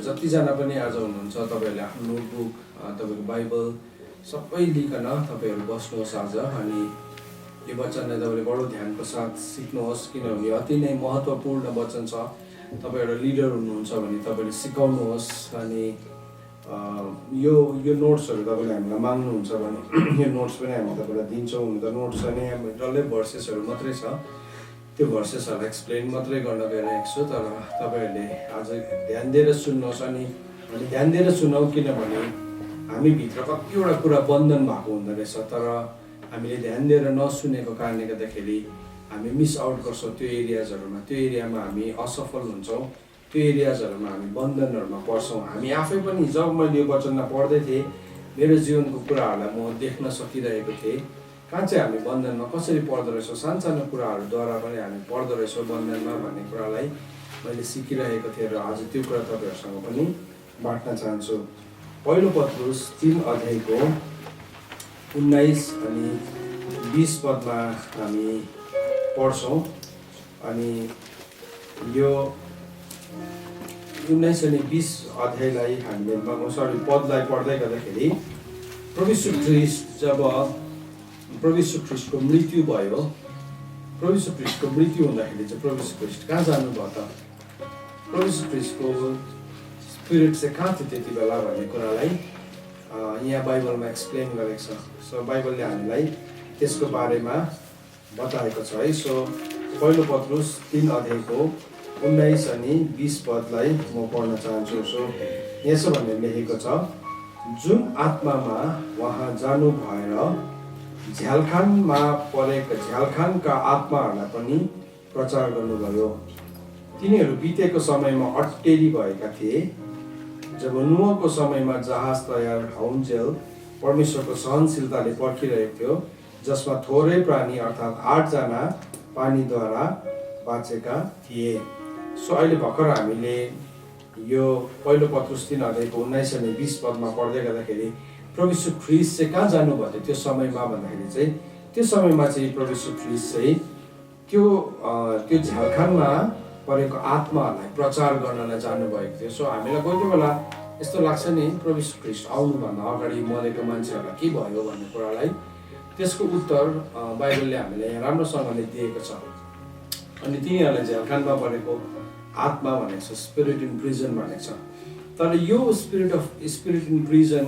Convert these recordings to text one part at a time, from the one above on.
जतिजना पनि आज हुनुहुन्छ तपाईँहरूले आफ्नो नोटबुक तपाईँको बाइबल सबै लिकन तपाईँहरू बस्नुहोस् आज अनि यो वचनलाई तपाईँले बडो ध्यानको साथ सिक्नुहोस् किनभने अति नै महत्त्वपूर्ण वचन छ। तपाईँ एउटा लिडर हुनुहुन्छ भने तपाईँले सिकाउनुहोस् अनि यो नोट्सहरू तपाईँले हामीलाई माग्नुहुन्छ भने यो नोट्स पनि हामी तपाईँलाई दिन्छौँ। हुन त नोट्स अनि हाम्रो डल्लै भर्सेसहरू मात्रै छ, त्यो भर्सेसहरू एक्सप्लेन मात्रै गर्न गइरहेको छु। तर तपाईँहरूले आज ध्यान दिएर सुन्नुहोस् अनि ध्यान दिएर सुनौँ किनभने हामीभित्र कतिवटा कुरा बन्धन भएको हुँदो रहेछ, तर हामीले ध्यान दिएर नसुनेको कारणले गर्दाखेरि हामी मिस आउट गर्छौँ त्यो एरियाजहरूमा। त्यो एरियामा हामी असफल हुन्छौँ, त्यो एरियाजहरूमा हामी बन्धनहरूमा पर्छौँ। हामी आफै पनि जब मैले यो वचनमा पढ्दै थिएँ मेरो जीवनको कुराहरूलाई म देख्न सकिरहेको थिएँ, कहाँ चाहिँ हामी बन्धनमा कसरी पर्दो रहेछौँ, सानो कुराहरूद्वारा पनि हामी पर्दो रहेछौँ बन्धनमा भन्ने कुरालाई मैले सिकिरहेको थिएँ र आज त्यो कुरा तपाईँहरूसँग पनि बाँड्न चाहन्छु। पहिलो पत्रुस 3 अध्यायको 19 अनि 20 पदमा हामी पढ्छौँ अनि यो 19 अनि 20 अध्यायलाई हामीले पदलाई पढ्दै गर्दाखेरि प्रभु यीशु ख्रीष्टको मृत्यु भयो। प्रभु यीशु ख्रीष्टको मृत्यु हुँदाखेरि चाहिँ प्रभु यीशु ख्रीष्ट कहाँ जानुभयो त? प्रभु यीशु ख्रीष्टको स्पिरिट चाहिँ कहाँ थियो त्यति बेला भन्ने कुरालाई यहाँ बाइबलमा एक्सप्लेन गरेको छ। सो बाइबलले हामीलाई त्यसको बारेमा बताएको छ है। सो पहिलो पत्रुस 3 अध्यायको 19 अनि 20 पदलाई म पढ्न चाहन्छु। सो यसो भनेर लेखेको छ, जुन आत्मामा उहाँ जानु भएर झ्यालखानमा परेका झ्यालखानका आत्माहरूलाई पनि प्रचार गर्नुभयो। तिनीहरू बितेको समयमा अट्टेरी भएका थिए, जब नुहको समयमा जहाज तयार हाउन्जेल परमेश्वरको सहनशीलताले पर्खिरहेको थियो, जसमा थोरै प्राणी अर्थात् 8 जना पानीद्वारा बाँचेका थिए। सो अहिले भर्खर हामीले यो पहिलो पत्रुस 3 अध्यायको 19 अनि 20 पदमा पढ्दै गर्दाखेरि प्रभु यीशु ख्रीष्ट चाहिँ कहाँ जानुभयो त्यो समयमा भन्दाखेरि चाहिँ त्यो समयमा चाहिँ प्रभु यीशु ख्रीष्ट चाहिँ त्यो झ्यालखानमा परेको आत्माहरूलाई प्रचार गर्नलाई जानुभएको थियो। सो हामीलाई कोही कोही बेला यस्तो लाग्छ नि प्रभु यीशु ख्रीष्ट आउनुभन्दा अगाडि मरेको मान्छेहरूलाई के भयो भन्ने कुरालाई, त्यसको उत्तर बाइबलले हामीलाई राम्रोसँगले दिएको छ। अनि तिनीहरूलाई झ्यालखानमा परेको आत्मा भनेको छ, स्पिरिट इन प्रिजन भनेको छ। तर यो स्पिरिट इन प्रिजन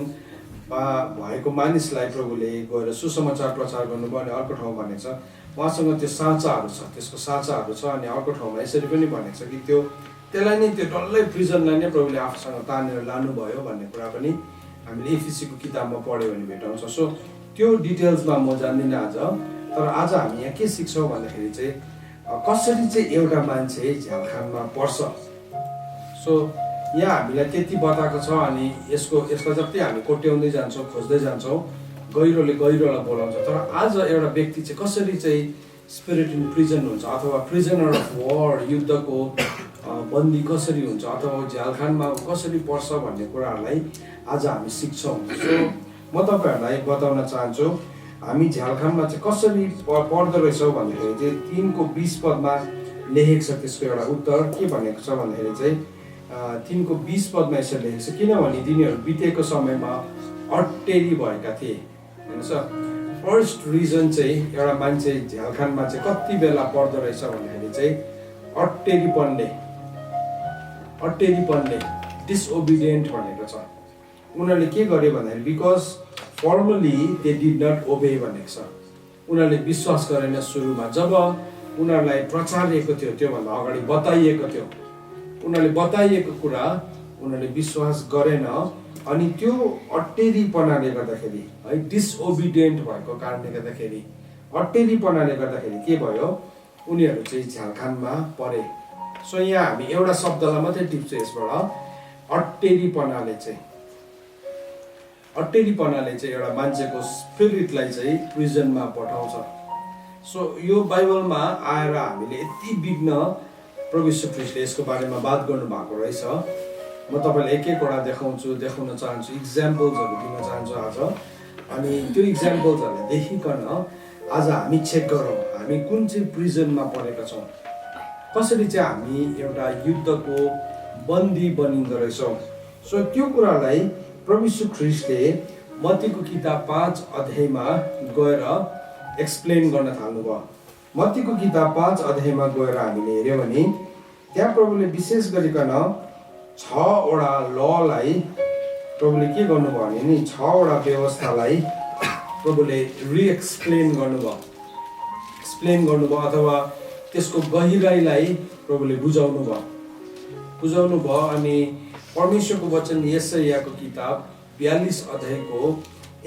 भएको मानिसलाई प्रभुले गएर सुसमाचार प्रचार गर्नुभयो। अनि अर्को ठाउँ भनेको छ उहाँसँग त्यो साँचाहरू छ, त्यसको साँचाहरू छ। अनि अर्को ठाउँमा यसरी पनि भनेको छ कि त्यसलाई नै त्यो डल्लै प्रिजनलाई नै प्रभुले आफूसँग तानेर लानुभयो भन्ने कुरा पनि हामीले एफिसीको किताबमा पढ्यो भने भेटाउँछ। सो त्यो डिटेल्समा म जान्दिनँ आज, तर आज हामी यहाँ के सिक्छौँ भन्दाखेरि चाहिँ कसरी चाहिँ एउटा मान्छे झ्यालखानमा पर्छ। सो यहाँ हामीलाई त्यति बताएको छ अनि यसलाई जति हामी कोट्याउँदै जान्छौँ, खोज्दै जान्छौँ, गहिरोले गहिरोलाई बोलाउँछ। तर आज एउटा व्यक्ति चाहिँ कसरी चाहिँ स्पिरिट इन प्रिजन हुन्छ अथवा प्रिजनर अफ वार, युद्धको बन्दी कसरी हुन्छ अथवा झ्यालखानमा कसरी पर्छ भन्ने कुराहरूलाई आज हामी सिक्छौँ। सो म तपाईँहरूलाई बताउन चाहन्छु हामी झ्यालखानमा चाहिँ कसरी पर्दो रहेछौँ भन्दाखेरि चाहिँ 3को 20 पदमा लेखेको छ। त्यसको एउटा उत्तर के भनेको छ भन्दाखेरि चाहिँ 3को 20 पदमा यसरी लेखेको छ, किनभने तिनीहरू बितेको समयमा अट्टेरी भएका थिए। हेर्नुहोस्, फर्स्ट रिजन चाहिँ एउटा मान्छे झ्यालखानमा चाहिँ कति बेला पर्दो रहेछ भन्दाखेरि चाहिँ अट्टेरीपनले डिसओबिडियन्ट भनेको छ। उनीहरूले के गर्यो भन्दाखेरि because formally they did not obey भनेको छ। उनीहरूले विश्वास गरेन सुरुमा, जब उनीहरूलाई प्रचारिएको थियो त्योभन्दा अगाडि बताइएको थियो, उनीहरूले बताइएको कुरा उनीहरूले विश्वास गरेन। अनि त्यो अट्टेरीपनाले गर्दाखेरि है, डिसओबिडियन्ट भएको कारणले गर्दाखेरि, अट्टेरीपनाले गर्दाखेरि के भयो, उनीहरू चाहिँ झ्यालखानमा परे। सो यहाँ हामी एउटा शब्दलाई मात्रै टिप्छु यसबाट, अट्टेरीपनाले चाहिँ एउटा मान्छेको स्पिरिटलाई चाहिँ प्रिजनमा पठाउँछ। सो यो बाइबलमा आएर हामीले यति विघ्न प्रभु यीशु ख्रीष्टले यसको बारेमा बात गर्नु भएको रहेछ। म तपाईँलाई एक एकवटा देखाउन चाहन्छु, इक्जाम्पल्सहरू दिन चाहन्छु आज। अनि त्यो इक्जाम्पल्सहरूलाई देखिकन आज हामी चेक गरौँ हामी कुन चाहिँ प्रिजनमा परेका छौँ, कसरी चाहिँ हामी एउटा युद्धको बन्दी बनिँदो रहेछौँ। सो त्यो कुरालाई प्रभु यीशु ख्रीष्टले मत्तीको किताब 5 अध्यायमा गएर एक्सप्लेन गर्न थाल्नुभयो। मत्तीको किताब 5 अध्यायमा गएर हामीले हेऱ्यौँ भने त्यहाँ प्रभुले विशेष गरिकन 6वटा ललाई प्रभुले के गर्नुभयो भने नि 6वटा व्यवस्थालाई प्रभुले रिएक्सप्लेन गर्नुभयो, एक्सप्लेन गर्नुभयो अथवा त्यसको गहिराईलाई प्रभुले बुझाउनु भयो। अनि परमेश्वरको वचन यशायाको किताब 42 अध्यायको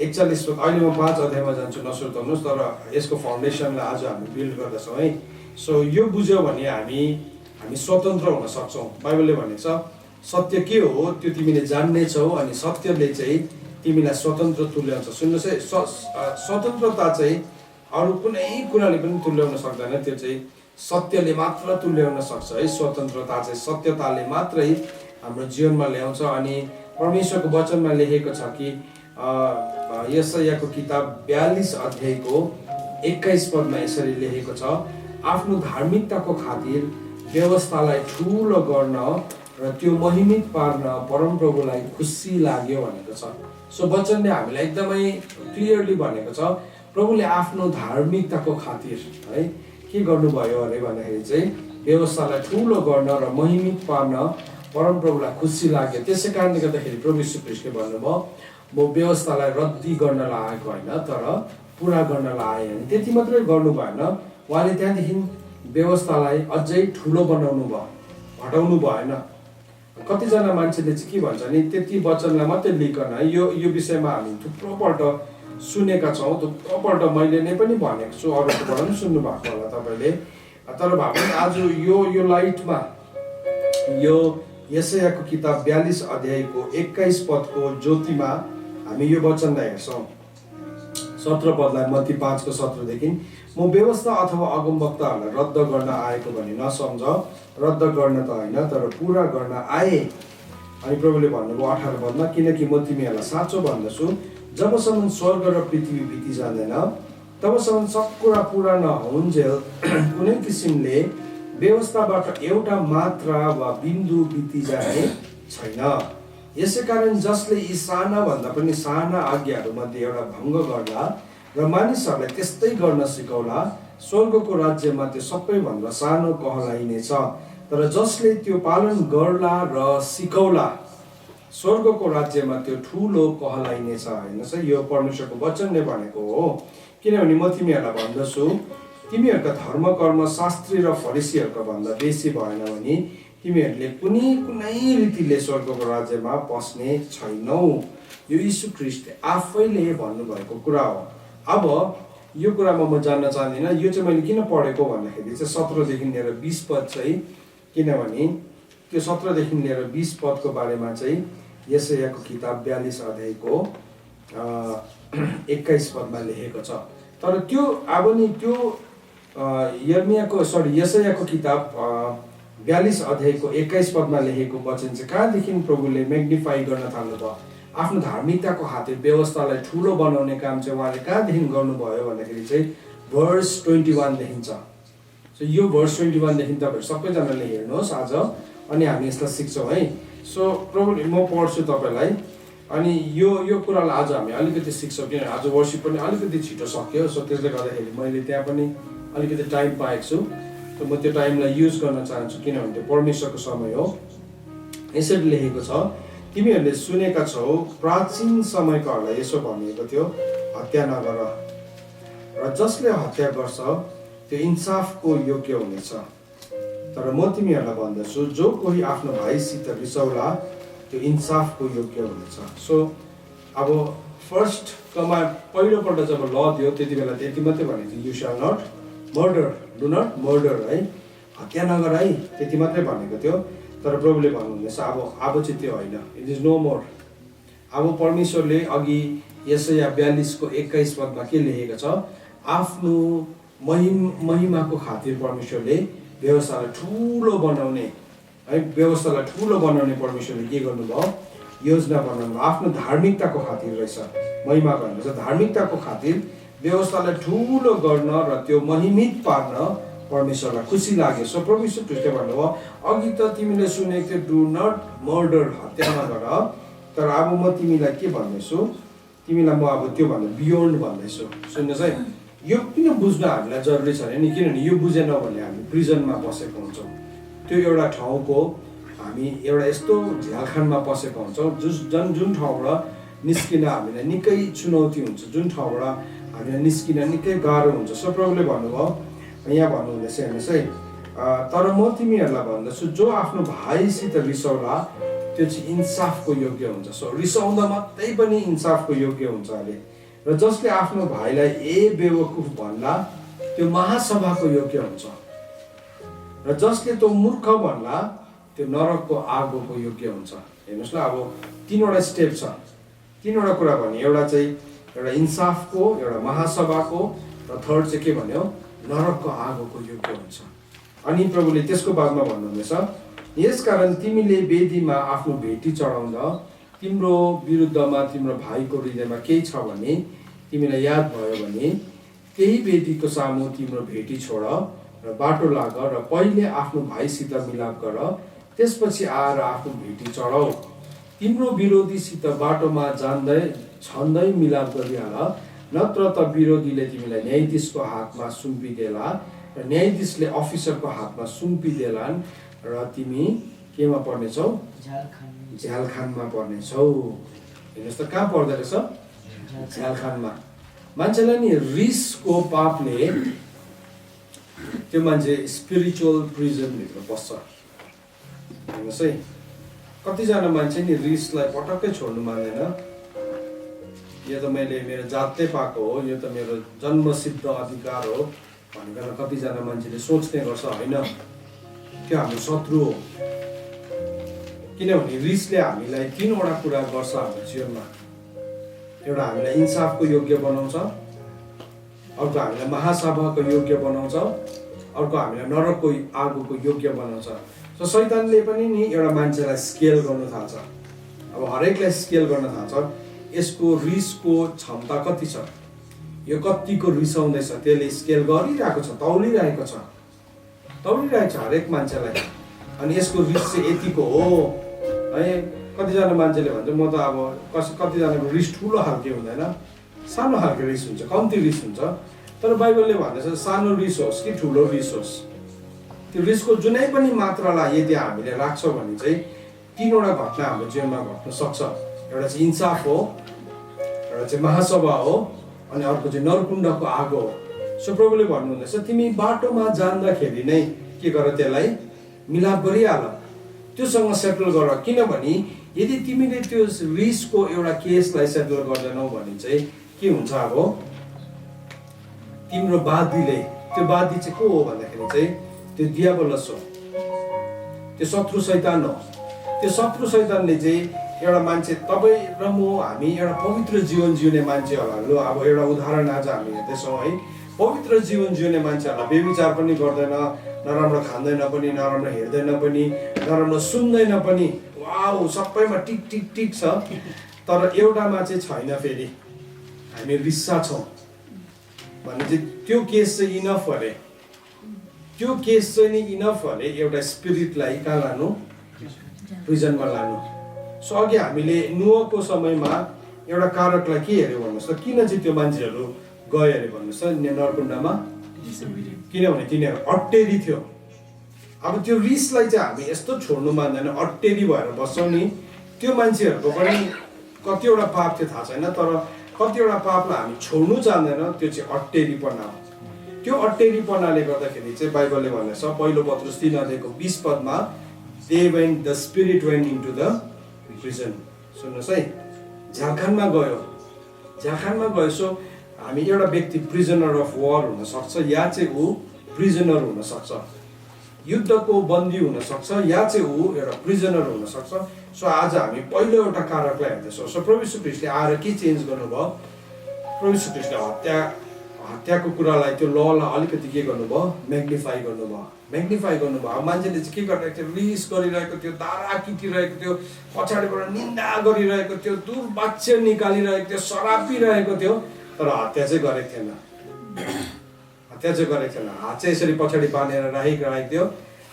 41 पद, अहिले म 5 अध्यायमा जान्छु, नसुर्ताउनुहोस्, तर यसको फाउन्डेसनलाई आज हामी बिल्ड गर्दछौँ है। सो यो बुझ्यो भने हामी स्वतन्त्र हुन सक्छौँ। बाइबलले भनेको छ सत्य के हो त्यो तिमीले जान्नेछौ अनि सत्यले चाहिँ तिमीलाई स्वतन्त्र तुल्याउँछ। सुन्नुहोस् है, स्वतन्त्रता चाहिँ अरू कुनै कुराले पनि तुल्याउन सक्दैन, त्यो चाहिँ सत्यले मात्र तुल्याउन सक्छ है। स्वतन्त्रता चाहिँ सत्यताले मात्रै हाम्रो जीवनमा ल्याउँछ। अनि परमेश्वरको वचनमा लेखेको छ कि यशायाको किताब 42 अध्यायको 21 पदमा यसरी लेखेको छ, आफ्नो धार्मिकताको खातिर व्यवस्थालाई ठुलो गर्न र त्यो महिमित पार्न परमप्रभुलाई खुसी लाग्यो भनेको छ। सो वचनले हामीलाई एकदमै क्लियरली भनेको छ प्रभुले आफ्नो धार्मिकताको खातिर है के गर्नुभयो अरे भन्दाखेरि चाहिँ व्यवस्थालाई ठुलो गर्न र महिमित पार्न परमप्रभुलाई खुसी लाग्यो। त्यसै कारणले गर्दाखेरि प्रभु यीशु ख्रीष्टले भन्नुभयो म व्यवस्थालाई रद्दी गर्न लागेको होइन तर पुरा गर्न लागेँ। अनि त्यति मात्रै गर्नु भएन, उहाँले त्यहाँदेखि व्यवस्थालाई अझै ठुलो बनाउनु भयो, घटाउनु भएन। कतिजना मान्छेले चाहिँ के भन्छ नि त्यति वचनलाई मात्रै लिकन है, यो विषयमा हामी थुप्रोपल्ट सुनेका छौँ, थुप्रोपल्ट मैले नै पनि भनेको छु, अरूकोबाट पनि सुन्नु भएको होला तपाईँले। तर भए पनि आज यो लाइटमा यो यशायाको किताब 42 अध्यायको 21 पदको ज्योतिमा हामी यो वचनलाई हेर्छौँ। 17 पदलाई मत्ती 5 को 17 देखि, म व्यवस्था अथवा अगमवक्ताहरूलाई रद्द गर्न आएको भने नसम्झ, रद्द गर्न त होइन तर पुरा गर्न आए। अनि प्रभुले भन्नुभयो 18 पदमा, किनकि म तिमीहरूलाई साँचो भन्दछु जबसम्म स्वर्ग र पृथ्वी बिति जाँदैन तबसम्म सब कुरा पुरा नहुन्जेल कुनै किसिमले व्यवस्थाबाट एउटा मात्रा वा बिन्दु बिति जाने छैन। यसै कारण जसले यी साना भन्दा पनि साना आज्ञाहरूमध्ये एउटा भङ्ग गर्ला र मानिसहरूलाई त्यस्तै गर्न सिकाउला, स्वर्गको राज्यमा त्यो सबैभन्दा सानो कहलाइनेछ। तर जसले त्यो पालन गर्ला र सिकाउला स्वर्गको राज्यमा त्यो ठुलो कहलाइनेछ। हेर्नुहोस् है, यो परमेश्वरको वचनले भनेको हो। किनभने म तिमीहरूलाई भन्दछु तिमीहरूका धर्म कर्म शास्त्री र फरिसीहरूका भन्दा बेसी भएन भने तिमीहरूले कुनै रीतिले स्वर्गको राज्यमा पस्ने छैनौ। यो यीशु ख्रीष्टले आफैले भन्नुभएको कुरा हो। अब यो कुरामा म जान्न चाहदिनँ, यो चाहिँ मैले किन पढेको भन्दाखेरि चाहिँ 17 देखि लिएर 20 पद चाहिँ, किनभने त्यो 17 देखि लिएर 20 पदको बारेमा चाहिँ यशायाको किताब 42 अध्यायको 21 पदमा लेखेको छ। तर त्यो अब नि त्यो यशायाको किताब 42 अध्यायको 21 पदमा लेखेको वचन चाहिँ कहाँदेखि प्रभुले म्याग्निफाई गर्न थाल्नुभयो, आफ्नो धार्मिकताको खातिर व्यवस्थालाई ठुलो बनाउने काम चाहिँ उहाँले कहाँदेखि गर्नुभयो भन्दाखेरि चाहिँ भर्स 21 देखिन्छ। सो यो भर्स 21 देखि तपाईँहरू सबैजनाले हेर्नुहोस् आज, अनि हामी यसलाई सिक्छौँ है। सो प्रभुले म पढ्छु तपाईँलाई, अनि यो कुरालाई आज हामी अलिकति सिक्छौँ, किनभने आज वर्सिप पनि अलिकति छिटो सक्यो। सो त्यसले गर्दाखेरि मैले त्यहाँ पनि अलिकति टाइम पाएको छु, त म त्यो टाइमलाई युज गर्न चाहन्छु, किनभने त्यो परमेश्वरको समय हो। यसरी लेखेको छ, तिमीहरूले सुनेका छौ प्राचीन समयकाहरूलाई यसो भनिएको थियो, हत्या नगर र जसले हत्या गर्छ त्यो इन्साफको योग्य हुनेछ। तर म तिमीहरूलाई भन्दछु जो कोही आफ्नो भाइसित रिसाउला त्यो इन्साफको योग्य हुनेछ। सो अब फर्स्ट कमान्ड पहिलोपल्ट जब ल दियो त्यति बेला त्यति मात्रै भनेको थियो, you shall not murder, do not murder है, हत्या नगर है, त्यति मात्रै भनेको थियो। तर प्रभुले भन्नुहुँदैछ अब चाहिँ त्यो होइन, इट इज नो मोर। अब परमेश्वरले अघि यशाया 42 को 21 पदमा के लेखेको छ, आफ्नो महिमाको खातिर परमेश्वरले व्यवस्थालाई ठुलो बनाउने है, व्यवस्थालाई ठुलो बनाउने परमेश्वरले के गर्नुभयो, योजना बनाउनु, आफ्नो धार्मिकताको खातिर रहेछ। महिमा भन्नुहुन्छ धार्मिकताको खातिर व्यवस्थालाई ठुलो गर्न र त्यो महिमित पार्न परमेश्वरलाई खुसी लाग्यो। सो प्रभु यीशु ख्रीष्टले भन्नुभयो अघि त तिमीले सुनेको थियो डु नट मर्डर, हत्या नगर, तर अब म तिमीलाई के भन्दैछु, तिमीलाई म अब त्यो भन्दा बियोन्ड भन्दैछु। सुन्नुहोस् है, यो किन बुझ्न हामीलाई जरुरी छ नि, किनभने यो बुझेन भने हामी प्रिजनमा बसेको हुन्छौँ। त्यो एउटा ठाउँको हामी एउटा यस्तो झ्यालखानमा बसेको हुन्छौँ जुन ठाउँबाट निस्किन हामीलाई निकै चुनौती हुन्छ, जुन ठाउँबाट हामीलाई निस्किन निकै गाह्रो हुन्छ। सो प्रभुले भन्नुभयो, यहाँ भन्नुहुँदैछ हेर्नुहोस् है, तर म तिमीहरूलाई भन्दछु जो आफ्नो भाइसित रिसाउला त्यो चाहिँ इन्साफको योग्य हुन्छ। सो रिसाउँदा मात्रै पनि इन्साफको योग्य हुन्छ अरे। र जसले आफ्नो भाइलाई बेवकुफ भन्ला त्यो महासभाको योग्य हुन्छ, र जसले त्यो मूर्ख भन्ला त्यो नरकको आगोको योग्य हुन्छ। हेर्नुहोस् ल, अब तीनवटा स्टेप छ, तीनवटा कुरा भने, एउटा चाहिँ एउटा इन्साफको, एउटा महासभाको, र थर्ड चाहिँ के भन्यो, नरकको आगोको योग्य हुन्छ। अनि प्रभुले त्यसको बादमा भन्नुहुँदैछ, यसकारण तिमीले वेदीमा आफ्नो भेटी चढाउँदा तिम्रो विरुद्धमा तिम्रो भाइको हृदयमा केही छ भने तिमीलाई याद भयो भने त्यही वेदीको सामु तिम्रो भेटी छोड र बाटो लाग र पहिले आफ्नो भाइसित मिलाप गर, त्यसपछि आएर आफ्नो भेटी चढाऊ। तिम्रो विरोधीसित बाटोमा जान्दै छन्दै मिलाप गरिहाल, नत्र त विरोधीले तिमीलाई न्यायाधीशको हातमा सुम्पिदेला र न्यायाधीशले अफिसरको हातमा सुम्पिदेलान् र तिमी केमा पर्नेछौ, झ्यालखानमा पर्नेछौ। हेर्नुहोस् त कहाँ पर्दो रहेछ, झ्यालखानमा। मान्छेलाई नि रिसको पापले त्यो मान्छे स्पिरिचुअल प्रिजनभित्र बस्छ। हेर्नुहोस् है, कतिजना मान्छे नि रिसलाई पटक्कै छोड्नु मान्दैन। यो त मैले मेरो जातै पाएको हो, यो त मेरो जन्मसिद्ध अधिकार हो भनेर कतिजना मान्छेले सोच्ने गर्छ। होइन, त्यो हाम्रो शत्रु हो। किनभने रिसले हामीलाई तीनवटा कुरा गर्छ हाम्रो जीवनमा। एउटा हामीलाई इन्साफको योग्य बनाउँछ, अर्को हामीलाई महासभाको योग्य बनाउँछ, अर्को हामीलाई नरकको आगोको योग्य बनाउँछ। सो शैतानले पनि नि एउटा मान्छेलाई स्केल गर्नु थाल्छ। अब हरेकलाई स्केल गर्न थाल्छ, यसको रिसको क्षमता कति छ, यो कतिको रिसाउँदैछ, त्यसले स्केल गरिरहेको छ, तौलिरहेको छ हरेक मान्छेलाई। अनि यसको रिस चाहिँ यतिको हो है। कतिजना मान्छेले भन्छ म त अब कतिजनाको रिस ठुलो खालके हुँदैन, सानो खालको रिस हुन्छ, कम्ती रिस हुन्छ। तर बाइबलले भन्दैछ सानो रिस होस् कि ठुलो रिस होस्, त्यो रिसको जुनै पनि मात्रालाई यदि हामीले राख्छौँ भने चाहिँ तीनवटा घटना हाम्रो जीवनमा घट्न सक्छ। एउटा चाहिँ इन्साफ हो, एउटा चाहिँ महासभा हो, अनि अर्को चाहिँ नरकुण्डको आगो हो। सो प्रभुले भन्नुहुँदैछ तिमी बाटोमा जाँदाखेरि नै के गर, त्यसलाई मिलाप गरिहाल, त्योसँग सेटल गर। किनभने यदि तिमीले त्यो रिसको एउटा केसलाई सेटल गर्दैनौ भने चाहिँ के हुन्छ, अब तिम्रो वादीले, त्यो वादी चाहिँ को हो भन्दाखेरि चाहिँ त्यो दियाबलस हो, त्यो शत्रु शैतान हो। त्यो शत्रु शैतानले चाहिँ एउटा मान्छे, तपाईँ र म, हामी एउटा पवित्र जीवन जिउने मान्छेहरूलाई, ल अब एउटा उदाहरण आज हामी हेर्दैछौँ है। पवित्र जीवन जिउने मान्छेहरूलाई बेविचार पनि गर्दैन, नराम्रो खाँदैन पनि, नराम्रो हेर्दैन पनि, नराम्रो सुन्दैन पनि, वाउ सबैमा टिक टिक टिक छ। तर एउटामा चाहिँ छैन, फेरि हामी रिस्सा छौँ भने चाहिँ त्यो केस चाहिँ इनफ अरे। त्यो केस चाहिँ नि इनफ अरे एउटा स्पिरिटलाई कहाँ लानु, प्रिजनमा लानु। सो अघि हामीले नुहको समयमा एउटा कारकलाई के हेऱ्यो भन्नुहोस् त, किन चाहिँ त्यो मान्छेहरू गयो अरे भन्नुहोस् त नरकुण्डमा, किनभने तिनीहरू अट्टेरी थियो। अब त्यो रिसलाई चाहिँ हामी यस्तो छोड्नु मान्दैन, अट्टेरी भएर बस्छौँ नि। त्यो मान्छेहरूको पनि कतिवटा पाप थियो थाहा छैन, तर कतिवटा पापलाई हामी छोड्नु चाहँदैन, त्यो चाहिँ अट्टेरीपना हो। त्यो अट्टेरीपनाले गर्दाखेरि चाहिँ बाइबलले भन्दैछ पहिलो पत्रुस 3:20 the spirit went into the prison. सुन्नुहोस् है, झारखण्डमा गयो। सो हामी एउटा व्यक्ति प्रिजनर अफ वार हुन सक्छ, या चाहिँ ऊ प्रिजनर हुन सक्छ, युद्धको बन्दी हुन सक्छ, या चाहिँ ऊ एउटा प्रिजनर हुन सक्छ। सो आज हामी पहिलो एउटा कारकलाई हेर्दैछौँ। सो प्रभु यीशु ख्रीष्टले आएर के चेन्ज गर्नुभयो, प्रभु यीशु ख्रीष्टले हत्याको कुरालाई, त्यो ललाई अलिकति के गर्नुभयो, म्याग्निफाई गर्नुभयो। अब मान्छेले चाहिँ के गरिरहेको थियो, रिस गरिरहेको थियो, दारा किटिरहेको थियो, पछाडिबाट निन्दा गरिरहेको थियो, दुर्वाक्य निकालिरहेको थियो, शराब पिरहेको थियो, तर हत्या चाहिँ गरेको थिएन। हत्या चाहिँ गरेको छैन, हात चाहिँ यसरी पछाडि बाँधेर राखेको थियो,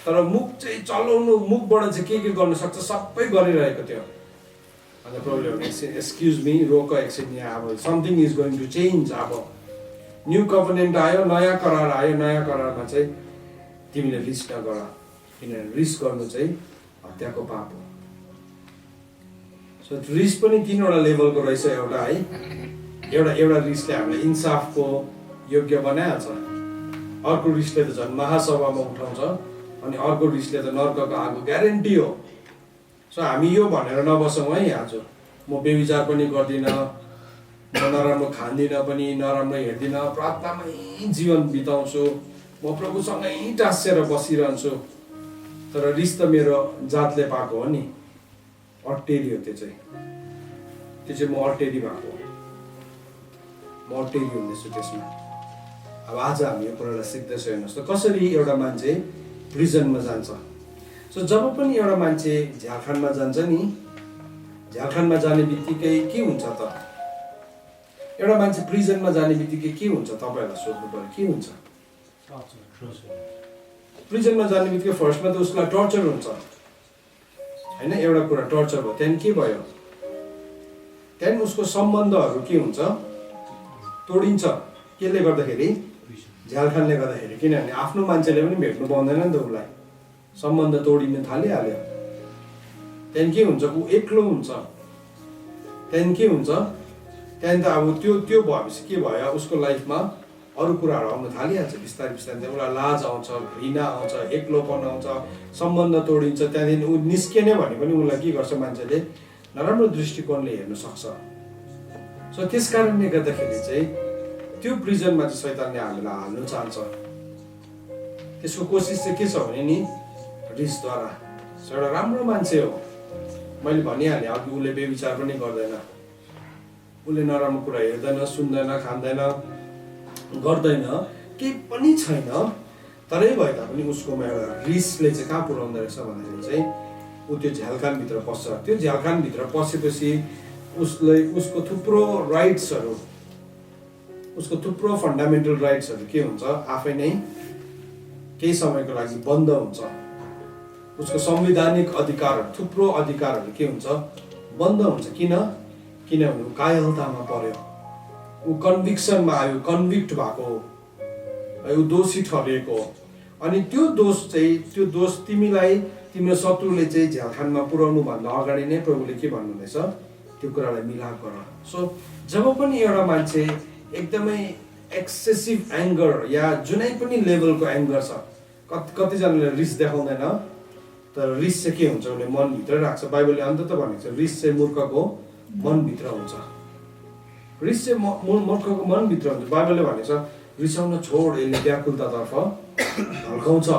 तर मुख चाहिँ चलाउनु, मुखबाट चाहिँ के गर्न सक्छ सबै गरिरहेको थियो। अन्त प्रभुले भने एक्सक्युज मी, रोक एकछिन, यहाँ अब something is going to change. अब न्यू कभनेन्ट आयो, नयाँ करार आयो, नयाँ करारमा चाहिँ तिमीले रिस नगर, किनभने रिस गर्नु चाहिँ हत्याको पाप हो। सो रिस पनि तीनवटा लेभलको रहेछ। एउटा है, एउटा रिसले हामीलाई इन्साफको योग्य बनाइहाल्छ, अर्को रिसले त झन् महासभामा उठाउँछ, अनि अर्को रिसले त नर्कको आगो ग्यारेन्टी हो। सो हामी यो भनेर नबसौँ है, आज म बेविचार पनि गर्दिनँ, म नराम्रो खान्दिनँ पनि, नराम्रो हेर्दिनँ, प्रार्थनामै जीवन बिताउँछु, म प्रभुसँगै टाँसेर बसिरहन्छु, तर रिस त मेरो जातले पाएको हो नि, अट्टेरी हो त्यो चाहिँ म अट्टेरी भएको हो, म अट्टेरी हुँदैछु त्यसमा। अब आज हामी यो कुरालाई सिक्दैछौँ। हेर्नुहोस् त कसरी एउटा मान्छे प्रिजनमा जान्छ। सो जब पनि एउटा मान्छे झ्यालखानमा जान्छ नि, झ्यालखानमा जाने बित्तिकै के हुन्छ त? एउटा मान्छे प्रिजनमा जाने बित्तिकै के हुन्छ? तपाईँहरूलाई सोध्नु पर्यो, के हुन्छ? प्रिजनमा जाने बित्तिकै फर्स्टमा त उसलाई टर्चर हुन्छ होइन, एउटा कुरा टर्चर भयो। त्यहाँदेखि के भयो? त्यहाँदेखि उसको सम्बन्धहरू के हुन्छ? तोडिन्छ। केले गर्दाखेरि? झ्यालखानले गर्दाखेरि। किनभने आफ्नो मान्छेले पनि भेट्नु पाउँदैन नि त उसलाई, सम्बन्ध तोडिन थालिहाल्यो। त्यहाँदेखि के हुन्छ? ऊ एक्लो हुन्छ। त्यहाँदेखि के हुन्छ? त्यहाँदेखि त अब त्यो भएपछि के भयो? उसको लाइफमा अरू कुराहरू आउन थालिहाल्छ बिस्तारै बिस्तारै। उसलाई लाज आउँछ, घृणा आउँछ, एक्लोपन आउँछ, सम्बन्ध तोडिन्छ। त्यहाँदेखि ऊ निस्किने भने पनि उसलाई के गर्छ? मान्छेले नराम्रो दृष्टिकोणले हेर्न सक्छ। सो त्यस कारणले गर्दाखेरि चाहिँ त्यो प्रिजनमा चाहिँ शैतानले हामीलाई हाल्नु चाहन्छ। त्यसको कोसिस चाहिँ के छ भने नि, रिसद्वारा। एउटा राम्रो मान्छे हो, मैले भनिहालेँ अघि, उसले बेविचार पनि गर्दैन, उसले नराम्रो कुरा हेर्दैन, सुन्दैन, खाँदैन, गर्दैन, केही पनि छैन, तरै भए तापनि उसकोमा एउटा रिसले चाहिँ कहाँ पुर्याउँदो रहेछ भन्दाखेरि चाहिँ ऊ त्यो झ्यालखानभित्र पस्छ। त्यो झ्यालखानभित्र पसेपछि उसको थुप्रो राइट्सहरू, उसको थुप्रो फन्डामेन्टल राइट्सहरू के हुन्छ? आफै नै केही समयको लागि बन्द हुन्छ। उसको संवैधानिक अधिकारहरू, थुप्रो अधिकारहरू के हुन्छ? बन्द हुन्छ। किनभने ऊ कायरतामा पर्यो, ऊ कन्भिक्सनमा आयो, कन्भिक्ट भएको, ऊ दोषी ठहरिएको। अनि त्यो दोष तिमीलाई तिम्रो शत्रुले चाहिँ झ्यालखानमा पुर्याउनु भन्दा अगाडि नै प्रभुले के भन्नुहुँदैछ? त्यो कुरालाई मिलाप गर। सो जब पनि एउटा मान्छे एकदमै एक्सेसिभ एङ्गर या जुनै पनि लेभलको एङ्गर छ, कतिजनाले रिस देखाउँदैन, तर रिस चाहिँ के हुन्छ? उसले मनभित्र राख्छ। बाइबलले अन्तत भनेको छ रिस चाहिँ मूर्खको मनभित्र हुन्छ। रिस चाहिँ मूर्खको मनभित्र हुन्छ। बाइबलले भनेको छ रिसाउन छोड, यसले व्याकुलतातर्फ ढल्काउँछ।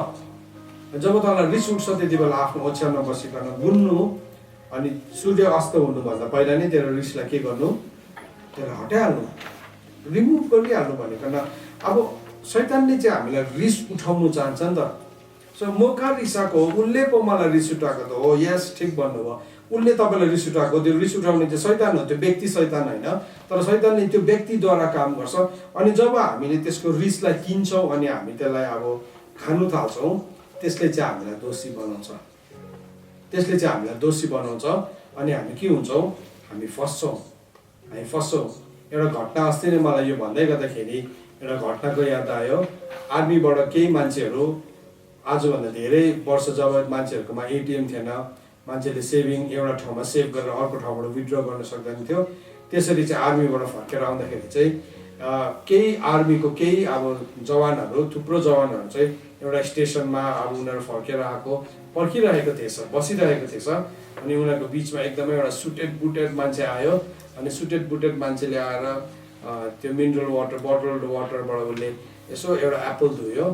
जब तँलाई रिस उठ्छ त्यति बेला आफ्नो ओछ्यानमा बसिकन गुन्नु, अनि सूर्य अस्त हुनुभन्दा पहिला नै तेरो रिसलाई के गर्नु? त्यसलाई हटाइहाल्नु, रिमुभ गरिहाल्नु भनेकन। अब शैतानले चाहिँ हामीलाई रिस उठाउनु चाहन्छ नि त। सो म कहाँ रिसाएको हो? उसले पो मलाई रिस उठाएको त हो। यस, ठिक भन्नुभयो, उसले तपाईँलाई रिस उठाएको। त्यो रिस उठाउने चाहिँ शैतान हो, त्यो व्यक्ति शैतान होइन, तर शैतानले त्यो व्यक्तिद्वारा काम गर्छ। अनि जब हामीले त्यसको रिसलाई किन्छौँ अनि हामी त्यसलाई अब खानु थाल्छौँ, त्यसले चाहिँ हामीलाई दोषी बनाउँछ, त्यसले चाहिँ हामीलाई दोषी बनाउँछ। अनि हामी के हुन्छौँ? हामी फस्छौँ। एउटा घटना अस्ति नै मलाई यो भन्दै गर्दाखेरि एउटा घटनाको याद आयो। आर्मीबाट केही मान्छेहरू, आजभन्दा धेरै वर्ष जब मान्छेहरूकोमा एटिएम थिएन, मान्छेले सेभिङ एउटा ठाउँमा सेभ गरेर अर्को ठाउँबाट विथड्र गर्न सक्दैन थियो, त्यसरी चाहिँ आर्मीबाट फर्केर आउँदाखेरि चाहिँ केही आर्मीको केही अब जवानहरू, थुप्रो जवानहरू चाहिँ एउटा स्टेसनमा अब उनीहरू फर्केर आएको पर्खिरहेको थिएछ, बसिरहेको थिएछ। अनि उनीहरूको बिचमा एकदमै एउटा सुटेड बुटेड मान्छे आयो। अनि सुटेड बुटेड मान्छेले आएर त्यो मिनरल वाटर, बोटल्ड वाटरबाट उसले यसो एउटा एप्पल धोयो,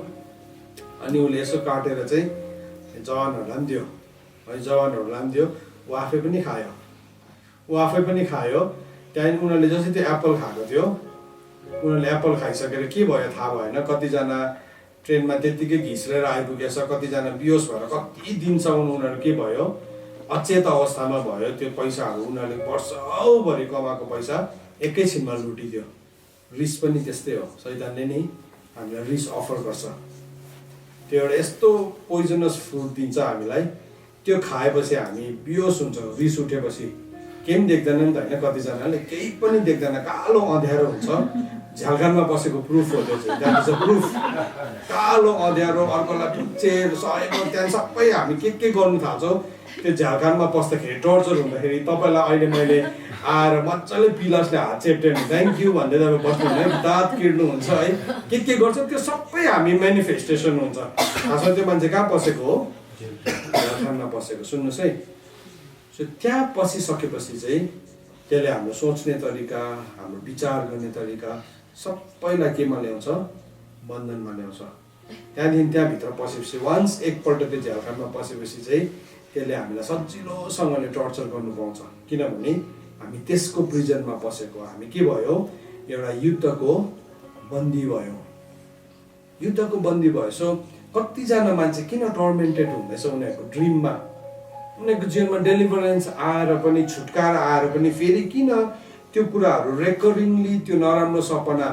अनि उसले यसो काटेर चाहिँ जवानहरूलाई पनि दियो है, जवानहरूलाई पनि दियो। ऊ आफै पनि खायो। त्यहाँदेखि उनीहरूले जसरी त्यो एप्पल खाएको थियो, उनीहरूले एप्पल खाइसकेर के भयो थाहा भएन। कतिजना ट्रेनमा त्यत्तिकै घिस्रेर आइपुगेछ, कतिजना बिहोस भएर कति दिनसम्म उनीहरू के भयो? अचेत अवस्थामा भयो। त्यो पैसाहरू उनीहरूले वर्षौभरि कमाएको पैसा एकैछिनमा लुटिदियो। रिस पनि त्यस्तै हो, शैतानले नै हामीलाई रिस अफर गर्छ। त्यो एउटा यस्तो पोइजनस फ्रुट दिन्छ हामीलाई, त्यो खाएपछि हामी बेहोस हुन्छौँ। रिस उठेपछि केही पनि देख्दैन नि त होइन, कतिजनाले केही पनि देख्दैन, कालो अँध्यारो हुन्छ। झ्यालखानमा बसेको प्रुफ हो त्यो चाहिँ, द्याट इज अ प्रुफ। कालो अँध्यारो, अर्कोलाई पुच्चेर सहेको, त्यहाँ सबै हामी के गर्नु थाल्छौँ। त्यो झ्यालखानमा पस्दाखेरि टर्चर हुँदाखेरि तपाईँलाई अहिले मैले आएर मजाले पिलासले हात चेप्टे थ्याङ्क यू भन्दै तपाईँ बस्नु है, दाँत किर्नुहुन्छ है, के गर्छ त्यो सबै हामी मेनिफेस्टेसन हुन्छ। खासमा त्यो मान्छे कहाँ पसेको हो? झ्यालखानमा पसेको। सुन्नुहोस् है, सो त्यहाँ पसिसकेपछि चाहिँ त्यसले हाम्रो सोच्ने तरिका, हाम्रो विचार गर्ने तरिका सबैलाई केमा ल्याउँछ? बन्धनमा ल्याउँछ। त्यहाँदेखि त्यहाँभित्र पसेपछि वान्स एकपल्ट त्यो झ्यालखानमा पसेपछि चाहिँ त्यसले हामीलाई सजिलोसँगले टर्चर गर्नु पाउँछ। किनभने हामी त्यसको प्रिजनमा पसेको, हामी के भयो? एउटा युद्धको बन्दी भयो, युद्धको बन्दी भयो। सो कतिजना मान्छे किन टर्मेन्टेड हुँदैछ उनीहरूको ड्रिममा, उनीहरूको जीवनमा डेलिभरेन्स आएर पनि, छुटकारा आएर पनि फेरि किन त्यो कुराहरू रेकरिङली, त्यो नराम्रो सपना,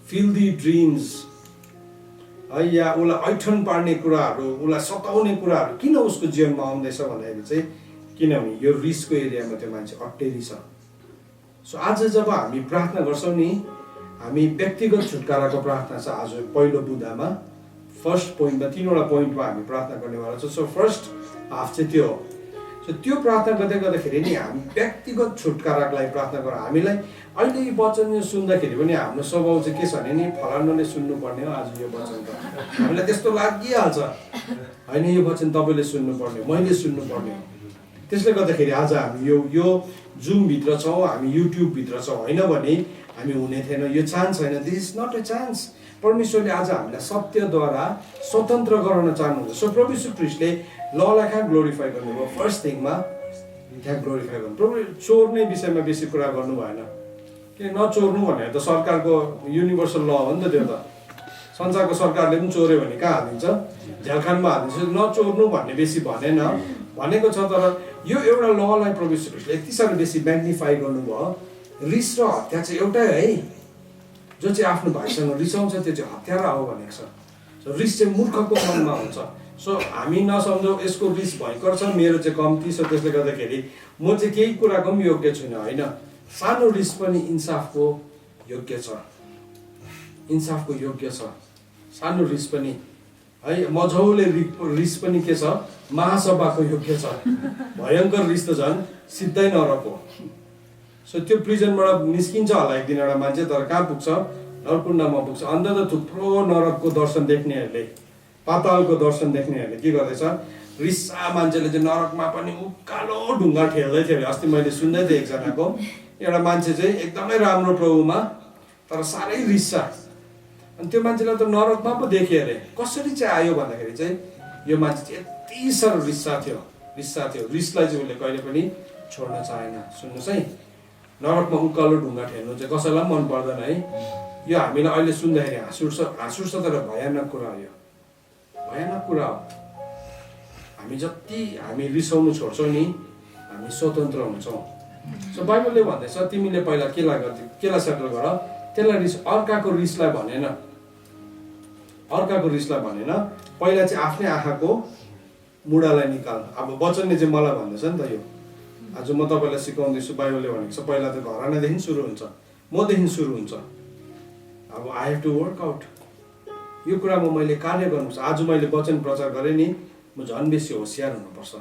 फिल्दी ड्रिम्स है, या उसलाई ऐठन पार्ने कुराहरू, उसलाई सताउने कुराहरू किन उसको जीवनमा आउँदैछ भन्दाखेरि चाहिँ किनभने यो रिसको एरियामा त्यो मान्छे अट्टेरी छ। सो आज जब हामी प्रार्थना गर्छौँ नि, हामी व्यक्तिगत छुटकाराको प्रार्थना छ। आज पहिलो बुधामा फर्स्ट पोइन्टमा 3वटा पोइन्टमा हामी प्रार्थना गर्नेवाला छौँ। सो फर्स्ट हाफ चाहिँ त्यो हो। सो त्यो प्रार्थना गर्दै गर्दाखेरि नि हामी व्यक्तिगत छुटकाराको लागि प्रार्थना गरौँ। हामीलाई अहिले यो वचन सुन्दाखेरि पनि हाम्रो स्वभाव चाहिँ के छ भने नि, फलानुले सुन्नुपर्ने हो आज यो वचन त, हामीलाई त्यस्तो लागिहाल्छ होइन, यो वचन तपाईँले सुन्नुपर्ने हो, मैले सुन्नुपर्ने हो। त्यसले गर्दाखेरि आज हामी यो जुमभित्र छौँ, हामी युट्युबभित्र छौँ होइन भने हामी हुने थिएन। यो चान्स छैन, this is not a chance. परमेश्वरले आज हामीलाई सत्यद्वारा स्वतन्त्र गराउन चाहनुहुन्छ। सो प्रभु यीशु ख्रीष्टले ललाई कहाँ ग्लोरिफाई गर्नुभयो? फर्स्ट थिङमा त्यहाँ ग्लोरिफाई गर्नु। प्रभु चोर्ने विषयमा बेसी कुरा गर्नु भएन, किन नचोर्नु भनेर त सरकारको युनिभर्सल ल हो नि त, त्यो त संसारको सरकारले पनि चोर्यो भने कहाँ हालिदिन्छ? झ्यालखानमा हालिदिन्छ। नचोर्नु भन्ने बेसी भनेन, भनेको छ। तर यो एउटा ललाई प्रभु यीशु ख्रीष्टले यति साह्रो बेसी म्याग्निफाई गर्नुभयो। रिस र हत्या चाहिँ एउटै है, जो चाहिँ आफ्नो भाइसँग रिसाउँछ त्यो चाहिँ हत्यारा हो भनेको छ। सो रिस चाहिँ मूर्खको मनमा हुन्छ। सो हामी नसम्झौँ यसको रिस भयङ्कर छ, मेरो चाहिँ कम्ती छ, त्यसले गर्दाखेरि म चाहिँ केही कुराको पनि योग्य छुइनँ होइन। सानो रिस पनि इन्साफको योग्य छ, इन्साफको योग्य छ। सानो रिस पनि है, मझौले रिस पनि के छ? महासभाको योग्य छ। भयङ्कर रिस त झन् सिधै नरक हो। सो त्यो प्रिजनबाट निस्किन्छ होला एक दिन एउटा मान्छे, तर कहाँ पुग्छ? नरकुण्डमा पुग्छ। अन्त त थुप्रो नरकको दर्शन देख्नेहरूले, पातालको दर्शन देख्नेहरूले के गर्दैछ? रिसा मान्छेले चाहिँ नरकमा पनि उकालो ढुङ्गा ठेल्दै थियो। अस्ति मैले सुन्दै थिएँ एकजनाको, एउटा मान्छे चाहिँ एकदमै राम्रो प्रभुमा तर साह्रै रिस्सा, अनि त्यो मान्छेलाई त नरकमा पो देखेँ अरे। कसरी चाहिँ आयो भन्दाखेरि चाहिँ यो मान्छे चाहिँ यति साह्रो रिस्सा थियो। रिसलाई चाहिँ उसले कहिले पनि छोड्न चाहेन। सुन्नुहोस् है, नरकमा उकालो ढुङ्गा ठेल्नु चाहिँ कसैलाई पनि मन पर्दैन है। यो हामीलाई अहिले सुन्दाखेरि हाँस उठ्छ, तर भयानक कुरा हो, यो भयानक कुरा हो। हामी जति हामी रिसाउनु छोड्छौँ नि, हामी स्वतन्त्र हुन्छौँ। सो बाइबलले भन्दैछ तिमीले पहिला केलाई सेटल गर, त्यसलाई रिस, अर्काको रिसलाई भनेन, पहिला चाहिँ आफ्नै आँखाको मुढालाई निकाल। अब वचनले चाहिँ मलाई भन्दैछ नि त, यो आज म तपाईँलाई सिकाउँदैछु। बाइबलले भनेको छ पहिला त घरानादेखि सुरु हुन्छ, मदेखि सुरु हुन्छ। अब I have to work out, यो कुरामा मैले कार्य गर्नुपर्छ। आज मैले वचन प्रचार गरेँ नि, म झन् बेसी होसियार हुनुपर्छ,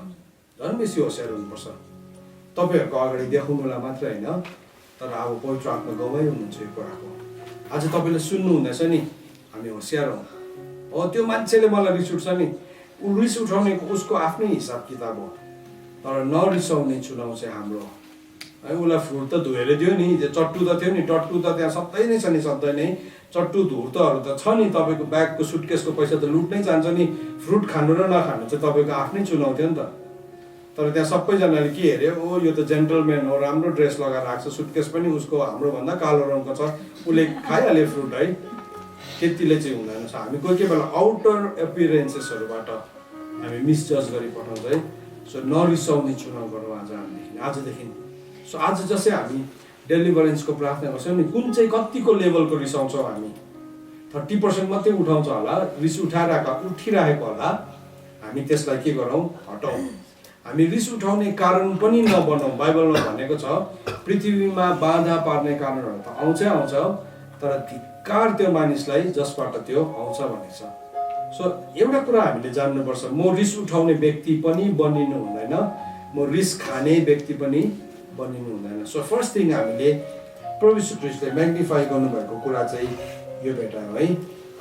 तपाईँहरूको अगाडि देखाउनुलाई मात्र होइन, तर अब पवित्र आत्मा गवाई हुनुहुन्छ यो कुराको। आज तपाईँले सुन्नु हुँदैछ नि, हामी होसियार हौँ। त्यो मान्छेले मलाई रिस उठ्छ नि, ऊ रिस उठाउने उसको आफ्नै हिसाब किताब हो, तर नरिसाउने चुनाव चाहिँ हाम्रो है। उसलाई फ्रुट त धोएर दियो नि, चट्टु त थियो नि, टट्टु त त्यहाँ सधैँ नै छ नि, सधैँ नै चट्टु धुर्तहरू त छ नि। तपाईँको ब्यागको सुटकेसको पैसा त लुट्नै चाहन्छ नि, फ्रुट खानु र नखानु चाहिँ तपाईँको आफ्नै चुनाव थियो नि त। तर त्यहाँ सबैजनाले के हेऱ्यो? ओ यो त जेन्टलम्यान हो, राम्रो ड्रेस लगाएर आएको छ, सुटकेस पनि उसको हाम्रोभन्दा कालो रङको छ, उसले खाइहाल्यो फ्रुट है। त्यतिले चाहिँ हुँदैन। हामी कोही बेला आउटर एपियरेन्सेसहरूबाट हामी मिसजज गरी पठाउँछ है। सो नरिसाउने चुनाव गरौँ आजदेखि। सो आज जसै हामी डेलिभरेन्सको प्रार्थना गर्छौँ नि, कुन चाहिँ कतिको लेभलको रिसाउँछौँ हामी? 30% मात्रै उठाउँछ होला, रिस उठिरहेको होला, हामी त्यसलाई के गरौँ, हटाउँ। हामी रिस उठाउने कारण पनि नबनाउँ। बाइबलमा भनेको छ पृथ्वीमा बाधा पार्ने कारणहरू त आउँछै आउँछ, तर धिक्कार त्यो मानिसलाई जसबाट त्यो आउँछ भनेको छ। सो एउटा कुरा हामीले जान्नुपर्छ, म रिस उठाउने व्यक्ति पनि बनिनु हुँदैन, म रिस खाने व्यक्ति पनि बनिनु हुँदैन। सो फर्स्ट थिङ हामीले प्रभु यीशु ख्रीष्टले म्याग्निफाई गर्नुभएको कुरा चाहिँ यो भेटायौँ है।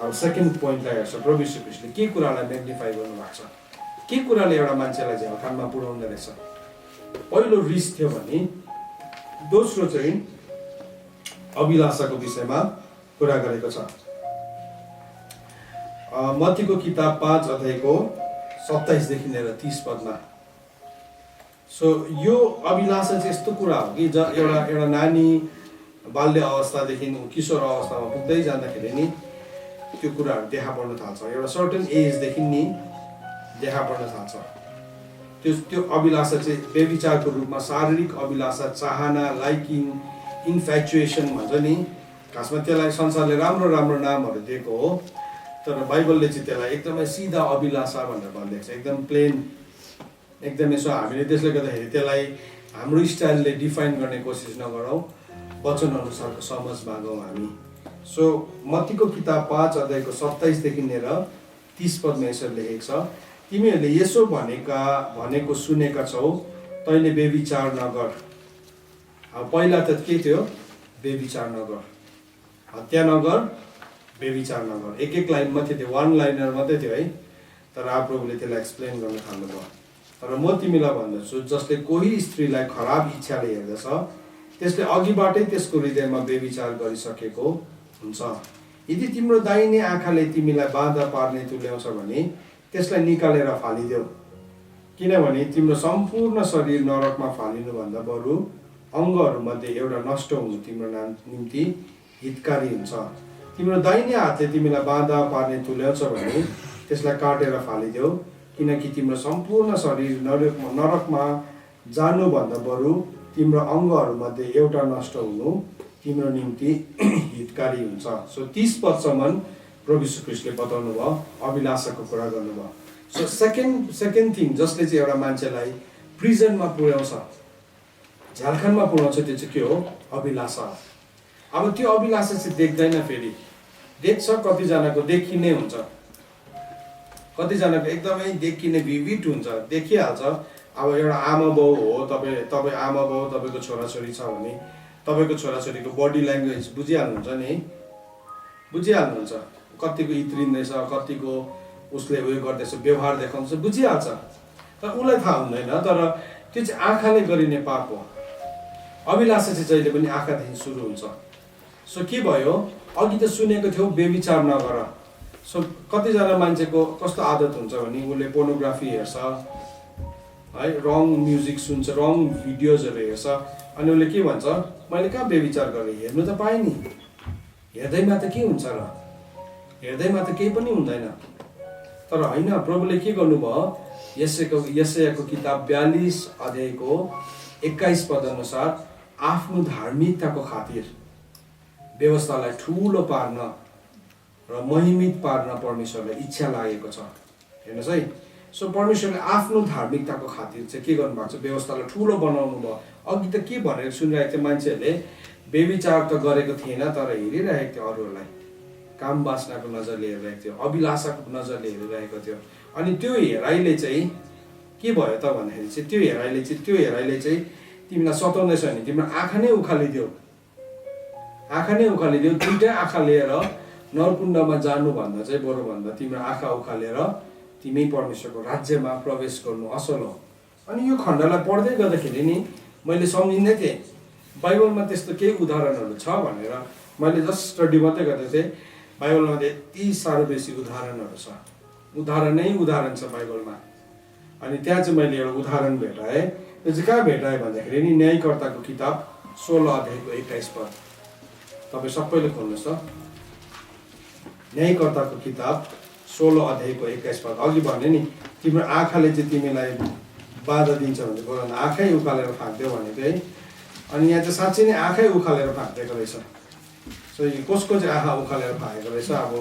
अब सेकेन्ड पोइन्टलाई हेर्छ, प्रभु यीशु ख्रीष्टले के कुरालाई म्याग्निफाई गर्नुभएको छ, के कुराले एउटा मान्छेलाई झ्यालखानमा पुर्याउँदो रहेछ। पहिलो रिस थियो भने, दोस्रो चाहिँ अभिलाषाको विषयमा कुरा गरेको छ। मत्तीको किताब 5 अध्यायको 27 देखि लिएर 30 पदमा। सो यो अभिलाषा चाहिँ यस्तो कुरा हो कि एउटा नानी बाल्य अवस्थादेखि किशोर अवस्थामा पुग्दै जाँदाखेरि नि त्यो कुराहरू देखा पर्न थाल्छ। एउटा सर्टेन एजदेखि नि देखा पर्न थाल्छ। त्यो अभिलाषा चाहिँ व्यभिचारको रूपमा शारीरिक अभिलाषा, चाहना, लाइकिङ, इन्फ्याचुएसन भन्छ नि। खासमा त्यसलाई संसारले राम्रो राम्रो नामहरू दिएको हो, तर बाइबलले चाहिँ त्यसलाई एकदमै सिधा अभिलाषा भनेर भनिदिएको छ, एकदम प्लेन, एकदम यसो हामीले त्यसले गर्दाखेरि त्यसलाई हाम्रो स्टाइलले डिफाइन गर्ने कोसिस नगरौँ, वचन अनुसारको समझ मागौँ हामी। सो मत्तीको किताब 5 अध्यायको 27 देखि लिएर 30 पदमा यसरी लेखेको छ, तिमीहरूले यसो भनेको सुनेका छौ, तैँले व्यभिचार नगर। अब पहिला त के थियो, व्यभिचार नगर, हत्या नगर, व्यभिचार नगर, एक लाइन मात्रै थियो, वान लाइनर मात्रै थियो है। तर प्रभुले त्यसलाई एक्सप्लेन गर्न थाल्नुभयो। तर म तिमीलाई भन्दछु, जसले कोही स्त्रीलाई खराब इच्छाले हेर्दछ, त्यसले अघिबाटै त्यसको हृदयमा व्यभिचार गरिसकेको हुन्छ। यदि तिम्रो दाहिने आँखाले तिमीलाई बाधा पार्ने तुल्याउँछ भने त्यसलाई निकालेर फालिदेऊ, किनभने तिम्रो सम्पूर्ण शरीर नरकमा फालिनुभन्दा बरु अङ्गहरूमध्ये एउटा नष्ट हुनु तिम्रो निम्ति हितकारी हुन्छ। तिम्रो दाहिने हातले तिमीलाई बाधा पार्ने तुल्याउँछ भने त्यसलाई काटेर फालिदेऊ, किनकि तिम्रो सम्पूर्ण शरीर नरकमा जानुभन्दा बरु तिम्रो अङ्गहरूमध्ये एउटा नष्ट हुनु तिम्रो निम्ति हितकारी हुन्छ। सो 30 पदसम्म प्रभु यीशु ख्रीष्टले बताउनु भयो, अभिलाषाको कुरा गर्नुभयो। सो सेकेन्ड थिङ जसले चाहिँ एउटा मान्छेलाई प्रिजनमा पुर्याउँछ, झ्यालखानमा पुर्याउँछ, त्यो चाहिँ के हो, अभिलाषा। अब त्यो अभिलाषा चाहिँ देख्दैन, फेरि देख्छ, कतिजनाको देखिने हुन्छ, कतिजनाको एकदमै देखिने विविध हुन्छ, देखिहाल्छ। अब एउटा आमा बाउ हो, तपाईँ आमा बाउ, तपाईँको छोराछोरी छ भने तपाईँको छोराछोरीको बडी ल्याङ्ग्वेज बुझिहाल्नुहुन्छ नि, बुझिहाल्नुहुन्छ, कतिको इत्रिँदैछ, कतिको उसले उयो गर्दैछ, व्यवहार देखाउँछ, बुझिहाल्छ। तर उसलाई थाहा हुँदैन, तर त्यो चाहिँ आँखाले गरिने पाप हो। अभिलाषा चाहिँ जहिले पनि आँखादेखि सुरु हुन्छ। सो के भयो, अघि त सुनेको थियो व्यभिचार नगर। सो कतिजना मान्छेको कस्तो आदत हुन्छ भने उसले पोर्नोग्राफी हेर्छ है, रङ म्युजिक सुन्छ, रङ भिडियोजहरू हेर्छ, अनि उसले के भन्छ, मैले कहाँ व्यभिचार गरेँ, हेर्नु त पाएँ नि, हेर्दैमा त के हुन्छ र, हेर्दैमा त केही पनि हुँदैन। तर होइन, प्रभुले के गर्नुभयो, यशायाको किताब 42 अध्यायको 21 पद अनुसार आफ्नो धार्मिकताको खातिर व्यवस्थालाई ठुलो पार्न र महिमित पार्न परमेश्वरलाई इच्छा लागेको छ। हेर्नुहोस् है, सो परमेश्वरले आफ्नो धार्मिकताको खातिर चाहिँ के गर्नुभएको छ, व्यवस्थालाई ठुलो बनाउनु भयो। अघि त के भनेर सुनिरहेको थियो, मान्छेहरूले व्यभिचार त गरेको थिएन, तर हेरिरहेको थियो अरूहरूलाई, काम बाँच्नको नजरले हेरिरहेको थियो, अभिलाषाको नजरले हेरिरहेको थियो। अनि त्यो हेराइले चाहिँ के भयो त भन्दाखेरि चाहिँ त्यो हेराइले चाहिँ तिमीलाई सताउँदैछ भने तिम्रो आँखा नै उखालिदियो, दुईटै आँखा लिएर नरकुण्डमा जानुभन्दा चाहिँ बरुभन्दा तिम्रो आँखा उखालेर तिमी परमेश्वरको राज्यमा प्रवेश गर्नु असल हो। अनि यो खण्डलाई पढ्दै गर्दाखेरि नि मैले सम्झिँदै थिएँ, बाइबलमा त्यस्तो केही उदाहरणहरू छ भनेर मैले जस्ट स्टडी मात्रै गर्दै थिएँ। बाइबलमा यति साह्रो बेसी उदाहरणहरू छ, उदाहरण छ बाइबलमा। अनि त्यहाँ चाहिँ मैले एउटा उदाहरण भेटाएँ। त्यो चाहिँ कहाँ भेटाएँ भन्दाखेरि नि न्यायकर्ताको किताब 16 अध्यायको 21 पद। तपाईँ सबैले खोल्नुहोस् त, न्यायकर्ताको किताब 16 अध्यायको 21 पद। अघि भने नि तिम्रो आँखाले चाहिँ तिमीलाई बाधा दिन्छ भने बरु आँखै उखालेर फ्याँक्दियो भनेको है। अनि यहाँ चाहिँ साँच्चै नै आँखै उखालेर फ्याँक्दिएको रहेछ। सो यो कसको चाहिँ आँखा उखालेर फालेको रहेछ अब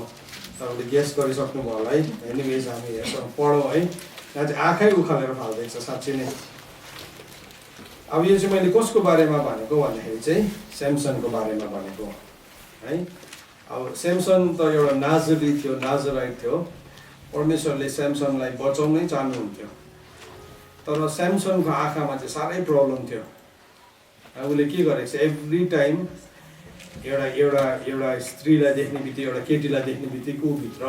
तपाईँले गेस गरिसक्नुभयो होला है। एनिवेज हामी यसो पढौँ है। यहाँ चाहिँ आँखै उखालेर फाल्दैछ साँच्चै नै। अब यो चाहिँ मैले कसको बारेमा भनेको भन्दाखेरि चाहिँ स्यामसनको बारेमा भनेको है। अब स्यामसन त एउटा नाजरी थियो, नाजराइट थियो। परमेश्वरले स्यामसनलाई बचाउनै चाहनुहुन्थ्यो, तर स्यामसनको आँखामा चाहिँ साह्रै प्रब्लम थियो। उसले के गरेको छ, एभ्री टाइम एउटा स्त्रीलाई देख्ने बित्तिकै, एउटा केटीलाई देख्ने बित्तिकै ऊभित्र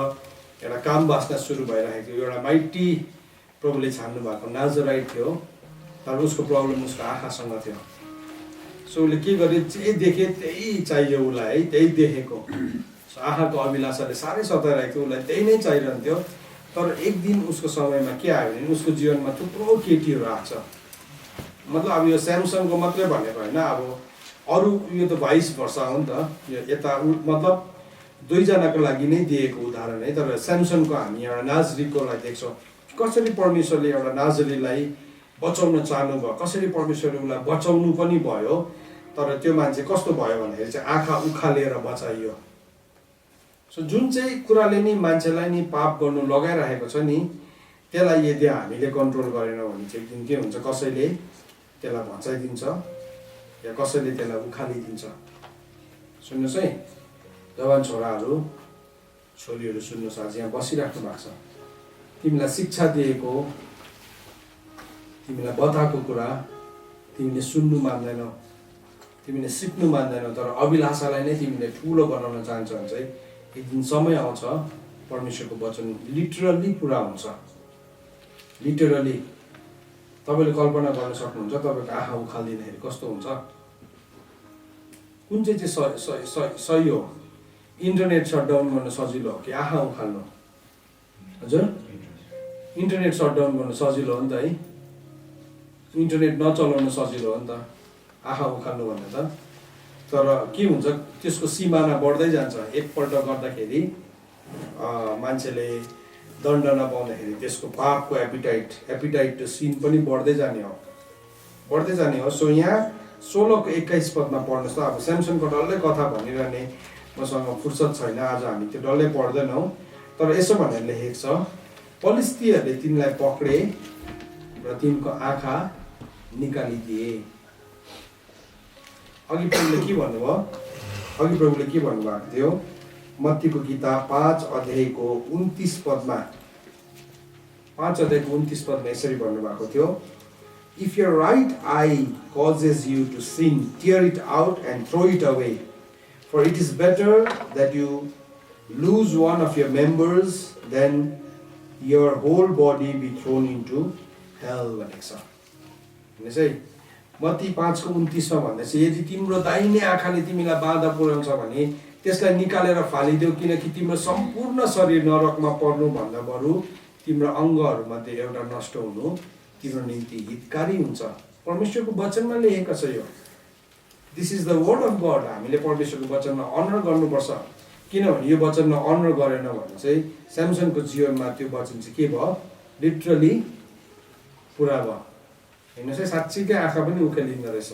एउटा काम बाँच्न सुरु भइरहेको थियो। एउटा माइटी प्रभुले छान्नु भएको नाजराइट थियो, तर उसको प्रब्लम उसको आँखासँग थियो। सो उसले के गर्यो, जे देखे त्यही चाहियो उसलाई है, त्यही देखेको। सो आँखाको अभिलाषाले साह्रै सताइरहेको थियो, उसलाई त्यही नै चाहिरहन्थ्यो। तर एक दिन उसको समयमा के आयो भने उसको जीवनमा थुप्रो केटीहरू आएको छ। मतलब अब यो स्यामसनको मात्रै भनेको होइन, अब अरू यो त 22 वर्ष हो नि त, यो यता मतलब दुईजनाको लागि नै दिएको उदाहरण है। तर स्यामसनको हामी एउटा नाजरीकोलाई देख्छौँ, कसरी परमेश्वरले एउटा नाजरीलाई बचाउन चाहनुभयो, कसरी परमेश्वरले उसलाई बचाउनु पनि भयो। तर त्यो मान्छे कस्तो भयो भन्दाखेरि चाहिँ आँखा उखालेर बचाइयो। सो जुन चाहिँ कुराले नि मान्छेलाई नि पाप गर्नु लगाइरहेको छ नि, त्यसलाई यदि हामीले कन्ट्रोल गरेनौँ भने चाहिँ एक दिन के हुन्छ, कसैले त्यसलाई भचाइदिन्छ या कसैले त्यसलाई उखालिदिन्छ। सुन्नुहोस् है जवान छोराहरू छोरीहरू, सुन्नुहोस्, आज यहाँ बसिराख्नु भएको छ। तिमीलाई शिक्षा दिएको, तिमीलाई बताएको कुरा तिमीले सुन्नु मान्दैनौ, तिमीले सिक्नु मान्दैनौ, तर अभिलाषालाई नै तिमीले ठुलो बनाउन चाहन्छ भने चाहिँ एक दिन समय आउँछ परमेश्वरको वचन लिटरली पुरा हुन्छ। लिटरली तपाईँले कल्पना गर्न सक्नुहुन्छ तपाईँको आँखा उखालिदिँदाखेरि कस्तो हुन्छ। कुन चाहिँ सही हो, इन्टरनेट सटडाउन गर्न सजिलो हो कि आँखा उखाल्नु? हजुर, इन्टरनेट सटडाउन गर्न सजिलो हो नि त है, इन्टरनेट नचलाउन सजिलो हो नि त आँखा उखाल्नु भन्दा त। तर के हुन्छ, त्यसको सिमाना बढ्दै जान्छ। एकपल्ट गर्दाखेरि मान्छेले दण्ड नपाउँदाखेरि त्यसको पापको एपिटाइट टु सिन पनि बढ्दै जाने हो। सो यहाँ 16:21 पढ्नुहोस् त। अब स्यामसनको डल्लै कथा भनिरहने मसँग फुर्सद छैन, आज हामी त्यो डल्लै पढ्दैनौँ। तर यसो भनेर लेखेको छ, पलिस्तीहरूले तिनलाई पक्रे र तिनको आँखा निकालिदिए। अघि प्रभुले के भन्नुभएको थियो, मत्तीको किताब 5 अध्यायको 29 पदमा यसरी भन्नुभएको थियो, If your right eye causes you to sin, tear it out and throw it away. For it is better that you lose one of your members than your whole body be thrown into hell. भनेको छ। हेर्नुहोस् है, मत्ती 5:29 भन्दैछ, यदि तिम्रो दाहिने आँखाले तिमीलाई बाधा पुर्याउँछ भने त्यसलाई निकालेर फालिदेऊ, किनकि तिम्रो सम्पूर्ण शरीर नरकमा पर्नु भन्दा बरु तिम्रो अङ्गहरूमध्ये एउटा नष्ट हुनु तिम्रो निम्ति हितकारी हुन्छ। परमेश्वरको वचनमा लेखेको छ यो। This is the word of God. हामीले परमेश्वरको वचनमा अनर गर्नुपर्छ, किनभने यो वचनमा अनर गरेन भने चाहिँ स्यामसनको जीवनमा त्यो वचन चाहिँ के भयो, लिटरली पुरा भयो। हेर्नुहोस् है, साँच्चीकै आँखा पनि उखेलिँदो रहेछ,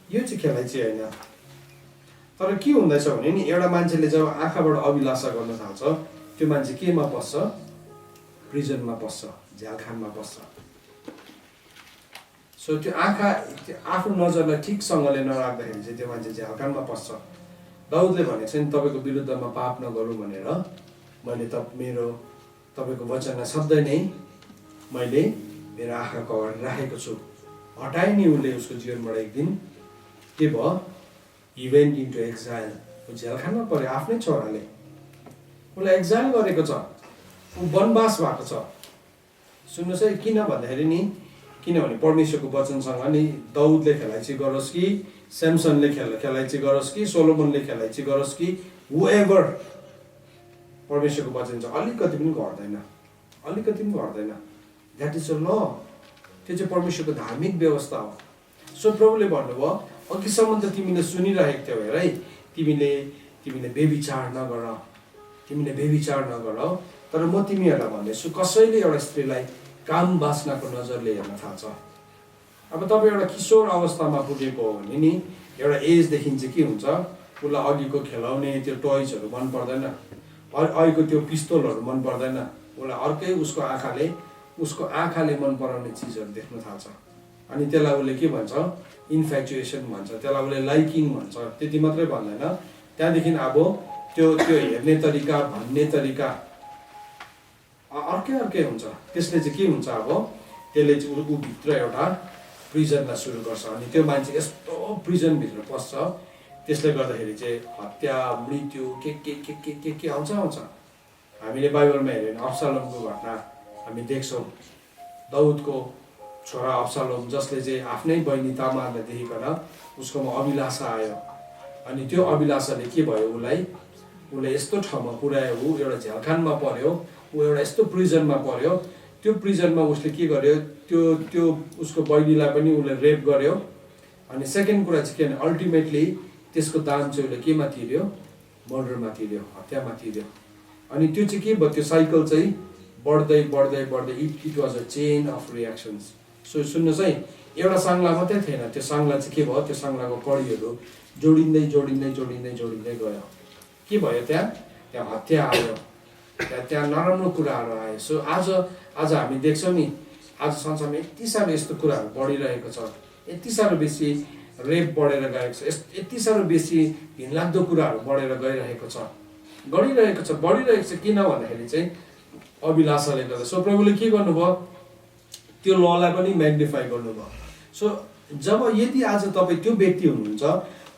यो चाहिँ खेलाइची होइन। तर के हुँदैछ भने नि, एउटा मान्छेले जब आँखाबाट अभिलाषा गर्न थाल्छ, त्यो मान्छे केमा पस्छ, प्रिजनमा पस्छ, झ्यालखानमा पस्छ। सो त्यो आँखा आफ्नो नजरलाई ठिकसँगले नराख्दाखेरि चाहिँ त्यो मान्छे झ्यालखानमा पस्छ। दाउदले भनेको छ नि, तपाईँको विरुद्धमा पाप नगरौँ भनेर मैले तपाईँको वचनलाई सधैँ नै मैले मेरो आँखाको अगाडि राखेको छु। हटाए नि उसले उसको जीवनबाट एक दिन के भयो, he went into exile। झ्यालखानमा पर्यो, आफ्नै छोराले उसलाई एक्जाइल गरेको छ, ऊ वनवास भएको छ। सुन्नुहोस् है, किन भन्दाखेरि नि, किनभने परमेश्वरको वचनसँग नि दाउदले खेलाइची गरोस् कि स्यामसनले खेलाइची गरोस् कि सोलोमनले खेलाइची गरोस् कि हुएभर, परमेश्वरको वचन चाहिँ अलिकति पनि घट्दैन। द्याट इज अ ल। त्यो चाहिँ परमेश्वरको धार्मिक व्यवस्था हो। सो प्रभुले भन्नुभयो, अघिसम्म त तिमीले सुनिरहेको थियौ हेर है, तिमीले बेविचार नगर, तर म तिमीहरूलाई भन्दैछु, कसैले एउटा स्त्रीलाई काम बाँच्नको नजरले हेर्न थाल्छ, अब तपाईँ एउटा किशोर अवस्थामा पुगेको हो भने नि एउटा एजदेखि चाहिँ के हुन्छ, उसलाई अघिको खेलाउने त्यो टोइजहरू मन पर्दैन, अहिलेको त्यो पिस्तोलहरू मन पर्दैन, उसलाई अर्कै उसको आँखाले मन पराउने चिजहरू देख्न थाल्छ। अनि त्यसलाई उसले के भन्छ, इन्फ्याचुएसन भन्छ, त्यसलाई उसले लाइकिङ भन्छ। त्यति मात्रै भन्दैन, त्यहाँदेखि अब त्यो हेर्ने तरिका, भन्ने तरिका अर्कै हुन्छ। त्यसले चाहिँ के हुन्छ, अब त्यसले चाहिँ भित्र एउटा प्रिजनलाई सुरु गर्छ। अनि त्यो मान्छे यस्तो प्रिजनभित्र पस्छ, त्यसले गर्दाखेरि चाहिँ हत्या, मृत्यु के आउँछ। हामीले बाइबलमा हेऱ्यो भने अब्सालोमको घटना हामी देख्छौँ। दाउदको छोरा अब्सालोम, जसले चाहिँ आफ्नै बहिनी तामारलाई देखिकन उसकोमा अभिलाषा आयो। अनि त्यो अभिलाषाले के भयो, उसलाई यस्तो ठाउँमा पुर्यायो, ऊ एउटा झ्यालखानमा पर्यो, ऊ एउटा यस्तो प्रिजनमा पर्यो। त्यो प्रिजनमा उसले के गर्यो, त्यो उसको बहिनीलाई पनि उसले रेप गर्यो। अनि सेकेन्ड कुरा चाहिँ के भने अल्टिमेटली त्यसको दाम चाहिँ उसले केमा तिर्यो, मर्डरमा तिर्यो, हत्यामा तिर्यो। अनि त्यो चाहिँ के भयो, त्यो साइकल चाहिँ बढ्दै it was a chain of reactions. So सुन्नुहोस् है, एउटा साङ्ला मात्रै थिएन, त्यो साङ्ला चाहिँ के भयो, त्यो साङ्लाको कडीहरू जोडिँदै गयो। के भयो, त्यहाँ हत्या आयो, त्यहाँ नराम्रो कुराहरू आयो। सो आज हामी देख्छौँ नि, आज संसारमा यति साह्रो यस्तो कुराहरू बढिरहेको छ, यति साह्रो बेसी रेप बढेर गएको छ, यति साह्रो बेसी घिनलाग्दो कुराहरू बढेर गइरहेको छ, बढिरहेको छ। किन भन्दाखेरि चाहिँ अभिलाषाले गर्दा। सो प्रभुले के गर्नुभयो, त्यो ललाई पनि म्याग्निफाई गर्नुभयो। सो जब यदि आज तपाईँ त्यो व्यक्ति हुनुहुन्छ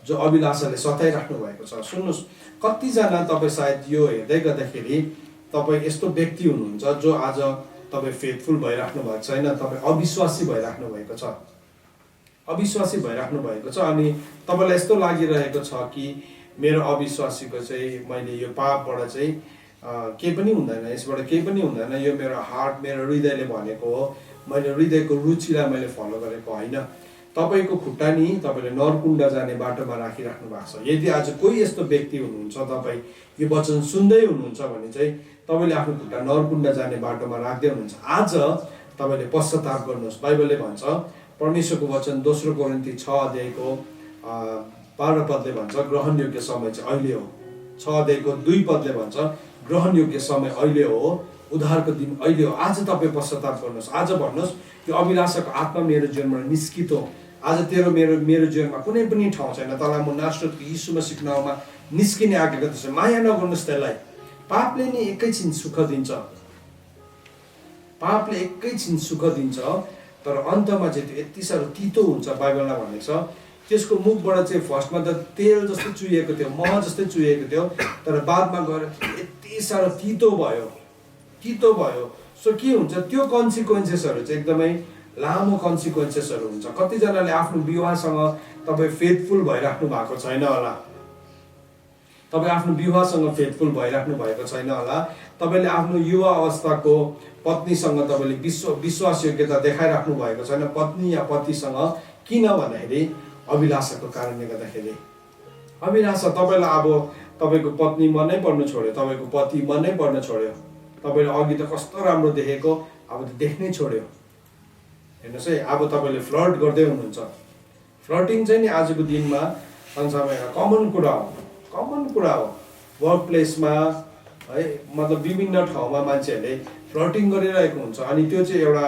जो अभिलाषाले सताइराख्नु भएको छ, सुन्नुहोस्, कतिजना तपाईँ सायद यो हेर्दै गर्दाखेरि तपाईँ यस्तो व्यक्ति हुनुहुन्छ जो आज तपाईँ फेथफुल भइराख्नु भएको छैन, तपाईँ अविश्वासी भइराख्नु भएको छ, अनि तपाईँलाई यस्तो लागिरहेको छ कि मेरो अविश्वासीको चाहिँ मैले यो पापबाट चाहिँ केही पनि हुँदैन, यसबाट केही पनि हुँदैन, यो मेरो हार्ट, मेरो हृदयले भनेको हो, मैले हृदयको रुचिलाई मैले फलो गरेको होइन। तपाईँको खुट्टा नि तपाईँले नरकुण्ड जाने बाटोमा राखिराख्नु भएको छ। यदि आज कोही यस्तो व्यक्ति हुनुहुन्छ, तपाईँ यो वचन सुन्दै हुनुहुन्छ भने चाहिँ तपाईँले आफ्नो खुट्टा नरकुण्ड जाने बाटोमा राख्दै हुनुहुन्छ। आज तपाईँले पश्चाताप गर्नुहोस्। बाइबलले भन्छ, परमेश्वरको वचन 2 कोरिन्थी 6:12 भन्छ, ग्रहणयोग्य समय चाहिँ अहिले हो। 6:2 भन्छ, ग्रहणयोग्य समय अहिले हो, उद्धारको दिन अहिले हो। आज तपाईँ पश्चाताप गर्नुहोस्। आज भन्नुहोस्, यो अभिलाषाको आत्मा मेरो जीवनबाट निस्कित हो। आज तेरो मेरो जीवनमा कुनै पनि ठाउँ छैन, तँलाई म नासरतको यीशु मसीहको नाउँमा निस्किने आज्ञा गर्दछु। माया नगर्नुहोस् त्यसलाई। पापले नि एकैछिन सुख दिन्छ, तर अन्तमा चाहिँ त्यो यति साह्रो तितो हुन्छ। बाइबलमा भनेको छ, त्यसको मुखबाट चाहिँ फर्स्टमा त तेल जस्तै चुहिएको थियो, मह जस्तै चुहिएको थियो, तर बादमा गएर यति साह्रो तितो भयो। सो के हुन्छ, त्यो कन्सिक्वेन्सेसहरू चाहिँ एकदमै लामो कन्सिक्वेन्सेसहरू हुन्छ। कतिजनाले आफ्नो विवाहसँग तपाईँ फेथफुल भइराख्नु भएको छैन होला, तपाईँले आफ्नो युवा अवस्थाको पत्नीसँग तपाईँले विश्वास योग्यता देखाइराख्नु भएको छैन, पत्नी या पतिसँग। किन भन्दाखेरि अभिलाषाको कारणले गर्दाखेरि। अभिलाषा तपाईँलाई अब तपाईँको पत्नी मनै पर्नु छोड्यो, तपाईँको पति मनै पर्न छोड्यो, तपाईँले अघि त कस्तो राम्रो देखेको अब त देख्नै छोड्यो। हेर्नुहोस् है, अब तपाईँले फ्लर्ट गर्दै हुनुहुन्छ। फ्लर्टिङ चाहिँ नि आजको दिनमा संसारमा एउटा कमन कुरा हो। वर्क प्लेसमा है, मतलब विभिन्न ठाउँमा मान्छेहरूले फ्लर्टिङ गरिरहेको हुन्छ। अनि त्यो चाहिँ एउटा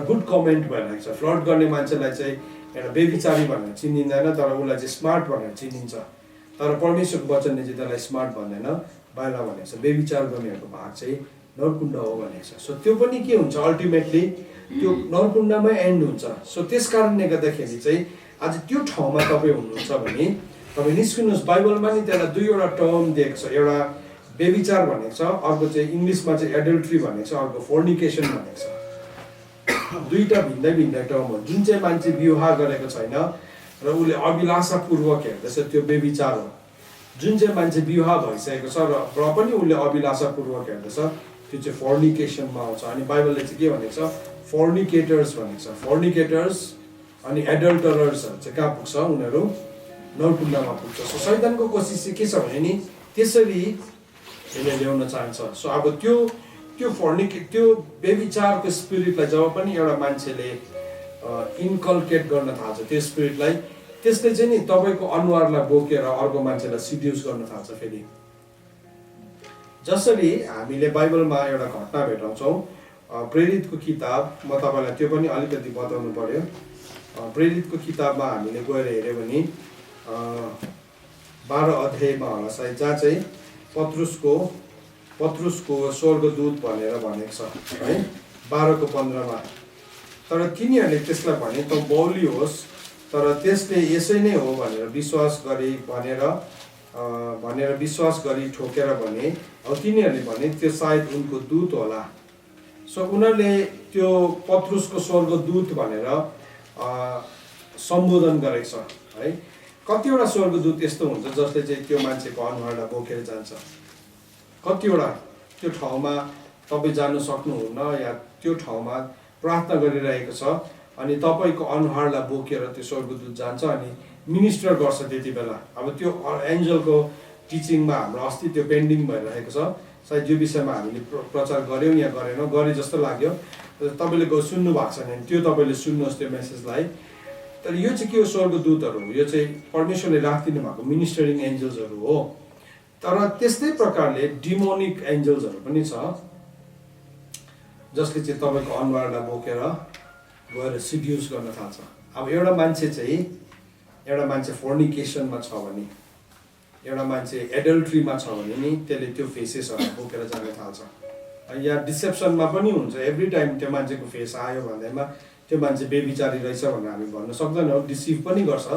गुड कमेन्ट भइरहेको छ। फ्लर्ट गर्ने मान्छेलाई चाहिँ एउटा बेविचारी भनेर चिनिँदैन, तर उसलाई चाहिँ स्मार्ट भनेर चिनिन्छ। तर परमेश्वरको वचनले चाहिँ त्यसलाई स्मार्ट भन्दैन। बाइबलमा भनेको छ बेविचार गर्नेहरूको भाग चाहिँ नरकुण्ड हो भनेको छ। सो त्यो पनि के हुन्छ, अल्टिमेटली त्यो नरकुण्डमै एन्ड हुन्छ। सो त्यस कारणले गर्दाखेरि चाहिँ आज त्यो ठाउँमा तपाईँ हुनुहुन्छ भने तपाईँ निस्किनुहोस्। बाइबलमा नि त्यसलाई दुईवटा टर्म दिएको छ, एउटा बेविचार भनेको छ, अर्को चाहिँ इङ्ग्लिसमा चाहिँ एडल्ट्री भनेको छ, अर्को फोर्निकेसन भनेको छ। दुईवटा भिन्दै टर्म हो। जुन चाहिँ मान्छे विवाह गरेको छैन र उसले अभिलाषापूर्वक हेर्दैछ त्यो बेविचार हो। जुन चाहिँ मान्छे विवाह भइसकेको छ र पनि उसले अभिलाषापूर्वक हेर्दैछ त्यो चाहिँ फोर्निकेसनमा आउँछ। अनि बाइबलले चाहिँ के भनेको छ, फोर्निकेटर्स भनेको छ। फोर्निकेटर्स अनि एडल्टरर्सहरू चाहिँ कहाँ पुग्छ, उनीहरू नरकुण्डमा पुग्छ। सो शैतानको कोसिस चाहिँ के छ भने नि त्यसरी यसले ल्याउन चाहन्छ। सो अब त्यो बेविचारको स्पिरिटलाई जब पनि एउटा मान्छेले इन्कल्केट गर्न थाल्छ त्यो स्पिरिटलाई। त्यसले चाहिँ नि तपाईँको अनुहारलाई बोकेर अर्को मान्छेलाई सिड्युस गर्न थाल्छ। फेरि जसरी हामीले बाइबलमा एउटा घटना भेटाउँछौँ, प्रेरितको किताब, म तपाईँलाई त्यो पनि अलिकति बताउनु पर्यो। प्रेरितको किताबमा हामीले गएर हेऱ्यो भने 12 अध्यायमा होला सायद, जहाँ चाहिँ पत्रुसको स्वर्गदूत भनेर भनेको छ है, 12:15मा। तर तिनीहरूले त्यसलाई भने त बौली होस्, तर त्यसले यसै नै हो भनेर विश्वास गरी ठोकेर भने। अब तिनीहरूले भने त्यो सायद उनको दूत होला। सो उनीहरूले त्यो पत्रुसको स्वर्गदूत भनेर सम्बोधन गरेको छ है। कतिवटा स्वर्गदूत यस्तो हुन्छ जसले चाहिँ त्यो मान्छेको अनुहारलाई बोकेर जान्छ। कतिवटा त्यो ठाउँमा तपाईँ जानु सक्नुहुन्न, या त्यो ठाउँमा प्रार्थना गरिरहेको छ अनि तपाईँको अनुहारलाई बोकेर त्यो स्वर्गदूत जान्छ अनि मिनिस्टर गर्छ त्यति बेला। अब त्यो एन्जलको टिचिङमा हाम्रो अस्ति त्यो पेन्डिङ भइरहेको छ, सायद यो विषयमा हामीले प्रचार गऱ्यौँ या गरेनौँ, गरे जस्तो लाग्यो। तपाईँले सुन्नु भएको छैन भने त्यो तपाईँले सुन्नुहोस् त्यो मेसेजलाई। तर यो चाहिँ के हो, स्वर्गदूतहरू हो, यो चाहिँ परमेश्वरले राखिदिनु भएको मिनिस्टरिङ एन्जल्सहरू हो। तर त्यस्तै प्रकारले डिमोनिक एन्जल्सहरू पनि छ जसले चाहिँ तपाईँको अनुहारलाई बोकेर गएर सिड्युस गर्न थाल्छ। अब एउटा मान्छे फोर्निकेसनमा छ भने, एउटा मान्छे एडल्ट्रीमा छ भने नि त्यसले त्यो फेसेसहरू बोकेर जान थाल्छ। या डिसेप्सनमा पनि हुन्छ, एभ्री टाइम त्यो मान्छेको फेस आयो भन्दैमा त्यो मान्छे बेबिचारी रहेछ भनेर हामी भन्न सक्दैनौँ, डिसिभ पनि गर्छ।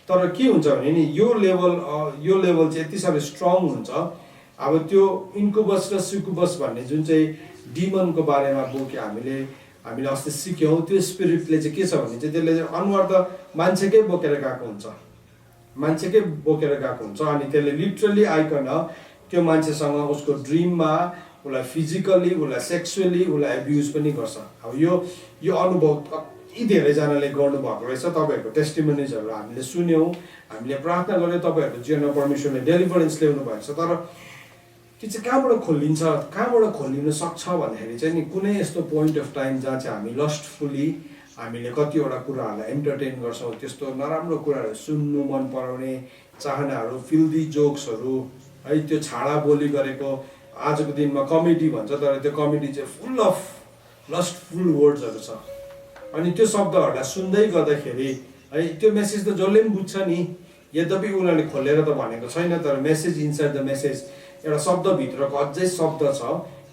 तर के हुन्छ भने नि यो लेभल चाहिँ यति साह्रो स्ट्रङ हुन्छ। अब त्यो इन्कुबस र सुकुबस भन्ने जुन चाहिँ डिमनको बारेमा बोक्यो हामीले अस्ति सिक्यौँ, त्यो स्पिरिटले चाहिँ के छ भने चाहिँ त्यसले अनुहार त मान्छेकै बोकेर गएको हुन्छ अनि त्यसले लिटरली आइकन त्यो मान्छेसँग उसको ड्रिममा उसलाई फिजिकल्ली, उसलाई सेक्सुअली उसलाई एब्युज पनि गर्छ। अब यो अनुभव कति धेरैजनाले गर्नुभएको रहेछ। तपाईँहरूको टेस्टिमोनिजहरू हामीले सुन्यौँ, हामीले प्रार्थना गऱ्यौँ, तपाईँहरूको जीवनमा परमेश्वरले डेलिभरेन्स ल्याउनु भएको छ। तर त्यो चाहिँ कहाँबाट खोलिन सक्छ भन्दाखेरि चाहिँ नि कुनै यस्तो पोइन्ट अफ टाइम जहाँ चाहिँ हामी लस्टफुली हामीले कतिवटा कुराहरूलाई एन्टरटेन गर्छौँ, त्यस्तो नराम्रो कुराहरू सुन्नु मन पराउने चाहनाहरू, फिल्दी जोक्सहरू है, त्यो छाडा बोली गरेको आजको दिनमा कमेडी भन्छ, तर त्यो कमेडी चाहिँ फुल अफ लस्टफुल वर्ड्सहरू छ। अनि त्यो शब्दहरूलाई सुन्दै गर्दाखेरि है त्यो मेसेज त जसले पनि बुझ्छ नि, यद्यपि उनीहरूले खोलेर त भनेको छैन, तर मेसेज इनसाइड द मेसेज एउटा शब्दभित्रको अझै शब्द छ,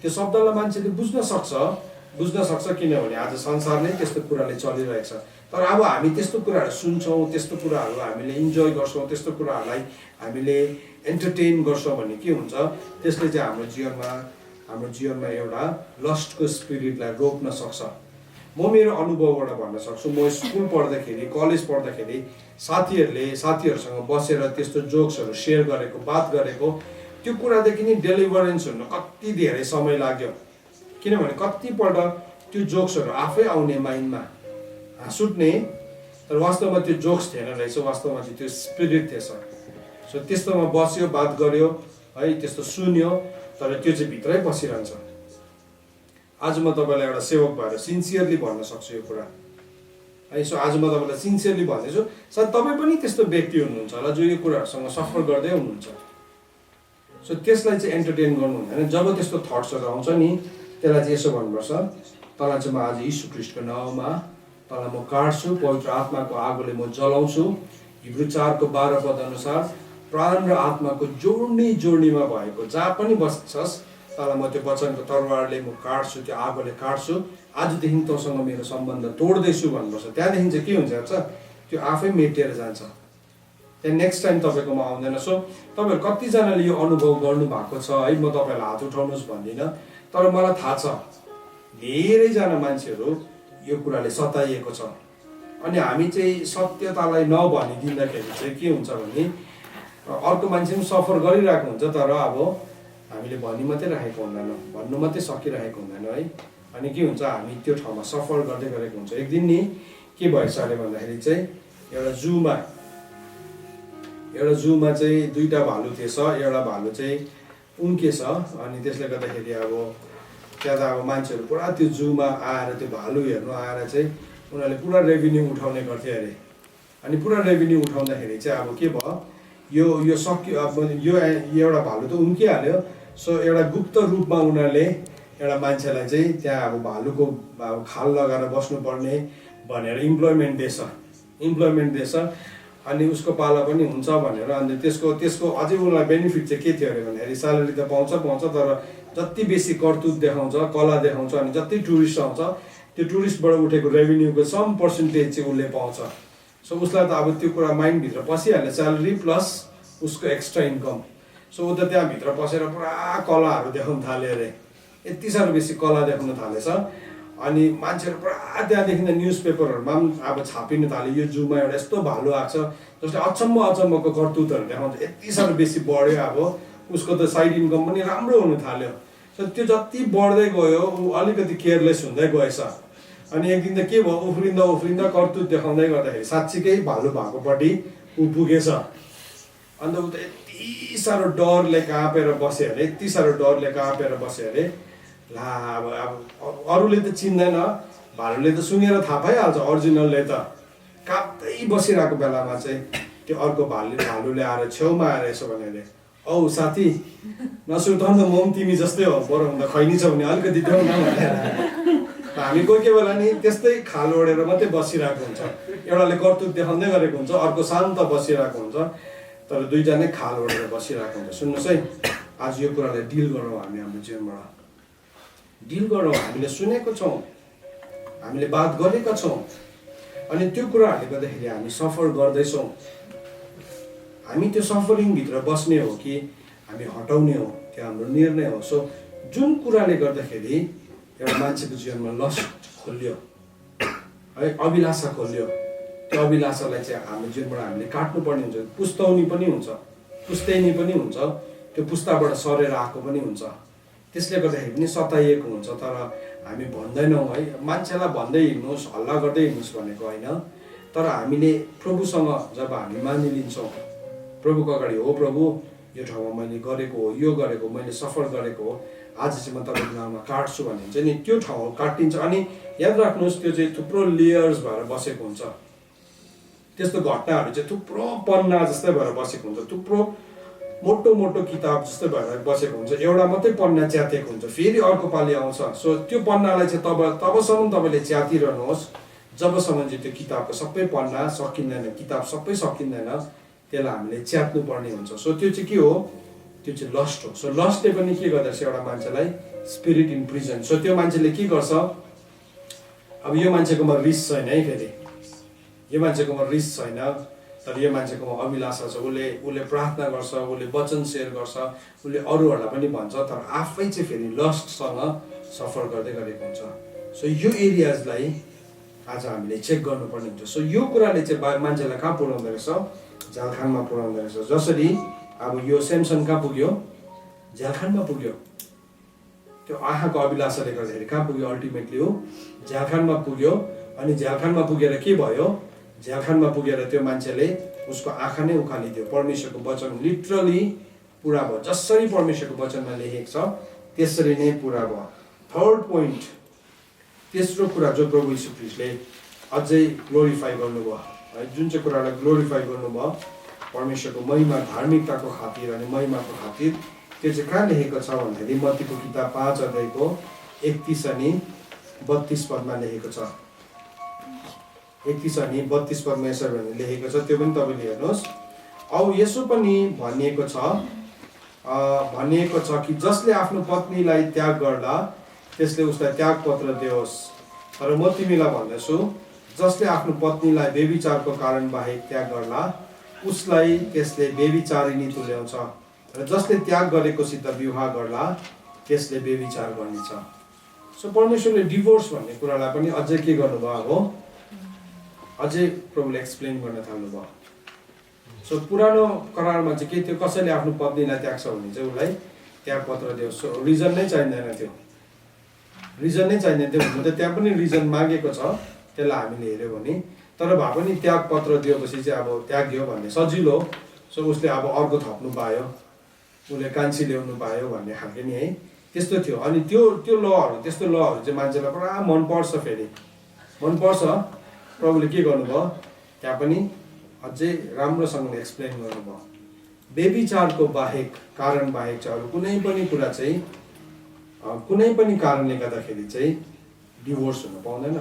त्यो शब्दलाई मान्छेले बुझ्न सक्छ किनभने आज संसार नै त्यस्तो कुराले चलिरहेको छ। तर अब हामी त्यस्तो कुराहरू सुन्छौँ, त्यस्तो कुराहरू हामीले इन्जोय गर्छौँ, त्यस्तो कुराहरूलाई हामीले एन्टरटेन गर्छौँ भने के हुन्छ, त्यसले चाहिँ हाम्रो जीवनमा एउटा लस्टको स्पिरिटलाई रोक्न सक्छ। म मेरो अनुभवबाट भन्न सक्छु, म स्कुल पढ्दाखेरि, कलेज पढ्दाखेरि साथीहरूसँग बसेर त्यस्तो जोक्सहरू सेयर गरेको, बात गरेको, त्यो कुरादेखि नै डेलिभरेन्स हुन कति धेरै समय लाग्यो। किनभने कतिपल्ट त्यो जोक्सहरू आफै आउने माइन्डमा हाँस उठ्ने, तर वास्तवमा त्यो जोक्स थिएन रहेछ, वास्तवमा चाहिँ त्यो स्पिरिट थिएछ। सो त्यस्तोमा बस्यो, बात गर्यो है, त्यस्तो सुन्यो, तर त्यो चाहिँ भित्रै बसिरहन्छ। आज म तपाईँलाई एउटा सेवक भएर सिन्सियरली भन्न सक्छु यो कुरा है। सो आज म तपाईँलाई सिन्सियरली भन्दैछु, सायद तपाईँ पनि त्यस्तो व्यक्ति हुनुहुन्छ होला जो यो कुराहरूसँग सफर गर्दै हुनुहुन्छ। सो त्यसलाई चाहिँ एन्टरटेन गर्नु हुँदैन। जब त्यस्तो थट्सहरू आउँछ नि, त्यसलाई चाहिँ यसो भन्नुपर्छ, तँलाई चाहिँ म आज यीशु ख्रीष्टको नाउँमा तँलाई म काट्छु, पवित्र आत्माको आगोले म जलाउँछु। हिब्रू 4:12 पद अनुसार प्राण र आत्माको जोड्नीमा भएको जहाँ पनि बस्छस्, तँलाई म त्यो वचनको तरवारले म काट्छु, त्यो आगोले काट्छु। आजदेखि तँसँग मेरो सम्बन्ध तोड्दैछु भन्नुपर्छ। त्यहाँदेखि चाहिँ के हुन्छ हेर्छ, त्यो आफै मेटिएर जान्छ। त्यहाँ नेक्स्ट टाइम तपाईँकोमा आउँदैन। सो तपाईँहरू कतिजनाले यो अनुभव गर्नु भएको छ है, म तपाईँहरूलाई हात उठाउनुहोस् भन्दिनँ, तर मलाई थाहा छ धेरैजना मान्छेहरू यो कुराले सताइएको छ। अनि हामी चाहिँ सत्यतालाई नभनिदिँदाखेरि चाहिँ के हुन्छ भने अर्को मान्छे पनि सफर गरिरहेको हुन्छ, तर अब हामीले भनि मात्रै राखेको हुँदैन, भन्नु मात्रै सकिरहेको हुँदैन है। अनि के हुन्छ, हामी त्यो ठाउँमा सफर गर्दै गरेको हुन्छ। एक दिन नि के भएछ अरे भन्दाखेरि चाहिँ एउटा जूमा चाहिँ 2टा भालु थिएछ, एउटा भालु चाहिँ उम्केछ। अनि त्यसले गर्दाखेरि अब त्यहाँ त अब मान्छेहरू पुरा त्यो जूमा आएर त्यो भालु हेर्नु आएर चाहिँ उनीहरूले पुरा रेभिन्यू उठाउने गर्थे अरे। अनि पुरा रेभिन्यू उठाउँदाखेरि चाहिँ अब के भयो, यो सक्यो, अब यो एउटा भालु त उम्किहाल्यो। सो एउटा गुप्त रूपमा उनीहरूले एउटा मान्छेलाई चाहिँ त्यहाँ अब भालुको खाल लगाएर बस्नुपर्ने भनेर इम्प्लोइमेन्ट दिएछ। अनि उसको पाला पनि हुन्छ भनेर। अनि त्यसको अझै उनीहरूलाई बेनिफिट चाहिँ के थियो अरे भन्दाखेरि स्यालेरी त पाउँछ, तर जति बेसी करतुत देखाउँछ, कला देखाउँछ, अनि जति टुरिस्ट आउँछ त्यो टुरिस्टबाट उठेको रेभिन्यूको सम पर्सेन्टेज चाहिँ उसले पाउँछ। सो उसलाई त अब त्यो कुरा माइन्डभित्र पसिहाल्यो, स्यालेरी प्लस उसको एक्स्ट्रा इन्कम। सो ऊ त त्यहाँभित्र पसेर पुरा कलाहरू देखाउन थाल्यो अरे, यति साह्रो बेसी कला देखाउन थालेछ। अनि मान्छेहरू पुरा त्यहाँदेखि न्युज पेपरहरूमा पनि अब छापिन थाल्यो, यो जूमा एउटा यस्तो भालु आएको छ जसले अचम्मको करतुतहरू देखाउँछ, यति साह्रो बेसी बढ्यो। अब उसको त साइड इन्कम पनि राम्रो हुन थाल्यो। सो त्यो जति बढ्दै गयो ऊ अलिकति केयरलेस हुँदै गएछ। अनि एक दिन त के भयो, उफ्रिँदा करतुत देखाउँदै गर्दाखेरि साँच्चीकै भालु भएकोपट्टि ऊ पुगेछ। अन्त ऊ त यति साह्रो डरले काँपेर बस्यो अरे, ला अब अरूले त चिन्दैन, भालुले त सुँगेर थाहा पाइहाल्छ, ओरिजिनलले त काप्दै बसिरहेको बेलामा चाहिँ त्यो अर्को भालुले आएर छेउमा आएर यसो भने, औ साथी नसुर्ताउनु न, म पनि तिमी जस्तै हो, बरु भन्दा खैनी छ भने अलिकति देऊ न भनेर। हामी कोही बेला नि त्यस्तै खाल ओढेर मात्रै बसिरहेको हुन्छ, एउटाले करतुत देखाउँदै गरेको हुन्छ, अर्को शान्त बसिरहेको हुन्छ, तर दुईजनै खाल ओढेर बसिरहेको हुन्छ। सुन्नुहोस् है, आज यो कुरालाई डिल गरौँ, हामी हाम्रो जीवनबाट डिल गरौँ। हामीले सुनेको छौँ, हामीले बात गरेका छौँ, अनि त्यो कुराहरूले गर्दाखेरि हामी सफर गर्दैछौँ। हामी त्यो सफरिङभित्र बस्ने हो कि हामी हटाउने हो, त्यो हाम्रो निर्णय हो। सो जुन कुराले गर्दाखेरि एउटा मान्छेको जीवनमा लस्ट खोल्यो है, अभिलाषा खोल्यो, त्यो अभिलाषालाई चाहिँ हाम्रो जीवनबाट हामीले काट्नुपर्ने हुन्छ, पुस्तैनी पनि हुन्छ, त्यो पुस्ताबाट सरेर आएको पनि हुन्छ। त्यसले गर्दाखेरि पनि सताइएको हुन्छ। तर हामी भन्दैनौँ है, मान्छेलाई भन्दै हिँड्नुहोस्, हल्ला गर्दै हिँड्नुहोस् भनेको होइन। तर हामीले प्रभुसँग जब हामी मानिलिन्छौँ, प्रभुको अगाडि, हो प्रभु यो ठाउँमा मैले गरेको हो, यो गरेको, मैले सफर गरेको हो, आज चाहिँ म तपाईँको नाममा काट्छु भने चाहिँ नि त्यो ठाउँ काटिन्छ। अनि याद राख्नुहोस्, त्यो चाहिँ थुप्रो लेयर्स भएर बसेको हुन्छ, त्यस्तो घटनाहरू चाहिँ थुप्रो पन्ना जस्तै भएर बसेको हुन्छ, थुप्रो मोटो किताब जस्तै भएर बसेको हुन्छ, एउटा मात्रै पन्ना च्यातेको हुन्छ, फेरि अर्को पालि आउँछ। सो त्यो पन्नालाई चाहिँ तबसम्म तपाईँले च्यातिरहनुहोस् जबसम्म चाहिँ त्यो किताबको सबै पन्ना सकिँदैन, किताब सबै सकिँदैन, त्यसलाई हामीले च्यात्नु पर्ने हुन्छ। सो त्यो चाहिँ के हो, त्यो चाहिँ लस्ट हो। सो लस्टले पनि के गर्दछ, एउटा मान्छेलाई स्पिरिट इन प्रिजन। सो त्यो मान्छेले के गर्छ, अब यो मान्छेकोमा रिस छैन है, फेरि यो मान्छेकोमा रिस छैन, तर यो मान्छेकोमा अभिलाषा छ, उसले प्रार्थना गर्छ, उसले वचन सेयर गर्छ, उसले अरूहरूलाई पनि भन्छ, तर आफै चाहिँ फेरि लस्टसँग सफर गर्दै गरेको हुन्छ। सो यो एरियाजलाई आज हामीले चेक गर्नुपर्ने हुन्छ। सो यो कुराले चाहिँ मान्छेलाई कहाँ पुर्याउँदो रहेछ, झ्यालखानमा पुर्याउँदो रहेछ। जसरी अब यो स्यामसन कहाँ पुग्यो, झ्यालखानमा पुग्यो, त्यो आँखाको अभिलाषाले गर्दाखेरि कहाँ पुग्यो, अल्टिमेटली हो झ्यालखानमा पुग्यो। अनि झ्यालखानमा पुगेर के भयो, झ्यालखानमा पुगेर त्यो मान्छेले उसको आँखा नै उखालिदियो। परमेश्वरको वचन लिटरली पुरा भयो, जसरी परमेश्वरको वचनमा लेखेको छ त्यसरी नै पुरा भयो। थर्ड पोइन्ट, तेस्रो कुरा जो प्रभु यीशु ख्रीष्टले अझै ग्लोरिफाई गर्नुभयो है, जुन चाहिँ कुरालाई ग्लोरिफाई गर्नुभयो परमेश्वरको महिमा, धार्मिकताको खातिर अनि महिमाको खातिर, त्यो चाहिँ कहाँ लेखेको छ भन्दाखेरि मत्तीको किताब 5 अध्यायको 31 अनि 32 पदमा लेखेको छ। 31 अनि 32 पदमा यसरी भनेर लेखेको छ, त्यो पनि तपाईँले हेर्नुहोस्। औ यसो पनि भनिएको छ कि जसले आफ्नो पत्नीलाई त्याग गर्ला त्यसले उसलाई त्यागपत्र दियोस्, तर म तिमीलाई भन्दछु जसले आफ्नो पत्नीलाई व्यभिचारको कारण बाहेक त्याग गर्ला उसलाई त्यसले व्यभिचारिणी तुल्याउँछ, र जसले त्याग गरेकोसित विवाह गर्ला त्यसले व्यभिचार गर्नेछ। सो परमेश्वरले डिभोर्स भन्ने कुरालाई पनि अझै के गर्नुभयो, हो अझै प्रभुले एक्सप्लेन गर्न थाल्नुभयो। सो पुरानो करारमा चाहिँ के थियो, कसैले आफ्नो पत्नीलाई त्याग्छ भने चाहिँ उसलाई त्यागपत्र दियोस्। सो रिजन नै चाहिँदैन थियो, हुन त त्यहाँ पनि रिजन मागेको छ, त्यसलाई हामीले हेऱ्यो भने, तर भए पनि त्यागपत्र दिएपछि चाहिँ अब त्याग्यो भन्ने सजिलो। सो उसले अब अर्को थप्नु पायो, उसले कान्छी ल्याउनु पायो भन्ने खालको नि है, त्यस्तो थियो। अनि त्यो लहरू, त्यस्तो लहरू चाहिँ मान्छेलाई पुरा मनपर्छ, फेरि मनपर्छ। प्रभुले के गर्नुभयो त्यहाँ पनि अझै राम्रोसँगले एक्सप्लेन गर्नुभयो। व्यभिचारको बाहेक कारण बाहेक चाहिँ अरू कुनै पनि कुरा चाहिँ कुनै पनि कारणले गर्दाखेरि चाहिँ डिभोर्स हुन पाउँदैन।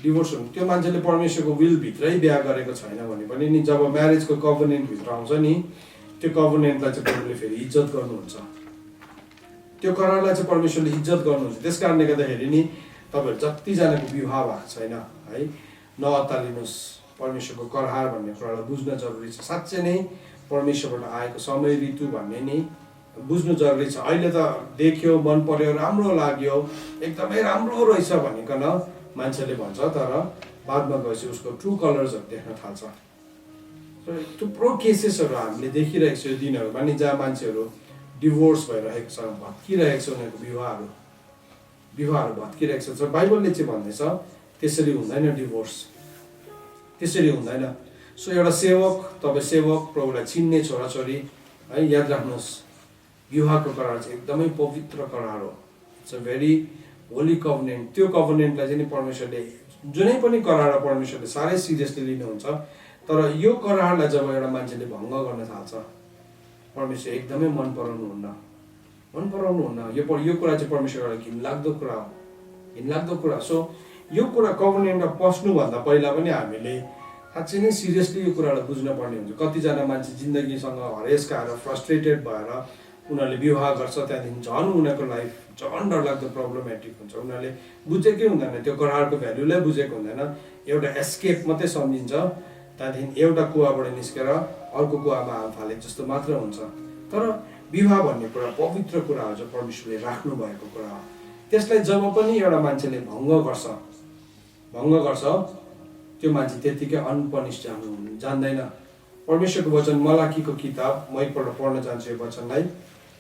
डिभोर्स हुनु त्यो मान्छेले परमेश्वरको विल भित्रै बिहा गरेको छैन भने पनि नि जब म्यारेजको कभनेन्ट भित्र आउँछ नि त्यो कभनेन्टलाई चाहिँ प्रभुले फेरि इज्जत गर्नुहुन्छ। त्यो करारलाई चाहिँ परमेश्वरले इज्जत गर्नुहुन्छ। त्यस कारणले गर्दाखेरि नि तपाईँहरू जतिजनाको विवाह भएको छैन है नअत्तालिनुहोस्। परमेश्वरको करार भन्ने कुरालाई बुझ्न जरुरी छ। साँच्चै नै परमेश्वरबाट आएको समय ऋतु भन्ने नि बुझ्नु जरुरी छ। अहिले त देख्यो मन पर्यो राम्रो लाग्यो एकदमै राम्रो रहेछ भनिकन मान्छेले भन्छ, तर बादमा गएपछि उसको ट्रु कलर्सहरू देख्न थाल्छ। थुप्रो केसेसहरू हामीले देखिरहेको छ यो दिनहरूमा नि जहाँ मान्छेहरू डिभोर्स भइरहेको छ, भत्किरहेको छ, उनीहरूको विवाहहरू भत्किरहेको छ। बाइबलले चाहिँ भन्दैछ त्यसरी हुँदैन, डिभोर्स त्यसरी हुँदैन। सो एउटा सेवक, तपाईँ सेवक, प्रभुलाई चिन्ने छोराछोरी है, याद राख्नुहोस् विवाहको करार चाहिँ एकदमै पवित्र करार हो। It's a very Holi covenant. त्यो कभनेन्टलाई चाहिँ नि परमेश्वरले जुनै पनि करार परमेश्वरले साह्रै सिरियसली लिनुहुन्छ। तर यो करारलाई जब एउटा मान्छेले भङ्ग गर्न थाल्छ परमेश्वर एकदमै मन पराउनुहुन्न। यो कुरा चाहिँ परमेश्वरलाई घिनलाग्दो कुरा हो, घिनलाग्दो कुरा। सो यो कुरा कभनेन्टमा पस्नुभन्दा पहिला पनि हामीले साँच्चै नै सिरियसली यो कुरालाई बुझ्न पर्ने हुन्छ। कतिजना मान्छे जिन्दगीसँग हरेस खाएर फ्रस्ट्रेटेड भएर उनीहरूले विवाह गर्छ, त्यहाँदेखि झन् उनीहरूको लाइफ झन् डरलाग्दो प्रब्लमेटिक हुन्छ। उनीहरूले बुझेकै हुँदैन, त्यो करारको भ्यालुलाई बुझेको हुँदैन। एउटा एस्केप मात्रै सम्झिन्छ, त्यहाँदेखि एउटा कुवाबाट निस्केर अर्को कुवामा हाल फालेको जस्तो मात्र हुन्छ। तर विवाह भन्ने कुरा पवित्र कुरा हो, जो परमेश्वरले राख्नु भएको कुरा हो। त्यसलाई जब पनि एउटा मान्छेले भङ्ग गर्छ त्यो मान्छे त्यतिकै अनपनिश जान्दैन। परमेश्वरको वचन मलाकीको किताब, म एकपल्ट पढ्न जान्छु यो वचनलाई।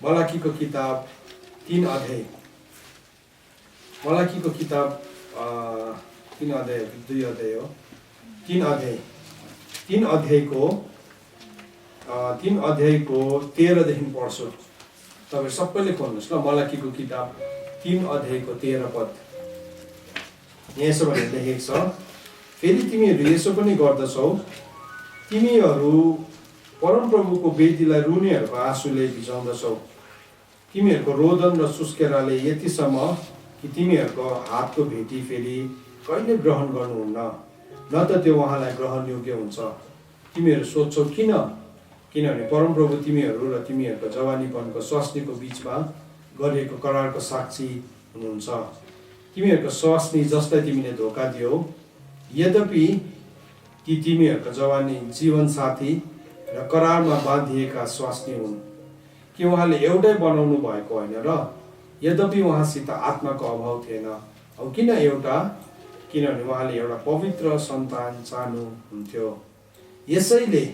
मलाकीको किताब 3 अध्याय, मलाकीको किताब 3 अध्याय 2 अध्याय हो, 3 अध्यायको 13 देखि पढ्छु। तपाईँ सबैले खोल्नुहोस् ल। मलाकीको किताब 3 अध्यायको 13 पद। यहाँ यसो भनेर लेखेको छ, फेरि तिमीहरू यसो पनि गर्दछौ, तिमीहरू परमप्रभुको वेदीलाई रुनेहरूको आँसुले भिजाउँदछौ। तिमीहरूको रोदन र सुस्केराले यतिसम्म कि तिमीहरूको हातको भेटी फेरि कहिले ग्रहण गर्नुहुन्न, न त त्यो उहाँलाई ग्रहण योग्य हुन्छ। तिमीहरू सोध्छौ किन? किनभने परमप्रभु तिमीहरू र तिमीहरूको जवानीपनको स्वास्नीको बिचमा गरिएको करारको साक्षी हुनुहुन्छ। तिमीहरूको स्वास्नी जसलाई तिमीले धोका दियौ, यद्यपि ती तिमीहरूको जवानी जीवनसाथी र करारमा बाँधिएका स्वास्नी हुन्। कि उहाँले एउटै बनाउनु भएको होइन र यद्यपि उहाँसित आत्माको अभाव थिएन। अब किन एउटा? किनभने उहाँले एउटा पवित्र सन्तान चाहनुहुन्थ्यो। यसैले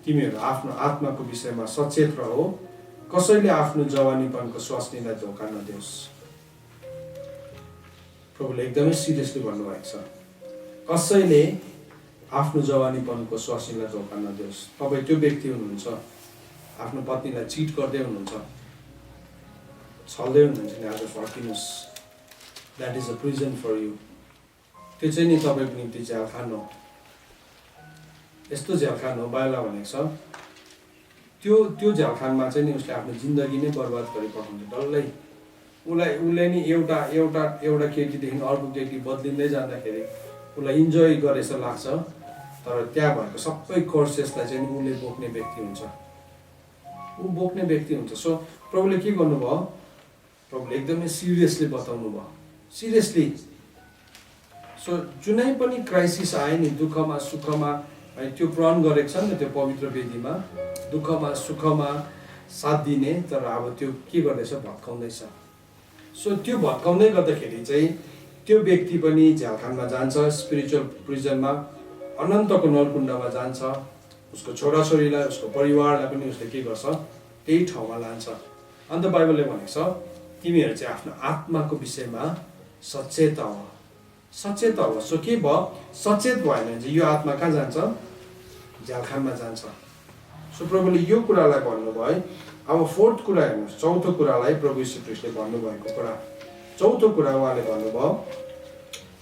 तिमीहरू आफ्नो आत्माको विषयमा सचेत रहो, कसैले आफ्नो जवानीपनको स्वास्नीलाई धोका नदेओस्। प्रभुले एकदमै सिरियसली भन्नुभएको छ, कसैले आफ्नो जवानीपनको स्वास्नीलाई धोका नदेओस्। तपाईँ त्यो व्यक्ति हुनुहुन्छ, आफ्नो पत्नीलाई चिट गर्दै हुनुहुन्छ, छल्दै हुनुहुन्छ नि, आज फर्किनुहोस्। That is a prison for you. त्यो चाहिँ नि तपाईँको निम्ति झ्यालखान हो, यस्तो झ्यालखान हो। बाइबलमा भनेको छ त्यो झ्यालखानमा चाहिँ नि उसले आफ्नो जिन्दगी नै बर्बाद गरिपठाउँछ डल्लै। उसले नि एउटा केटीदेखि अर्को केटी बदलिँदै जाँदाखेरि उसलाई इन्जोय गरे जस्तो लाग्छ, तर त्यहाँ भएको सबै कर्सेसलाई चाहिँ उसले बोक्ने व्यक्ति हुन्छ, ऊ बोक्ने व्यक्ति हुन्छ। सो प्रभुले के गर्नुभयो? प्रभुले एकदमै सिरियसली बताउनु भयो, सिरियसली। सो जुनै पनि क्राइसिस आए नि, दुःखमा सुखमा, त्यो प्रण गरेको छ नि त्यो पवित्र वेदीमा, दुःखमा सुखमा साथ दिने, तर अब त्यो के गर्दैछ? भत्काउँदैछ। सो त्यो भत्काउँदै गर्दाखेरि चाहिँ त्यो व्यक्ति पनि झ्यालखानमा जान्छ, स्पिरिचुअल प्रिजनमा, अनन्तको नरकुण्डमा जान्छ। उसको छोराछोरीलाई, उसको परिवारलाई पनि उसले के गर्छ? त्यही ठाउँमा लान्छ। अन्त बाइबलले भनेको छ तिमीहरू चाहिँ आफ्नो आत्माको विषयमा सचेत हो, सचेत हो। सो के भयो? सचेत भएन भने चाहिँ यो आत्मा कहाँ जान्छ? झ्यालखानमा जान्छ। सो प्रभुले यो कुरालाई भन्नुभयो। अब 4th कुरा हेर्नुहोस्, 4थो कुरालाई प्रभु यीशु ख्रीष्टले भन्नुभएको कुरा। 4थो कुरा उहाँले भन्नुभयो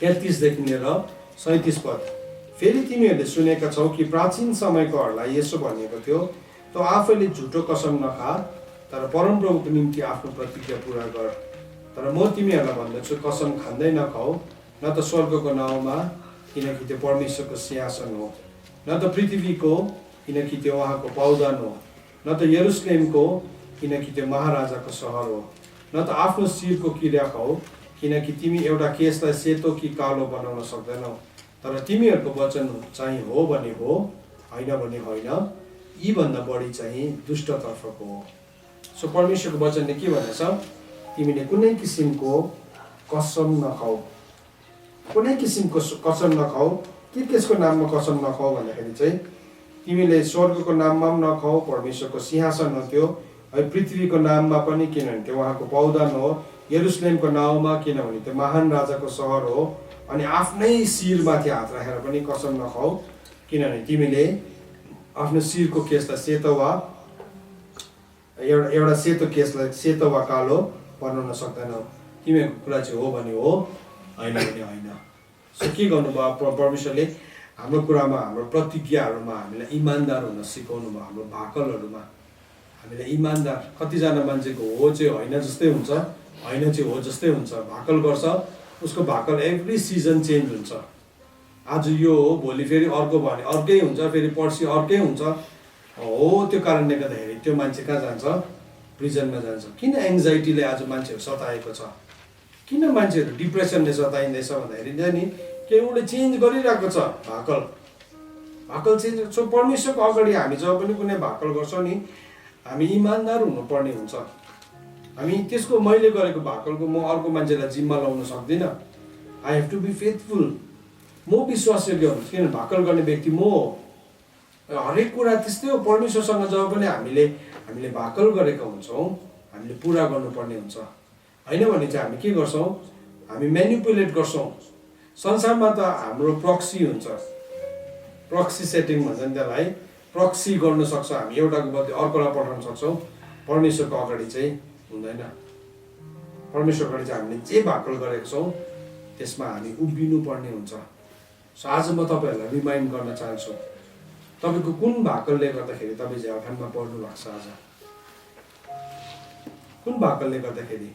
33 देखि लिएर 37 पद, फेरि तिमीहरूले सुनेका छौ कि प्राचीन समयकोहरूलाई यसो भनिएको थियो, त आफैले झुटो कसम नखा, तर परमप्रभुको निम्ति आफ्नो प्रतिज्ञा पुरा गर। तर म तिमीहरूलाई भन्दछु, कसम खाँदै नखाऊ, न त स्वर्गको नाउँमा, किनकि त्यो परमेश्वरको सिंहासन हो, न त पृथ्वीको, किनकि त्यो उहाँको पाउदान हो, न त यरुसलेमको, किनकि त्यो महाराजाको सहर हो, न त आफ्नो शिरको किरा खाऊ, किनकि तिमी एउटा केसलाई सेतो कि कालो बनाउन सक्दैनौ। तर तिमीहरूको वचन चाहिँ हो भने हो, होइन भने होइन, यीभन्दा बढी चाहिँ दुष्टतर्फको हो। सो परमेश्वरको वचनले के भनेछ, तिमीले कुनै किसिमको कसम नखाऊ, कुनै किसिमको कसम नखाऊ। केसको नाममा कसम नखाऊ भन्दाखेरि चाहिँ तिमीले स्वर्गको नाममा पनि नखाऊ, परमेश्वरको सिंहासन हो त्यो, है पृथ्वीको नाममा पनि किनभने त्यो उहाँको पाउदान हो, यरुसलेमको नाउँमा किनभने त्यो महान राजाको सहर हो, अनि आफ्नै शिरमाथि हात राखेर पनि कसम नखाऊ, किनभने तिमीले आफ्नो शिरको केसलाई सेतो वा एउटा सेतो केसलाई सेतो वा कालो बनाउन सक्दैनौ। तिमीहरूको कुरा चाहिँ हो भने हो, होइन भने होइन। सो के गर्नुभयो परमेश्वरले, हाम्रो कुरामा, हाम्रो प्रतिज्ञाहरूमा हामीलाई इमान्दार हुन सिकाउनु भयो। हाम्रो भाकलहरूमा हामीलाई इमान्दार, कतिजना मान्छेको हो चाहिँ होइन जस्तै हुन्छ, होइन चाहिँ हो जस्तै हुन्छ, भाकल गर्छ, उसको भाकल एभ्री सिजन चेन्ज हुन्छ। आज यो हो, भोलि फेरि अर्को भयो भने अर्कै हुन्छ, फेरि पर्सि अर्कै हुन्छ। हो त्यो कारणले गर्दाखेरि त्यो मान्छे कहाँ जान्छ, प्रिजनमा जान्छ। किन एङ्जाइटीले आज मान्छेहरू सताएको छ, किन मान्छेहरू डिप्रेसनले सताइँदैछ भन्दाखेरि नि केही उसले चेन्ज गरिरहेको छ भाकल चेन्ज। सो परमेश्वरको अगाडि हामी जब पनि कुनै भाकल गर्छौँ नि, हामी इमान्दार हुनुपर्ने हुन्छ। हामी त्यसको मैले गरेको भाकलको म अर्को मान्छेलाई जिम्मा लाउन सक्दिनँ। I have to be faithful. म विश्वासयोग्य हुन्छु, किनभने भाकल गर्ने व्यक्ति म हो। हरेक कुरा त्यस्तै हो। परमेश्वरसँग जब पनि हामीले भाकल गरेका हुन्छौँ, हामीले पुरा गर्नुपर्ने हुन्छ। होइन भने चाहिँ हामी के गर्छौँ, हामी म्यानिपुलेट गर्छौँ। संसारमा त हाम्रो प्रक्सी हुन्छ, प्रक्सी सेटिङ भन्छ नि त्यसलाई, प्रक्सी गर्न सक्छ। हामी एउटाको बदली अर्कोलाई पठाउन सक्छौँ। परमेश्वरको अगाडि चाहिँ हुँदैन। परमेश्वरको अगाडि चाहिँ हामीले जे भाकल गरेको छौँ त्यसमा हामी उभिनु पर्ने हुन्छ। सो आज म तपाईँहरूलाई रिमाइन्ड गर्न चाहन्छु, तपाईँको कुन भाकलले गर्दाखेरि तपाईँ झ्यालखानमा पर्नु भएको छ? आज कुन भाकलले गर्दाखेरि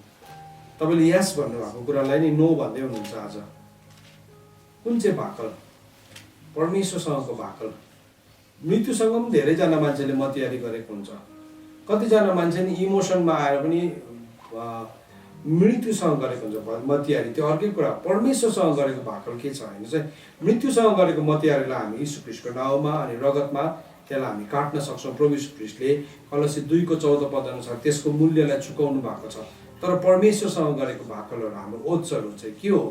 तपाईँले यस भन्नुभएको कुरालाई नि नो भन्दै हुनुहुन्छ? आज कुन चाहिँ भाकल? परमेश्वरसँगको भाकल। मृत्युसँग पनि धेरैजना मान्छेले मतियारी गरेको हुन्छ। कतिजना मान्छे नि इमोसनमा आएर पनि मृत्युसँग गरेको हुन्छ मतियारी, त्यो अर्कै कुरा। परमेश्वरसँग गरेको भाकल के छ भने चाहिँ मृत्युसँग गरेको मतियारीलाई हामी यीशु ख्रीष्टको नाउँमा अनि रगतमा त्यसलाई हामी काट्न सक्छौँ। प्रभु यीशु ख्रीष्टले कलोसी 2:14 अनुसार त्यसको मूल्यलाई चुकाउनु भएको छ। तर परमेश्वरसँग गरेको भाकलहरू, हाम्रो ओत्सहरू चाहिँ के हो?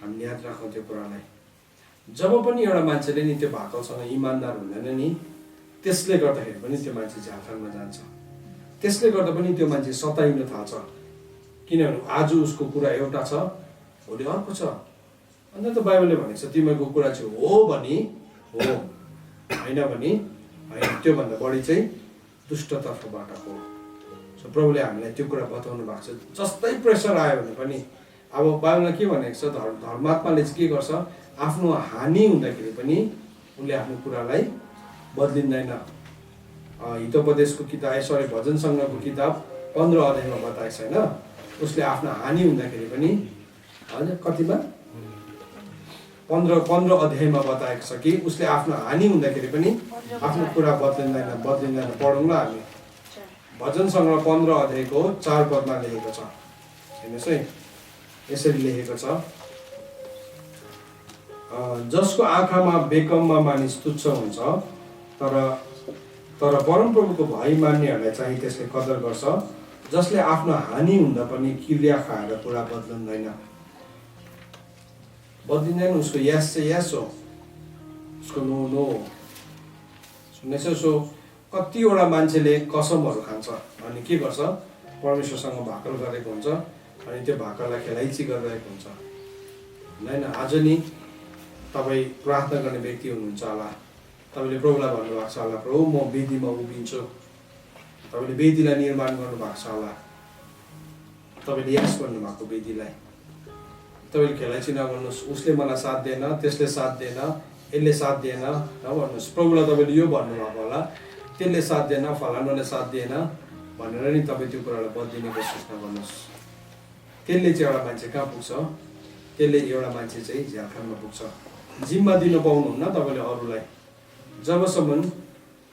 हामीले याद राखौँ त्यो कुरालाई। जब पनि एउटा मान्छेले नि त्यो भाकलसँग इमान्दार हुँदैन नि, त्यसले गर्दाखेरि पनि त्यो मान्छे झ्यालखानमा जान्छ। त्यसले गर्दा पनि त्यो मान्छे सताइन थाल्छ। किनभने आज उसको कुरा एउटा छ, भोलि अर्को छ। अन्त त बाइबलले भनेको छ तिमीहरूको कुरा चाहिँ हो भने हो, होइन भने होइन, त्योभन्दा बढी चाहिँ दुष्टतर्फबाट हो। सो प्रभुले हामीलाई त्यो कुरा बताउनु भएको छ। जस्तै प्रेसर आयो भने पनि, अब बाइबलमा के भनेको छ, धर्मात्माले चाहिँ के गर्छ, आफ्नो हानि हुँदाखेरि पनि उनले आफ्नो कुरालाई बदलिँदैन। हितोपदेशको किताब, भजन सङ्ग्रहको किताब 15 अध्यायमा बताएको छ होइन, उसले आफ्नो हानि हुँदाखेरि पनि, होइन कतिमा 15 अध्यायमा बताएको छ कि उसले आफ्नो हानि हुँदाखेरि पनि आफ्नो कुरा बदलिँदैन। पढौँ ल हामी। भजन सङ्ग्रह 15 अध्यायको 4 पदमा लेखेको छ। हेर्नुहोस् है, यसरी लेखेको छ, जसको आँखामा बेकममा मानिस तुच्छ हुन्छ, तर परमप्रभुको भय मान्नेहरूलाई चाहिँ त्यसले कदर गर्छ, जसले आफ्नो हानि हुँदा पनि किरिया खाएर कुरा बदलिँदैन। उसको यस चाहिँ यस हो, उसको नो नो हो। सुन्दैछ? सो कतिवटा मान्छेले कसमहरू खान्छ अनि के गर्छ, परमेश्वरसँग भाकल गरेको हुन्छ अनि त्यो भाकललाई खेलाइची गरिरहेको हुन्छ। होइन, आज नि तपाईँ प्रार्थना गर्ने व्यक्ति हुनुहुन्छ होला, तपाईँले प्रभुलाई भन्नुभएको छ होला, प्रभु म वेदीमा उभिन्छु। तपाईँले वेदीलाई निर्माण गर्नुभएको छ होला, तपाईँले यस भन्नुभएको वेदीलाई। तपाईँले खेलाइँची नगर्नुहोस्, उसले मलाई साथ दिएन, त्यसले साथ दिएन, यसले साथ दिएन नभन्नुहोस्। प्रभुलाई तपाईँले यो भन्नुभएको होला, त्यसले साथ दिएन, फलानुले साथ दिएन भनेर नि तपाईँ त्यो कुरालाई बदलिने कोसिस नगर्नुहोस्। त्यसले चाहिँ एउटा मान्छे कहाँ पुग्छ, त्यसले एउटा मान्छे चाहिँ झ्यालखानमा पुग्छ। जिम्मा दिनु पाउनुहुन्न तपाईँले अरूलाई, जबसम्म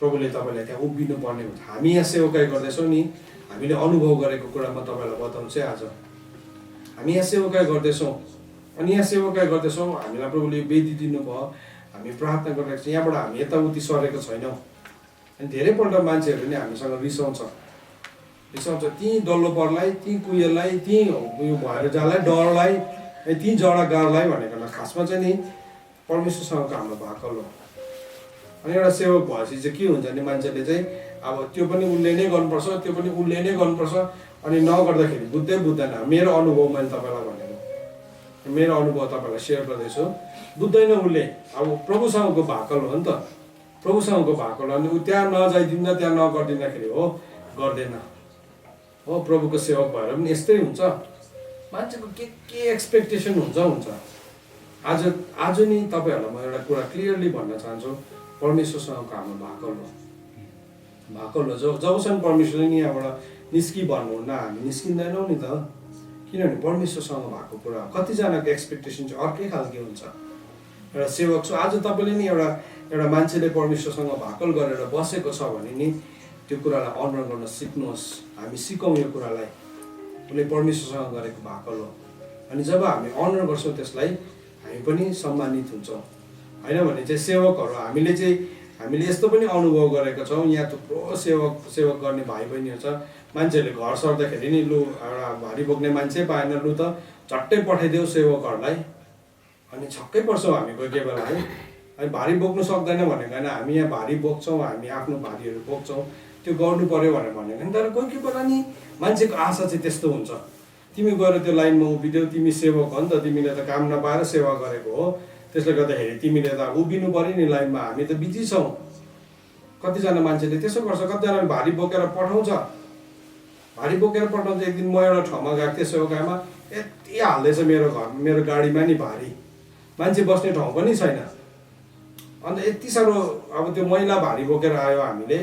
प्रभुले तपाईँलाई त्यहाँ उभिनु पर्ने हुन्छ। हामी यहाँ सेवकाई गर्दैछौँ नि, हामीले अनुभव गरेको कुरा म तपाईँलाई बताउँछु आज। हामी यहाँ सेवकाई गर्दैछौँ, अनि यहाँ सेवकाई गर्दैछौँ, हामीलाई प्रभुले वेदी दिनुभयो, हामी प्रार्थना गरिरहेको छौँ, यहाँबाट हामी यताउति सरेको छैनौँ। अनि धेरैपल्ट मान्छेहरू नि हामीसँग रिसाउँछ, ती डल्लो परलाई, ती कुहिएलाई, ती उयो भएर जालाई, डरलाई, ती जडा गाडलाई भनेको खासमा चाहिँ नि परमेश्वरसँगको हाम्रो भाकल हो। अनि एउटा सेवक भएपछि चाहिँ के हुन्छ भने मान्छेले चाहिँ अब त्यो पनि उसले नै गर्नुपर्छ, त्यो पनि उसले नै गर्नुपर्छ, अनि नगर्दाखेरि बुझ्दैन। मेरो अनुभव मैले तपाईँलाई भनेको, मेरो अनुभव तपाईँलाई सेयर गर्दैछु। बुझ्दैन उसले, अब प्रभुसँगको भाकल हो नि त, प्रभुसँगको भाकल हो। अनि ऊ त्यहाँ नजाइदिँदा, त्यहाँ नगरिदिँदाखेरि हो गर्दैन हो। प्रभुको सेवक भएर पनि यस्तै हुन्छ, मान्छेको के एक्सपेक्टेसन हुन्छ। आज नि तपाईँहरूलाई म एउटा कुरा क्लियरली भन्न चाहन्छु, परमेश्वरसँगको हाम्रो भाकल हो। जबसम्म परमेश्वरले नि यहाँबाट निस्कि भन्नुहुन्न, हामी निस्किँदैनौँ नि त। किनभने परमेश्वरसँग भएको कुरा, कतिजनाको एक्सपेक्टेसन चाहिँ अर्कै खालको हुन्छ। एउटा सेवक छु, आज तपाईँले नि एउटा मान्छेले परमेश्वरसँग भाकल गरेर बसेको छ भने नि त्यो कुरालाई अनर गर्न सिक्नुहोस्। हामी सिकौँ यो कुरालाई, उसले परमेश्वरसँग गरेको भाकल हो। अनि जब हामी अनर गर्छौँ त्यसलाई, हामी पनि सम्मानित हुन्छौँ। होइन भने चाहिँ सेवकहरू हामीले यस्तो पनि अनुभव गरेका छौँ, यहाँ थुप्रो सेवक गर्ने भाइ बहिनीहरू छ। मान्छेहरूले घर सर्दाखेरि नि लु एउटा भारी बोक्ने मान्छे पाएन, लु त झट्टै पठाइदेऊ सेवकहरूलाई। अनि छक्कै पर्छौँ हामी कोही कोही बेला है। अनि भारी बोक्नु सक्दैन भनेको होइन, हामी यहाँ भारी बोक्छौँ, हामी आफ्नो भारीहरू बोक्छौँ, त्यो गर्नु पर्यो भनेर भनेको। तर कोही कोही बेला नि मान्छेको आशा चाहिँ त्यस्तो हुन्छ, तिमी गएर त्यो लाइनमा उभिदेऊ, तिमी सेवक हो नि त, तिमीले त काम नपाएर सेवा गरेको हो, त्यसले गर्दाखेरि तिमीले त उभिनु पर्यो नि लाइनमा, हामी त बिजी छौँ। कतिजना मान्छेले त्यसो गर्छ, कतिजनाले भारी बोकेर पठाउँछ। एक दिन म एउटा ठाउँमा गएको थिएँ सेवकामा, यति हाल्दैछ मेरो गाडीमा नि भारी, मान्छे बस्ने ठाउँ पनि छैन। अन्त यति साह्रो अब त्यो मैला भारी बोकेर आयो हामीले।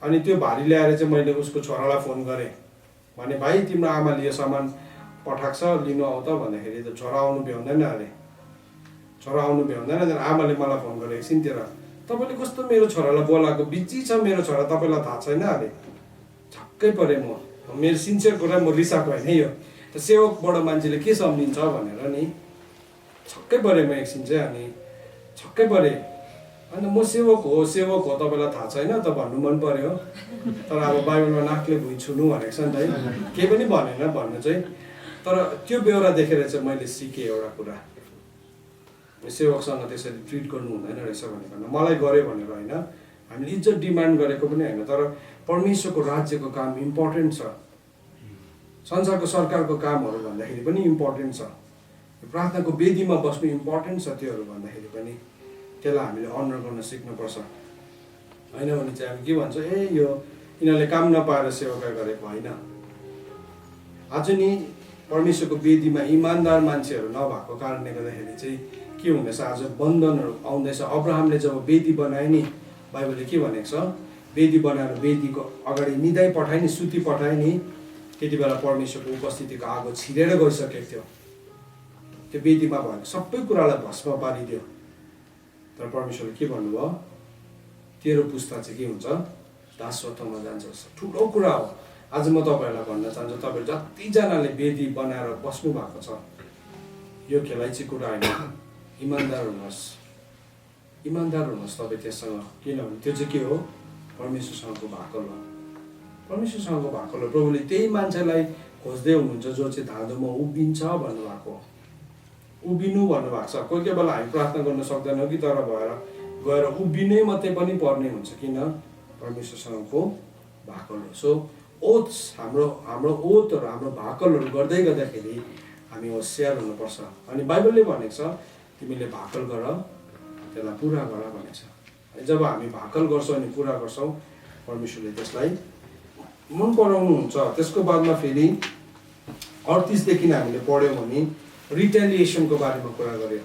अनि त्यो भारी ल्याएर चाहिँ मैले उसको छोरालाई फोन गरेँ, भने भाइ तिम्रो आमाले यो सामान पठाएको छ, लिनु आऊ त भन्दाखेरि त छोरा आउनु भ्याउँदैन अरे। त्यहाँदेखि आमाले मलाई फोन गरेँ, एकछिनतिर तपाईँले कस्तो मेरो छोरालाई बोलाएको, बिजी छ मेरो छोरा, तपाईँलाई थाहा छैन अरे। छक्कै परेँ म, मेरो सिन्सियर कुरा, म रिसाएको होइन यो, त सेवकबाट मान्छेले के सम्झिन्छ भनेर नि छक्कै परेँ म एकछिन चाहिँ। अनि छक्कै परेँ, अन्त म सेवक हो तपाईँलाई थाहा छैन त भन्नु मन पर्यो। तर अब बाइबलमा नाकले भुइँ छुनु भनेको छ नि त है, केही पनि भनेन भन्नु चाहिँ। तर त्यो बेहोरा देखेर चाहिँ मैले सिकेँ एउटा कुरा, सेवकसँग त्यसरी ट्रिट गर्नु हुँदैन रहेछ भनेर। मलाई गऱ्यो भनेर होइन, हामीले इज्जत डिमान्ड गरेको पनि होइन, तर परमेश्वरको राज्यको काम इम्पोर्टेन्ट छ। संसारको सरकारको कामहरू भन्दाखेरि पनि इम्पोर्टेन्ट छ, प्रार्थनाको वेदीमा बस्नु इम्पोर्टेन्ट छ, त्योहरू भन्दाखेरि पनि त्यसलाई हामीले अनर गर्न सिक्नुपर्छ। होइन भने चाहिँ हामी के भन्छ, यो यिनीहरूले काम नपाएर सेवकाई गरेको होइन। आज नि परमेश्वरको वेदीमा इमान्दार मान्छेहरू नभएको कारणले गर्दाखेरि चाहिँ के हुँदैछ, आज बन्धनहरू आउँदैछ। अब्राहमले जब वेदी बनाए नि, बाइबलले के भनेको छ, वेदी बनाएर वेदीको अगाडि निदाइ पठाए नि, सुती पठाए नि, त्यति बेला परमेश्वरको उपस्थितिको आगो छिरेर गइसकेको थियो। त्यो वेदीमा भएको सबै कुरालाई भस्म पारिदियो। तर परमेश्वरले के भन्नुभयो, तेरो पुस्ता चाहिँ के हुन्छ, दासत्वमा जान्छ। ठुलो कुरा हो। आज म तपाईँहरूलाई भन्न चाहन्छु, तपाईँहरू जतिजनाले वेदी बनाएर बस्नु भएको छ, यो खेलाइची कुरा होइन, इमान्दार हुनुहोस् तपाईँ त्यससँग। किनभने त्यो चाहिँ के हो, परमेश्वरसँगको भाकल हो। परमेश्वरसँगको भाकल हो। प्रभुले त्यही मान्छेलाई खोज्दै हुनुहुन्छ जो चाहिँ धाँधोमा उभिन्छ भन्नुभएको, उभिनु भन्नुभएको छ। कोही कोही बेला हामी प्रार्थना गर्न सक्दैनौँ कि, तर भएर गएर उभिनै मात्रै पनि पर्ने हुन्छ। किन, परमेश्वरसँगको भाकल हो। सो ओथ्स, हाम्रो ओथहरू, हाम्रो भाकलहरू गर्दै गर्दाखेरि हामी होसियार हुनुपर्छ। अनि बाइबलले भनेको छ, तिमीले भाकल गर, त्यसलाई पुरा गर भनेको छ। जब हामी भाकल गर्छौँ अनि पुरा गर्छौँ, परमेश्वरले त्यसलाई मन पराउनुहुन्छ। त्यसको बादमा फेरि 38 देखि हामीले पढ्यौँ भने रिटेलिएसनको बारेमा कुरा गर्यो,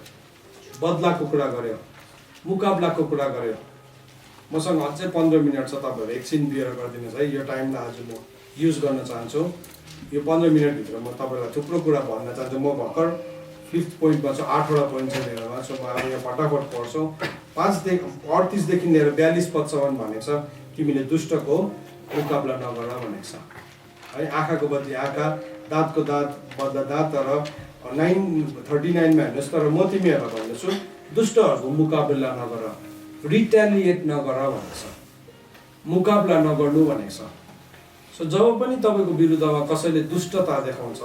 बदलाको कुरा गर्यो, मुकाबलाको कुरा गर्यो। मसँग अझै 15 मिनट छ, तपाईँहरू एकछिन बियर गरिदिनुहोस् है। यो टाइमलाई आज म युज गर्न चाहन्छु। यो 15 मिनटभित्र म तपाईँलाई थुप्रो कुरा भन्न चाहन्छु। म भर्खर 5th पोइन्टमा छु, 8वटा पोइन्ट छ मेरोमा। सो म अब यहाँ फटाफट पढ्छु। 38 देखि लिएर 42 पदसम्म भनेको छ तिमीले दुष्टको मुकाबला नगर भनेको छ है। आँखाको बदली आँखा, दाँतको दाँत बदला दाँत। तर 9:39मा हेर्नुहोस्, तर म तिमीहरूलाई भन्दछु दुष्टहरूको मुकाबला नगर, रिटेलिएट नगर भनेको छ, मुकाबला नगर्नु भनेको छ। सो जब पनि तपाईँको विरुद्धमा कसैले दुष्टता देखाउँछ,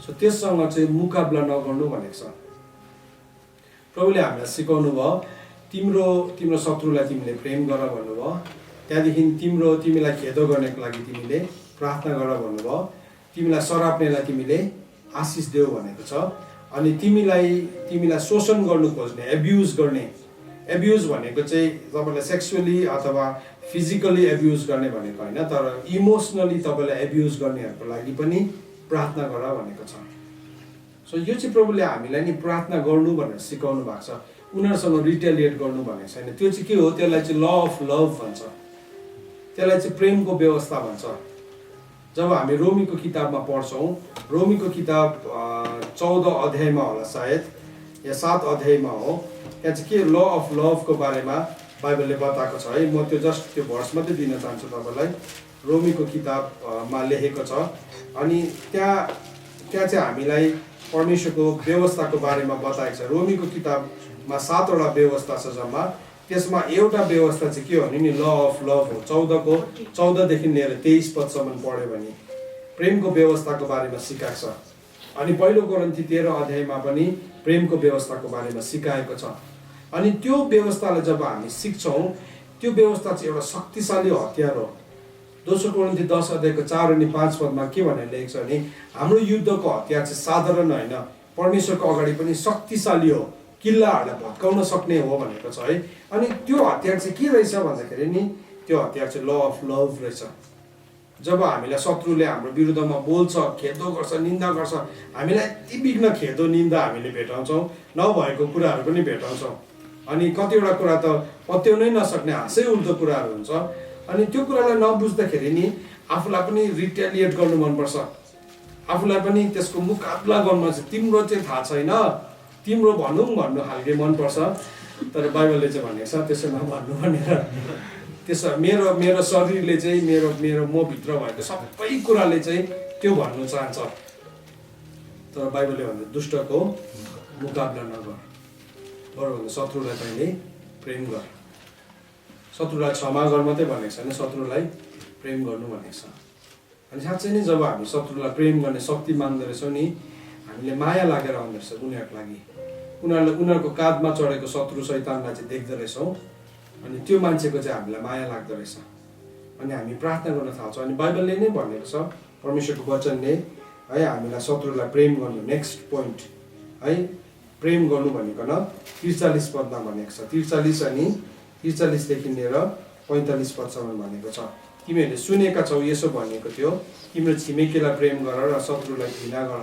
सो त्यससँग चाहिँ मुकाबला नगर्नु भनेको छ। प्रभुले हामीलाई सिकाउनु भयो, तिम्रो शत्रुलाई तिमीले प्रेम गर भन्नुभयो। त्यहाँदेखि तिमीलाई खेदो गर्नको लागि तिमीले प्रार्थना गर भन्नुभयो। तिमीलाई सराप्नेलाई तिमीले आशिष देऊ भनेको छ। अनि तिमीलाई शोषण गर्नु खोज्ने, एब्युज गर्ने, एब्युज भनेको चाहिँ तपाईँलाई सेक्सुअली अथवा फिजिकली एब्युज गर्ने भनेको होइन, तर इमोसनली तपाईँलाई एब्युज गर्नेहरूको लागि पनि प्रार्थना गर भनेको छ। सो यो चाहिँ प्रभुले हामीलाई नि प्रार्थना गर्नु भनेर सिकाउनु भएको छ, उनीहरूसँग रिटेलिएट गर्नु भनेको छैन। त्यो चाहिँ के हो? त्यसलाई चाहिँ ल अफ लभ भन्छ, त्यसलाई चाहिँ प्रेमको व्यवस्था भन्छ। जब हामी रोमीको किताबमा पढ्छौँ, रोमीको किताब 14 अध्यायमा होला सायद, या 7 अध्यायमा हो, त्यहाँ चाहिँ के ल अफ लभको बारेमा बाइबलले बताएको छ है। म त्यो जस्ट त्यो भर्स मात्रै दिन चाहन्छु तपाईँलाई। रोमीको किताबमा लेखेको छ। अनि त्यहाँ चाहिँ हामीलाई परमेश्वरको व्यवस्थाको बारेमा बताएको छ। रोमीको किताबमा 7वटा व्यवस्था छ जम्मा। त्यसमा एउटा व्यवस्था चाहिँ के हो भने नि ल अफ लभ हो। 14 देखि लिएर 23 पदसम्म पढ्यो भने प्रेमको व्यवस्थाको बारेमा सिकाएको छ। अनि पहिलो कोरिन्थी 13 अध्यायमा पनि प्रेमको व्यवस्थाको बारेमा सिकाएको छ। अनि त्यो व्यवस्थालाई जब हामी सिक्छौँ, त्यो व्यवस्था चाहिँ एउटा शक्तिशाली हतियार हो। दोस्रो कोरिन्थी 10 अध्यायको 4 अनि 5 पदमा के भनेर लेखेको छ भने हाम्रो युद्धको हतियार चाहिँ साधारण होइन, परमेश्वरको अगाडि पनि शक्तिशाली हो, किल्लाहरूलाई भत्काउन सक्ने हो भनेको छ है। अनि त्यो हतियार चाहिँ के रहेछ भन्दाखेरि नि त्यो हतियार चाहिँ ल अफ लभ रहेछ। जब हामीलाई शत्रुले हाम्रो विरुद्धमा बोल्छ, खेदो गर्छ, निन्दा गर्छ, हामीलाई यति बिघ्न खेदो निन्दा हामीले भेटाउँछौँ, नभएको कुराहरू पनि भेटाउँछौँ। अनि कतिवटा कुरा त पत्याउनै नसक्ने हाँसै उल्टो कुराहरू हुन्छ। अनि त्यो कुरालाई नबुझ्दाखेरि नि आफूलाई पनि रिटेलिएट गर्नु मनपर्छ, आफूलाई पनि त्यसको मुकाबला गर्नु चाहिँ तिम्रो चाहिँ थाहा छैन, तिम्रो भन्नु खालके मनपर्छ। तर बाइबलले चाहिँ भनेको छ त्यसो नभन्नु भनेर। त्यसो मेरो शरीरले चाहिँ मेरो मभित्र भएको सबै कुराले चाहिँ त्यो भन्नु चाहन्छ। तर बाइबलले भन्छ दुष्टको मुकाबला नगर, बरु भन्दा शत्रुलाई तैँले प्रेम गर। शत्रुलाई क्षमा गर मात्रै भनेको छैन, शत्रुलाई प्रेम गर्नु भनेको छ। अनि साँच्चै नै जब हामी शत्रुलाई प्रेम गर्ने शक्ति माग्दो रहेछौँ नि, हामीले माया लागेर आउँदो रहेछ उनीहरूको लागि। उनीहरूको काँधमा चढेको शत्रु शैतानलाई चाहिँ देख्दो रहेछौँ। अनि त्यो मान्छेको चाहिँ हामीलाई माया लाग्दो रहेछ। अनि हामी प्रार्थना गर्न थाल्छौँ। अनि बाइबलले नै भनेको छ, परमेश्वरको वचनले है, हामीलाई शत्रुलाई प्रेम गर्नु। नेक्स्ट पोइन्ट है, प्रेम गर्नु भनेको 43 पदमा भनेको छ। 43 अनि 43 देखि लिएर 45 पदसम्म भनेको छ। तिमीहरूले सुनेका छौ यसो भनेको थियो, तिम्रो छिमेकीलाई प्रेम गर र शत्रुलाई घृणा गर।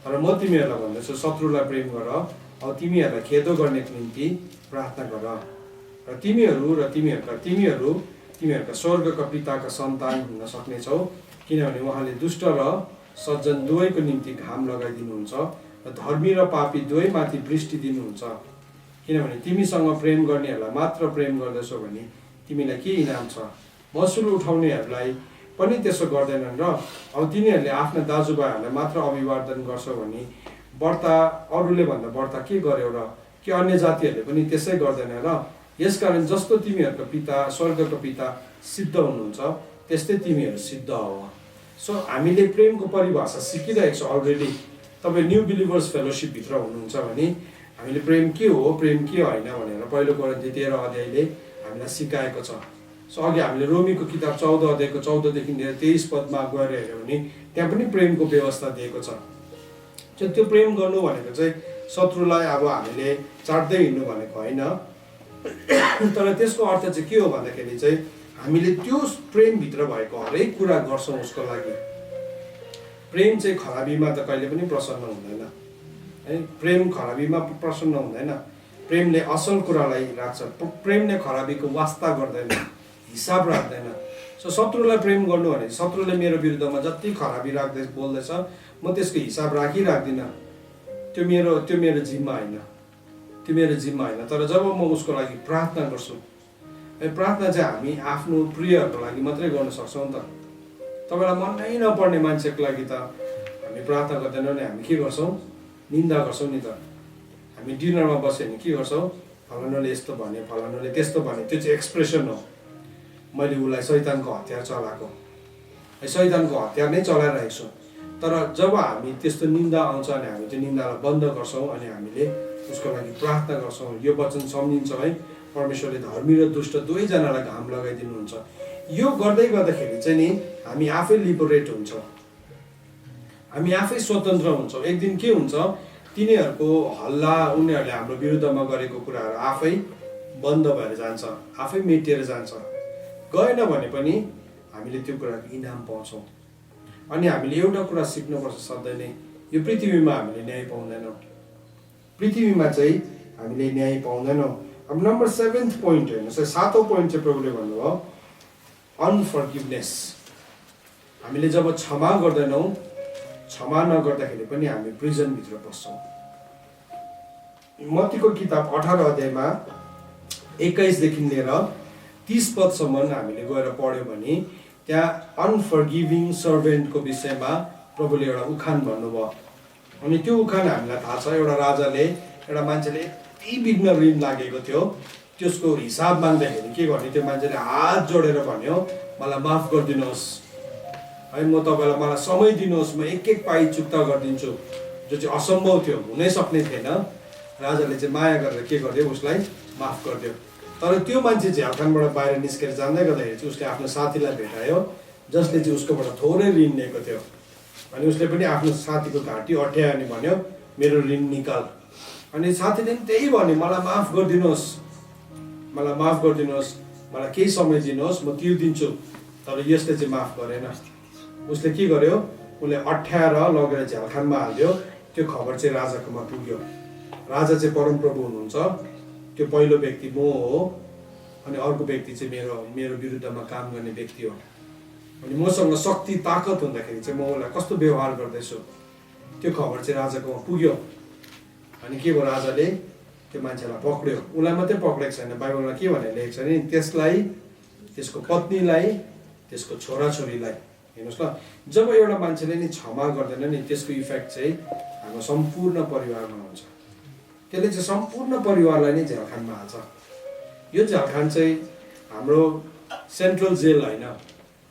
तर म तिमीहरूलाई भन्दछु शत्रुलाई प्रेम गर, अब तिमीहरूलाई खेदो गर्नेको निम्ति प्रार्थना गर। र तिमीहरूका स्वर्गका पिताका सन्तान हुन सक्नेछौ, किनभने उहाँले दुष्ट र सज्जन दुवैको निम्ति घाम लगाइदिनुहुन्छ र धर्मी र पापी दुवैमाथि वृष्टि दिनुहुन्छ। किनभने तिमीसँग प्रेम गर्नेहरूलाई मात्र प्रेम गर्दछौ भने तिमीलाई के इनाम छ? महसुल उठाउनेहरूलाई पनि त्यसो गर्दैनन् र अब तिनीहरूले आफ्ना दाजुभाइहरूलाई मात्र अभिवादन गर्छौ भने अरूले भन्दा बढ्ता के गर्यो र? कि अन्य जातिहरूले पनि त्यसै गर्दैन र? यसकारण जस्तो तिमीहरूको पिता स्वर्गको पिता सिद्ध हुनुहुन्छ त्यस्तै तिमीहरू सिद्ध हो। सो हामीले प्रेमको परिभाषा सिकिरहेको छौँ अलरेडी। तपाईँ न्यू बिलिभर्स फेलोसिपभित्र हुनुहुन्छ भने हामीले प्रेम के हो, प्रेम के होइन भनेर पहिलो कोरिन्थी 13 अध्यायले हामीलाई सिकाएको छ। सो अघि हामीले रोमीको किताब 14 अध्यायको 14 देखि लिएर 23 पदमा गएर हेऱ्यौँ भने त्यहाँ पनि प्रेमको व्यवस्था दिएको छ। त्यो प्रेम गर्नु भनेको चाहिँ शत्रुलाई अब हामीले चाट्दै हिँड्नु भनेको होइन। तर त्यसको अर्थ चाहिँ के हो भन्दाखेरि चाहिँ हामीले त्यो प्रेमभित्र भएको हरेक कुरा गर्छौँ उसको लागि। प्रेम चाहिँ खराबीमा त कहिले पनि प्रसन्न हुँदैन। है। प्रेम खराबीमा प्रसन्न हुँदैन, प्रेमले असल कुरालाई राख्छ, प्रेमले खराबीको वास्ता गर्दैन, हिसाब राख्दैन। सो शत्रुलाई प्रेम गर्नु भने शत्रुले मेरो विरुद्धमा जति खराबी राख्दै बोल्दैछ म त्यसको हिसाब राखिराख्दिनँ। त्यो मेरो जिम्मा होइन, त्यो मेरो जिम्मा होइन। तर जब म उसको लागि प्रार्थना गर्छु, प्रार्थना चाहिँ हामी आफ्नो प्रियहरूको लागि मात्रै गर्न सक्छौँ नि त। तपाईँलाई मनै नपर्ने मान्छेको लागि त हामी प्रार्थना गर्दैनौँ नि, हामी के गर्छौँ? निन्दा गर्छौँ नि त। हामी डिनरमा बस्यो भने के गर्छौँ? फलानुले यस्तो भने, फलानुले त्यस्तो भने। त्यो चाहिँ एक्सप्रेसन हो, मैले उसलाई शैतानको हतियार चलाएको, शैतानको हतियार नै चलाइरहेको छु। तर जब हामी त्यस्तो निन्दा आउँछ भने हामी त्यो निन्दालाई बन्द गर्छौँ अनि हामीले उसको लागि प्रार्थना गर्छौँ। यो वचन सम्झिन्छौँ है, परमेश्वरले धर्मी र दुष्ट दुवैजनालाई घाम लगाइदिनुहुन्छ। यो गर्दै गर्दाखेरि चाहिँ नि हामी आफै लिबरेट हुन्छौँ, हामी आफै स्वतन्त्र हुन्छौँ। एक दिन के हुन्छ, तिनीहरूको हल्ला, उनीहरूले हाम्रो विरुद्धमा गरेको कुराहरू आफै बन्द भएर जान्छ, आफै मेटिएर जान्छ। गएन भने पनि हामीले त्यो कुराको इनाम पाउँछौँ। अनि हामीले एउटा कुरा सिक्नुपर्छ सधैँ नै, यो पृथ्वीमा हामीले न्याय पाउँदैनौँ, पृथ्वीमा चाहिँ हामीले न्याय पाउँदैनौँ। अब नम्बर 7th पोइन्ट हेर्नुहोस्, 7औं पोइन्ट चाहिँ प्रभुले भन्नुभयो अनफर्गिभनेस। हामीले जब क्षमा गर्दैनौँ, क्षमा नगर्दाखेरि पनि हामी प्रिजनभित्र पस्छौँ। मत्तीको किताब 18 अध्यायमा 21 देखि लिएर 30 पदसम्म हामीले गएर पढ्यो भने त्यहाँ अनफर्गिभिङ सर्भेन्टको विषयमा प्रभुले एउटा उखान भन्नुभयो। अनि त्यो उखान हामीलाई थाहा छ, एउटा राजाले, एउटा मान्छेले यति विघ्न ऋण लागेको थियो, त्यसको हिसाब माग्दाखेरि के गर्ने, त्यो मान्छेले हात जोडेर भन्यो मलाई माफ गरिदिनुहोस् है, म तपाईँलाई मलाई समय दिनुहोस्, म एक एक पाइ चुक्ता गरिदिन्छु, जो चाहिँ असम्भव थियो, हुनै सक्ने थिएन। राजाले चाहिँ माया गरेर के गरिदियो, उसलाई माफ गरिदियो। तर त्यो मान्छे झ्यालखानबाट बाहिर निस्केर जाँदै गर्दाखेरि चाहिँ उसले आफ्नो साथीलाई भेटायो जसले चाहिँ उसकोबाट थोरै ऋण लिएको थियो। अनि उसले पनि आफ्नो साथीको घाँटी अट्यायो अनि भन्यो मेरो ऋण निकाल। अनि साथीले पनि त्यही भन्यो, मलाई माफ गरिदिनुहोस्, मलाई माफ गरिदिनुहोस्, मलाई केही समय दिनुहोस्, म तिर्दिन्छु। तर यसले चाहिँ माफ गरेन। उसले के गर्यो, उसले अट्याएर लगेर झ्यालखानमा हालिदियो। त्यो खबर चाहिँ राजाकोमा पुग्यो। राजा चाहिँ परमप्रभु हुनुहुन्छ, त्यो पहिलो व्यक्ति म हो अनि अर्को व्यक्ति चाहिँ मेरो विरुद्धमा काम गर्ने व्यक्ति हो। अनि मसँग शक्ति ताकत हुँदाखेरि चाहिँ म उसलाई कस्तो व्यवहार गर्दैछु, त्यो खबर चाहिँ राजाकोमा पुग्यो। अनि के भयो, राजाले त्यो मान्छेलाई पक्रियो। उसलाई मात्रै पक्रेको छैन, बाइबलमा के भनेर लेखेको छ भने त्यसलाई, त्यसको पत्नीलाई, त्यसको छोराछोरीलाई। हेर्नुहोस् ल, जब एउटा मान्छेले नि क्षमा गर्दैन नि त्यसको इफेक्ट चाहिँ हाम्रो सम्पूर्ण परिवारमा हुन्छ। त्यसले चाहिँ सम्पूर्ण परिवारलाई नै झ्यालखानमा हाल्छ। यो झ्यालखान चाहिँ हाम्रो सेन्ट्रल जेल होइन,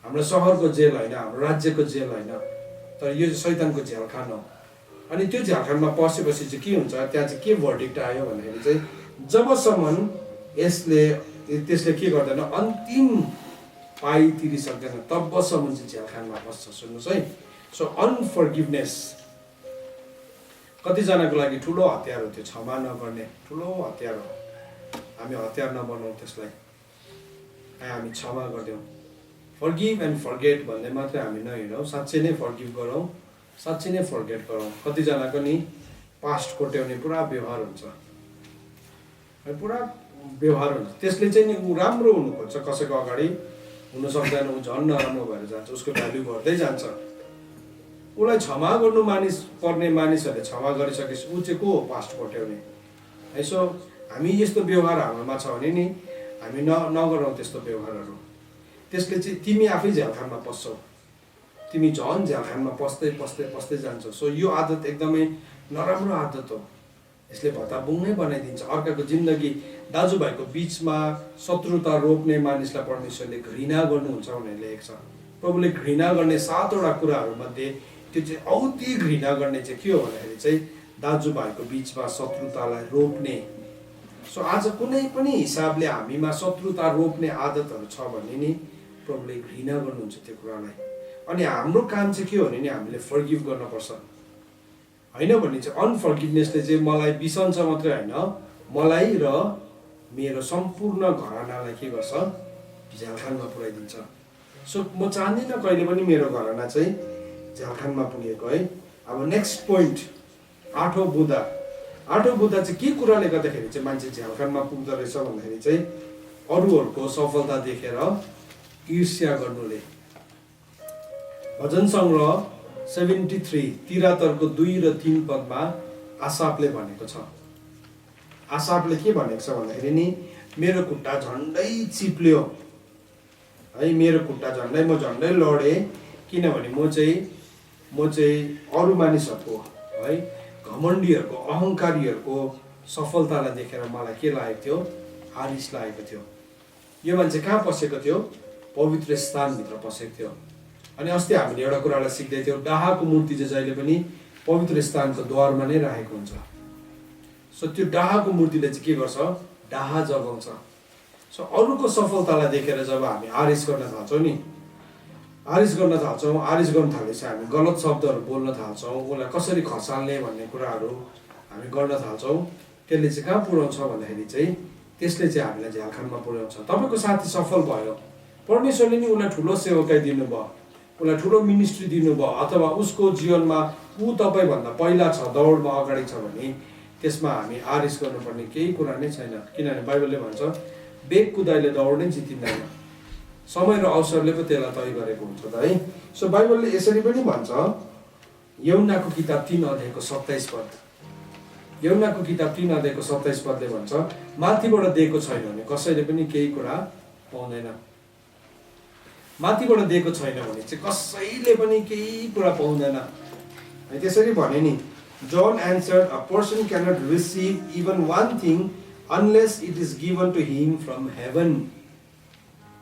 हाम्रो सहरको जेल होइन, हाम्रो राज्यको जेल होइन, तर यो शैतानको झ्यालखान हो। अनि त्यो झ्यालखानमा पसेपछि चाहिँ के हुन्छ, त्यहाँ चाहिँ के भर्डिक्ट आयो भन्दाखेरि चाहिँ जबसम्म त्यसले के गर्दैन, अन्तिम पाइ तिरिसक्दैन, तबसम्म चाहिँ झ्यालखानमा पस्छ। सुन्नुहोस् है। सो अनफर्गिभनेस कतिजनाको लागि ठुलो हतियार हो, त्यो क्षमा नगर्ने ठुलो हतियार हो। हामी हतियार नबनाउँ त्यसलाई, हामी क्षमा गरिदिउँ। फर्गिभ एन्ड फर्गेट भन्दै मात्रै हामी नहिँडौँ, साँच्चै नै फर्गिभ गरौँ, साँच्चै नै फर्गेट गरौँ। कतिजनाको नि पास्ट कोट्याउने पुरा व्यवहार हुन्छ, पुरा व्यवहार हुन्छ। त्यसले चाहिँ नि ऊ राम्रो हुनु खोज्छ, कसैको अगाडि हुन सक्दैन, ऊ झन् नराम्रो भएर जान्छ, उसको भ्याल्यु घट्दै जान्छ। उसलाई क्षमा गर्नु पर्ने मानिसहरूले क्षमा गरिसकेपछि ऊ चाहिँ को हो पास्ट कोट्याउने। यसो हामी यस्तो व्यवहार हाम्रोमा छ भने नि हामी नगरौँ त्यस्तो व्यवहारहरू। त्यसले चाहिँ तिमी आफै झ्यालखानमा पस्छौ, तिमी झन् झ्यालखानमा पस्दै पस्दै पस्दै जान्छौ। सो यो आदत एकदमै नराम्रो आदत हो, यसले भत्ताबुङ्गै बनाइदिन्छ। अर्काको जिन्दगी, दाजुभाइको बिचमा शत्रुता रोप्ने मानिसलाई परमेश्वरले घृणा गर्नुहुन्छ भनेर लेखेको छ। प्रभुले घृणा गर्ने 7वटा कुराहरूमध्ये त्यो चाहिँ औधी घृणा गर्ने चाहिँ के हो भन्दाखेरि चाहिँ दाजुभाइको बिचमा शत्रुतालाई रोप्ने। सो आज कुनै पनि हिसाबले हामीमा शत्रुता रोप्ने आदतहरू छ भने नि प्रभुले घृणा गर्नुहुन्छ त्यो कुरालाई। अनि हाम्रो काम चाहिँ के हो भने नि हामीले फर्गिभ गर्नुपर्छ। होइन भने चाहिँ अनफर्गिभनेसले चाहिँ मलाई बिसन्छ मात्रै होइन, मलाई र मेरो सम्पूर्ण घरानालाई के गर्छ, झ्यालखानमा पुर्याइदिन्छ। सो म चाहदिनँ कहिले पनि मेरो घराना चाहिँ झ्यालखानमा पुगेको है। अब नेक्स्ट पोइन्ट आठौँ बुँदा चाहिँ के कुराले गर्दाखेरि चाहिँ मान्छे झ्यालखानमा पुग्दो रहेछ भन्दाखेरि चाहिँ अरूहरूको सफलता देखेर ईर्ष्या गर्नुले। भजन सङ्ग्रह 73 73 2 र 3 पदमा आसापले भनेको छ। आसापले के भनेको छ भन्दाखेरि नि मेरो खुट्टा झन्डै चिप्ल्यो है, मेरो खुट्टा झन्डै म झन्डै लडेँ, किनभने म चाहिँ अरू मानिसहरूको है घमण्डीहरूको अहङ्कारीहरूको सफलतालाई देखेर मलाई के लागेको थियो, आरिस लागेको थियो। यो मान्छे कहाँ पसेको थियो, पवित्र स्थानभित्र पसेको थियो। अनि अस्ति हामीले एउटा कुरालाई सिक्दै थियौँ, डाहाको मूर्ति चाहिँ जहिले पनि पवित्र स्थानको द्वारमा नै राखेको हुन्छ। सो त्यो डाहाको मूर्तिले चाहिँ के गर्छ, डाहा जगाउँछ। सो अरूको सफलतालाई देखेर जब हामी आरिस गर्न थाल्छौँ नि, आरिस गर्न थालेपछि हामी गलत शब्दहरू बोल्न थाल्छौँ, उसलाई कसरी खसाल्ने भन्ने कुराहरू हामी गर्न थाल्छौँ, त्यसले चाहिँ कहाँ पुर्याउँछ भन्दाखेरि चाहिँ त्यसले चाहिँ हामीलाई झ्यालखानमा पुर्याउँछ। तपाईँको साथी सफल भयो, परमेश्वरले नि उसलाई ठुलो सेवकाई दिनुभयो, उसलाई ठुलो मिनिस्ट्री दिनुभयो, अथवा उसको जीवनमा ऊ तपाईँभन्दा पहिला छ, दौडमा अगाडि छ भने त्यसमा हामी आरिस गर्नुपर्ने केही कुरा नै छैन। किनभने बाइबलले भन्छ बेग कुदाइले दौड नै जितिँदैन, समय र अवसरले पो त्यसलाई तय गरेको हुन्छ त है। सो बाइबलले यसरी पनि भन्छ, यहुन्नाको किताब 3 अध्यायको 27 पद, यहुन्नाको किताब 3 अध्यायको 27 पदले भन्छ माथिबाट दिएको छैन भने कसैले पनि केही कुरा पाउँदैन। माथिबाट दिएको छैन भने चाहिँ कसैले पनि केही कुरा पाउँदैन। त्यसरी भने नि, John answered, a person cannot receive even one thing unless it is given to him from heaven.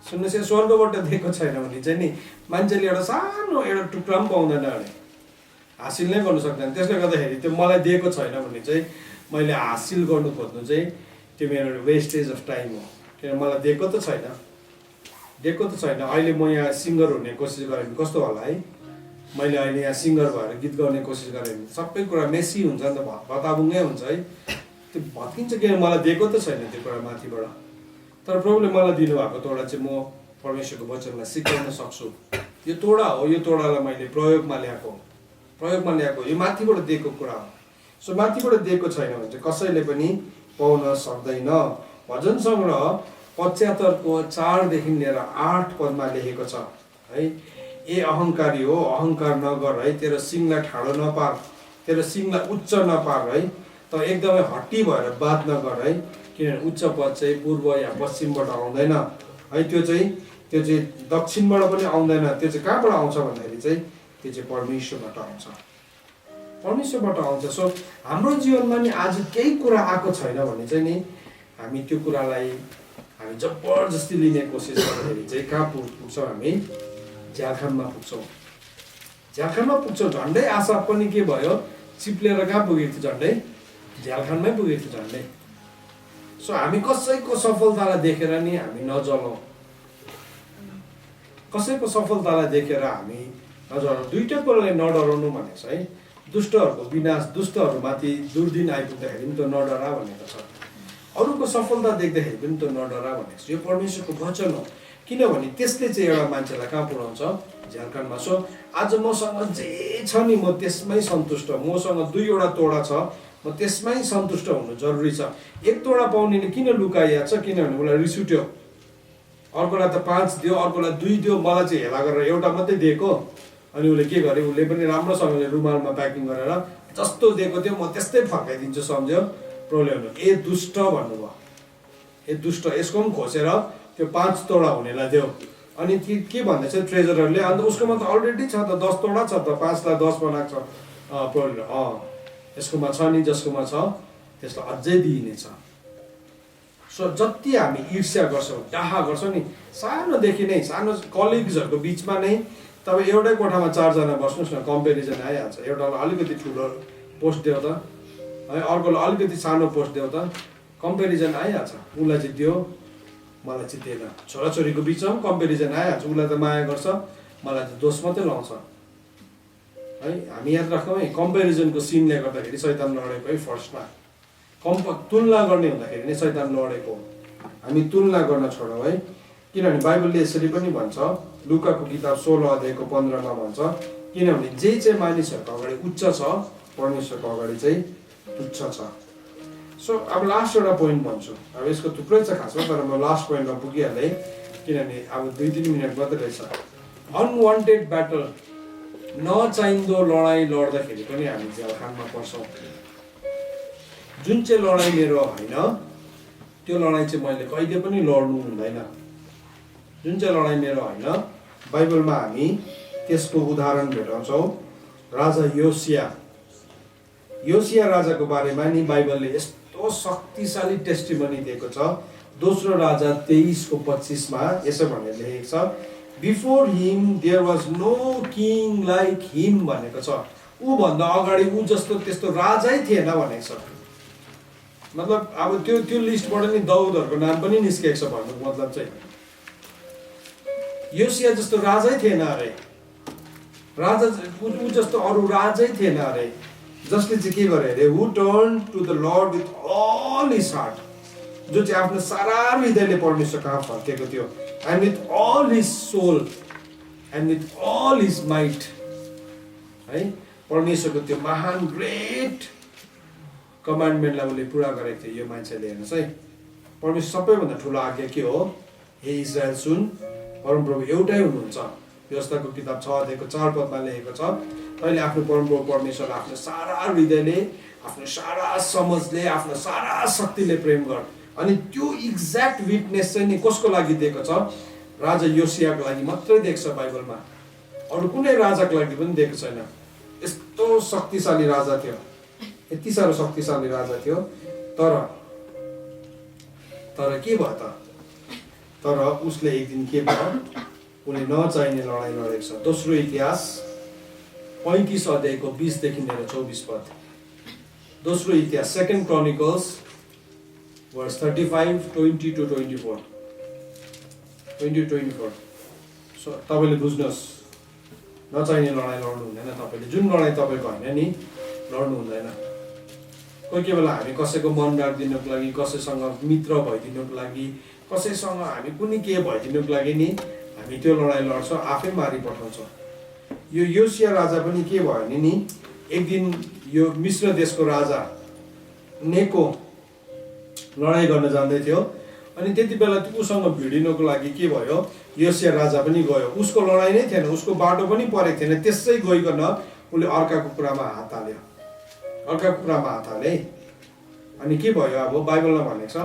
सुन्नुहोस्, यो स्वर्गबाट दिएको छैन भने चाहिँ नि मान्छेले एउटा सानो एउटा टुक्रा पनि पाउँदैन अरे, हासिल नै गर्नु सक्दैन। त्यसले गर्दाखेरि त्यो मलाई दिएको छैन भने चाहिँ मैले हासिल गर्नु खोज्नु चाहिँ त्यो मेरो वेस्टेज अफ टाइम हो। किन मलाई दिएको त छैन। अहिले म यहाँ सिङ्गर हुने कोसिस गरेँ भने कस्तो होला है, मैले अहिले यहाँ सिङ्गर भएर गीत गर्ने कोसिस गरेँ भने सबै कुरा मेसी हुन्छ नि त, भताबुङ्गै हुन्छ है, त्यो भत्किन्छ। किन मलाई दिएको त छैन त्यो कुरा माथिबाट। तर प्रभुले मलाई दिनुभएको तोडा चाहिँ म परमेश्वरको वचनलाई सिकाउन सक्छु। यो तोडा हो, यो तोडालाई मैले प्रयोगमा ल्याएको, यो माथिबाट दिएको कुरा हो। सो माथिबाट दिएको छैन भने चाहिँ कसैले पनि पाउन सक्दैन। भजन सङ्ग्रह 75 को 4 देखि लिएर 8 पदमा लेखेको छ है, ए अहङ्कारी हो, अहङ्कार नगर है, तेरो सिङलाई ठाडो नपार, तेरो सिङलाई उच्च नपार है, त एकदमै हट्टी भएर बात नगर है, किनभने उच्च पद चाहिँ पूर्व या पश्चिमबाट आउँदैन है, त्यो चाहिँ दक्षिणबाट पनि आउँदैन। त्यो चाहिँ कहाँबाट आउँछ भन्दाखेरि चाहिँ त्यो चाहिँ परमेश्वरबाट आउँछ। सो हाम्रो जीवनमा नि आज केही कुरा आएको छैन भने चाहिँ नि हामी त्यो कुरालाई हामी जबरजस्ती लिने कोसिस गर्दाखेरि चाहिँ कहाँ पुग्छौँ, हामी झ्यालखानमा पुग्छौँ। झन्डै आशा पनि के भयो, चिप्लेर कहाँ पुगेको थियो, झन्डै झ्यालखानमै पुगेको थियो झन्डै। सो हामी कसैको सफलतालाई देखेर नि हामी नजलाउँ, कसैको सफलतालाई देखेर हामी नजलाउँ। दुईटा कुरालाई नडराउनु भनेको छ है, दुष्टहरूको विनाश, दुष्टहरूमाथि दुर्दिन आइपुग्दाखेरि पनि त्यो नडरा भनेको छ, अरूको सफलता देख्दाखेरि पनि त्यो नडरा भनेको छ। यो परमेश्वरको वचन हो, किनभने त्यसले चाहिँ एउटा मान्छेलाई कहाँ पुर्याउँछ, झ्यालखानमा। सो आज मसँग जे छ नि म त्यसमै सन्तुष्ट, मसँग 2 तोडा छ, म त्यसमै सन्तुष्ट हुनु जरुरी छ। 1 तोडा पाउनेले किन लुकाइया छ, किनभने उसलाई रिस उठ्यो, अर्कोलाई त 5 दियो, अर्कोलाई 2 दियो, मलाई चाहिँ हेला गरेर एउटा मात्रै दिएको। अनि उसले के गर्यो, उसले पनि राम्रोसँगले रुमालमा प्याकिङ गरेर जस्तो दिएको थियो म त्यस्तै फर्काइदिन्छु सम्झ्यो प्रब्लम। ए दुष्ट भन्नुभयो, ए दुष्ट, यसको पनि खोसेर त्यो 5 तोडा हुनेलाई दियो। अनि के भन्दैछ ट्रेजररले, अन्त उसकोमा त अलरेडी छ त, 10 तोडा छ त, 5 लाई 10 बनाएको छ प्रब्लम। यसकोमा छ नि, जसकोमा छ त्यसलाई अझै दिइनेछ। सो जति हामी ईर्ष्या गर्छौँ, डाहा गर्छौँ नि, सानोदेखि नै, सानो कलिग्सहरूको बिचमा नै, तपाईँ एउटै कोठामा 4 जना बस्नुहोस् न, कम्पेरिजन आइहाल्छ। एउटालाई अलिकति ठुलो पोस्ट दियो त है, अर्कोलाई अलिकति सानो पोस्ट दियो त, कम्पेरिजन आइहाल्छ। उसलाई चाहिँ दियो, मलाई चाहिँ दिएन। छोराछोरीको बिचमा पनि कम्पेरिजन आइहाल्छ, उसलाई त माया गर्छ, मलाई त दोष मात्रै लाउँछ है। हामी याद राखौँ है, कम्पेरिजनको सिनले गर्दाखेरि शैतान लडेको है। फर्स्टमा तुलना गर्ने हुँदाखेरि नै शैतान लडेको। हामी तुलना गर्न छोडौँ है, किनभने बाइबलले यसरी पनि भन्छ, लुकाको किताब 16 अध्यायको 15 मा भन्छ, किनभने जे चाहिँ मानिसहरूको अगाडि उच्च छ परमेश्वरको अगाडि चाहिँ तुच्छ छ। सो अब लास्ट एउटा पोइन्ट भन्छु, अब यसको थुप्रै छ खासमा, तर म लास्ट पोइन्टमा पुगिहालेँ किनभने अब 2-3 मिनट मात्रै रहेछ। अनवान्टेड ब्याटल, नचाहिँदो लडाइँ लड्दाखेरि पनि हामी झ्यालखानमा पर्छौँ। जुन चाहिँ लडाइँ मेरो होइन त्यो लडाइँ चाहिँ मैले कहिले पनि लड्नु हुँदैन। जुन चाहिँ लडाइँ मेरो होइन, बाइबलमा हामी त्यसको उदाहरण भेटाउँछौँ। राजा योसिया राजाको बारेमा नि बाइबलले यस्तो शक्तिशाली टेस्टिमनी दिएको छ। दोस्रो राजा 23:25 मा यसो भनेर लेखेको छ, before him there was no king like him भनेको छ। ऊ भन्दा अगाडि ऊ जस्तो त्यस्तो राजै थिएन भनेको छ। मतलब अब त्यो लिस्टबाट नि दाउदहरूको नाम पनि निस्केको छ भन्नुको मतलब चाहिँ योसिया जस्तो राजै थिएन अरे, राजा ऊ जस्तो अरू राजै थिएन अरे, जसले चाहिँ के गरे अरे, who turn to the Lord with all his heart, जो चाहिँ आफ्नो सारा हृदयले परमेश्वर कहाँ फर्केको थियो, and with all his soul and with all his might, है परमेश्वरको त्यो महान ग्रेट कमान्डमेन्टलाई उसले पुरा गरेको थियो। यो मान्छेले हेर्नुहोस् है, परमेश्वर सबैभन्दा ठुलो आज्ञा के हो, हे इजरायल सुन, परमप्रभु एउटै हुनुहुन्छ। व्यवस्थाको किताब 6:4 लेखेको छ, तैँले आफ्नो परमप्रभु परमेश्वरलाई आफ्नो सारा हृदयले, आफ्नो सारा समझले, आफ्नो सारा शक्तिले प्रेम गर। अनि त्यो एक्ज्याक्ट विटनेस चाहिँ नि कसको लागि दिएको छ, राजा योसियाको लागि मात्रै देख्छ बाइबलमा, अरू कुनै राजाको लागि पनि दिएको छैन। यस्तो शक्तिशाली राजा थियो, यति साह्रो शक्तिशाली राजा थियो। तर के भयो त, तर उसले एक दिन के भयो, उसले नचाहिने लडाइँ लडेको छ। दोस्रो इतिहास 35:20-24 दोस्रो इतिहास, सेकेन्ड क्रोनिकल्स verse 35, 20-24 20-24। सो तपाईँले बुझ्नुहोस्, नचाहिने लडाइँ लड्नु हुँदैन। तपाईँले जुन लडाइँ तपाईँको होइन नि लड्नु हुँदैन। कोही बेला हामी कसैको मन राखिदिनुको लागि, कसैसँग मित्र भइदिनुको लागि, कसैसँग हामी कुनै के भइदिनुको लागि नि हामी त्यो लडाइँ लड्छौँ, आफै मारि पठाउँछौँ। यो योसिया राजा पनि के भयो नि, एक दिन यो मिश्र देशको राजा नेको लडाइँ गर्न जाँदै थियो। अनि त्यति बेला उसँग भिडिनको लागि के भयो, योसिया राजा पनि गयो। उसको लडाइँ नै थिएन, उसको बाटो पनि परेको थिएन, त्यसै गइकन उसले अर्काको कुरामा हात हाल्यो, अर्काको कुरामा हात हाले। अनि के भयो, अब बाइबलमा भनेको छ,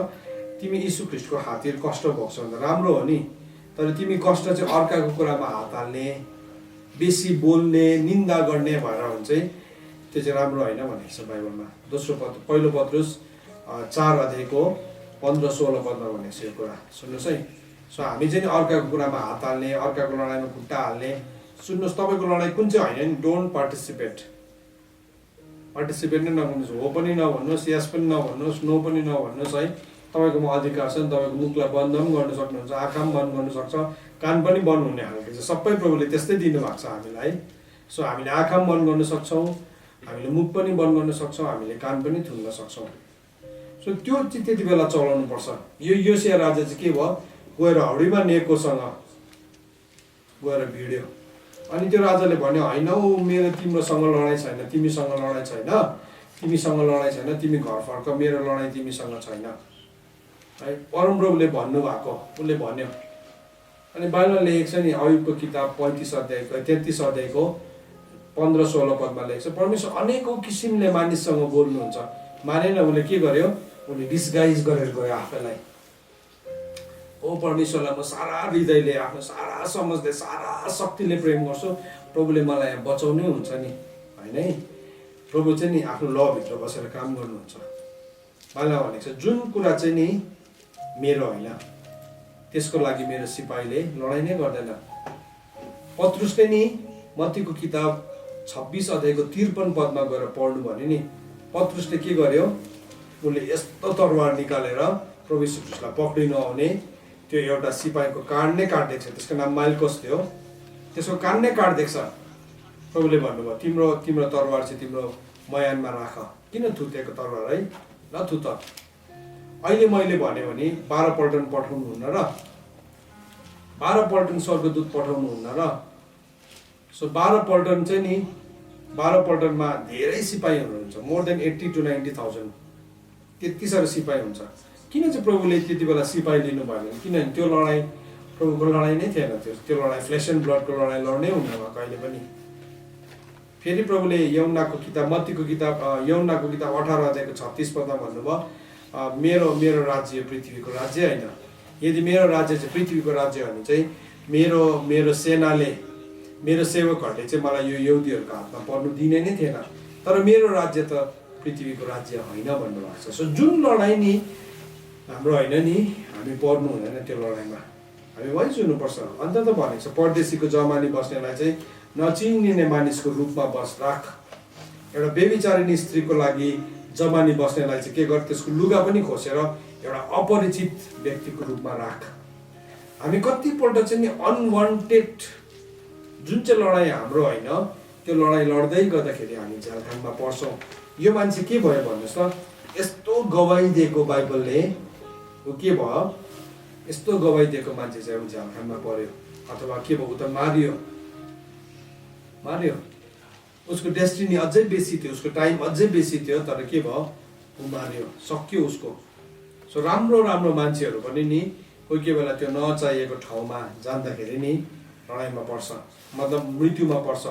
तिमी यीशु ख्रीष्टको खातिर कष्ट भोग्छौ भने राम्रो हो नि, तर तिमी कष्ट चाहिँ अर्काको कुरामा हात हाल्ने, बेसी बोल्ने, निन्दा गर्ने भएर हुन्छ, त्यो चाहिँ राम्रो होइन भनेको छ बाइबलमा। पहिलो पत्रुस 4:15-16 भनेको छ यो कुरा, सुन्नुहोस् है। सो हामी चाहिँ अर्काको कुरामा हात हाल्ने, अर्काको लडाइँमा खुट्टा हाल्ने, सुन्नुहोस् तपाईँको लडाइँ कुन चाहिँ होइन नि, डोन्ट पार्टिसिपेट नै नगर्नुहोस्, हो पनि नभन्नुहोस्, यस पनि नभन्नुहोस्, नो पनि नभन्नुहोस् है। तपाईँकोमा अधिकार छ नि, तपाईँको मुखलाई बन्द पनि गर्नु सक्नुहुन्छ, आँखा पनि बन्द गर्नु सक्छ, कान पनि बन्द हुने खालको चाहिँ सबै प्रभुले त्यस्तै दिनुभएको छ हामीलाई। सो हामीले आँखा पनि बन्द गर्न सक्छौँ, हामीले मुख पनि बन्द गर्न सक्छौँ, हामीले कान पनि थुन्न सक्छौँ। सो त्यो चाहिँ त्यति बेला चलाउनु पर्छ। यो योसिया राजा चाहिँ के भयो, गएर हौडीमा नेकोसँग गएर भिड्यो। अनि त्यो राजाले भन्यो, होइन हौ, मेरो तिम्रोसँग लडाइँ छैन, तिमीसँग लडाइँ छैन, तिमीसँग लडाइँ छैन, तिमी घर फर्क, मेरो लडाइँ तिमीसँग छैन है, परमप्रभुले भन्नुभएको उसले भन्यो। अनि बाइबलमा लेखेको छ नि, अयुबको किताब 33:15-16 लेखेको छ, परमेश्वर अनेकौँ किसिमले मानिससँग बोल्नुहुन्छ। मानेन, उसले के गर्यो, उसले डिस्गाइज गरेर गयो आफैलाई। ओ परमेश्वरलाई म सारा हृदयले, आफ्नो सारा समझले, सारा शक्तिले प्रेम गर्छु, प्रभुले मलाई यहाँ बचाउनै हुन्छ नि, होइन है। प्रभु चाहिँ नि आफ्नो लभित्र बसेर काम गर्नुहुन्छ। बाइबलमा भनेको छ, जुन कुरा चाहिँ नि मेरो होइन त्यसको लागि मेरो सिपाहीले लडाइँ नै गर्दैन। पत्रुसले नि मत्तीको किताब 26:53 गएर पढ्नु भन्यो नि, पत्रुसले के गर्यो, उसले यस्तो तरवार निकालेर प्रभु यीशु ख्रीष्टलाई पक्रिनु आउने त्यो एउटा सिपाहीको कान नै काट्दैछ, त्यसको नाम माल्कस थियो, त्यसको कान नै काट्दैछ। प्रभुले भन्नुभयो, तिम्रो तरवार चाहिँ तिम्रो मयानमा राख, किन थुतेको तरवार है, नथुत। अहिले मैले भने 12 पल्टन पठाउनुहुन्न र 12 पल्टन स्वर्गदूत पठाउनुहुन्न र। सो 12 पल्टन चाहिँ नि 12 पल्टनमा धेरै सिपाहीहरू हुन्छ, मोर देन 80 to 90,000 त्यति साह्रो सिपाही हुन्छ। किन चाहिँ प्रभुले त्यति बेला सिपाही लिनु भएन? किनभने त्यो लडाइँ प्रभुको लडाइँ नै थिएन, त्यो लडाइँ फ्लेस एन्ड ब्लडको लडाइँ लड्नै हुन्न कहिले पनि। फेरि प्रभुले यौनाको किताब मत्तीको किताब 18 अध्यायको 36 पदमा भन्नुभयो, मेरो राज्य पृथ्वीको राज्य होइन। यदि मेरो राज्य चाहिँ पृथ्वीको राज्य हो भने चाहिँ मेरो सेनाले मेरो सेवकहरूले चाहिँ मलाई यो यहुदीहरूको हातमा पर्नु दिने नै थिएन। तर मेरो राज्य त पृथ्वीको राज्य होइन भन्नुभएको छ। सो जुन लडाइँ नि हाम्रो होइन नि, हामी पर्नु हुँदैन त्यो लडाइँमा, हामी भइसुनुपर्छ। अन्त त भनेको छ परदेशीको जमानी बस्नेलाई चाहिँ नचिनिने मानिसको रूपमा राख। एउटा बेबिचारिणी स्त्रीको लागि जमानी बस्नेलाई चाहिँ के गर, त्यसको लुगा पनि खोसेर एउटा अपरिचित व्यक्तिको रूपमा राख। हामी कतिपल्ट चाहिँ नि अनवान्टेड जुन चाहिँ लडाइँ हाम्रो होइन त्यो लडाइँ लड्दै गर्दाखेरि हामी झ्यालखानमा पर्छौँ। यो मान्छे के भयो भन्नुहोस् त, यस्तो गवाई दिएको बाइबलले के भयो, यस्तो गवाई दिएको मान्छे चाहिँ अब झ्यालखानमा पर्यो अथवा के भयो, त मार्यो। उसको डेस्टिनी अझै बेसी थियो, उसको टाइम अझै बेसी थियो, तर के भयो, ऊ मार्यो, सक्यो उसको। सो राम्रो मान्छेहरू पनि नि कोही बेला त्यो नचाहिएको ठाउँमा जाँदाखेरि नि लडाइँमा पर्छ, मतलब मृत्युमा पर्छ।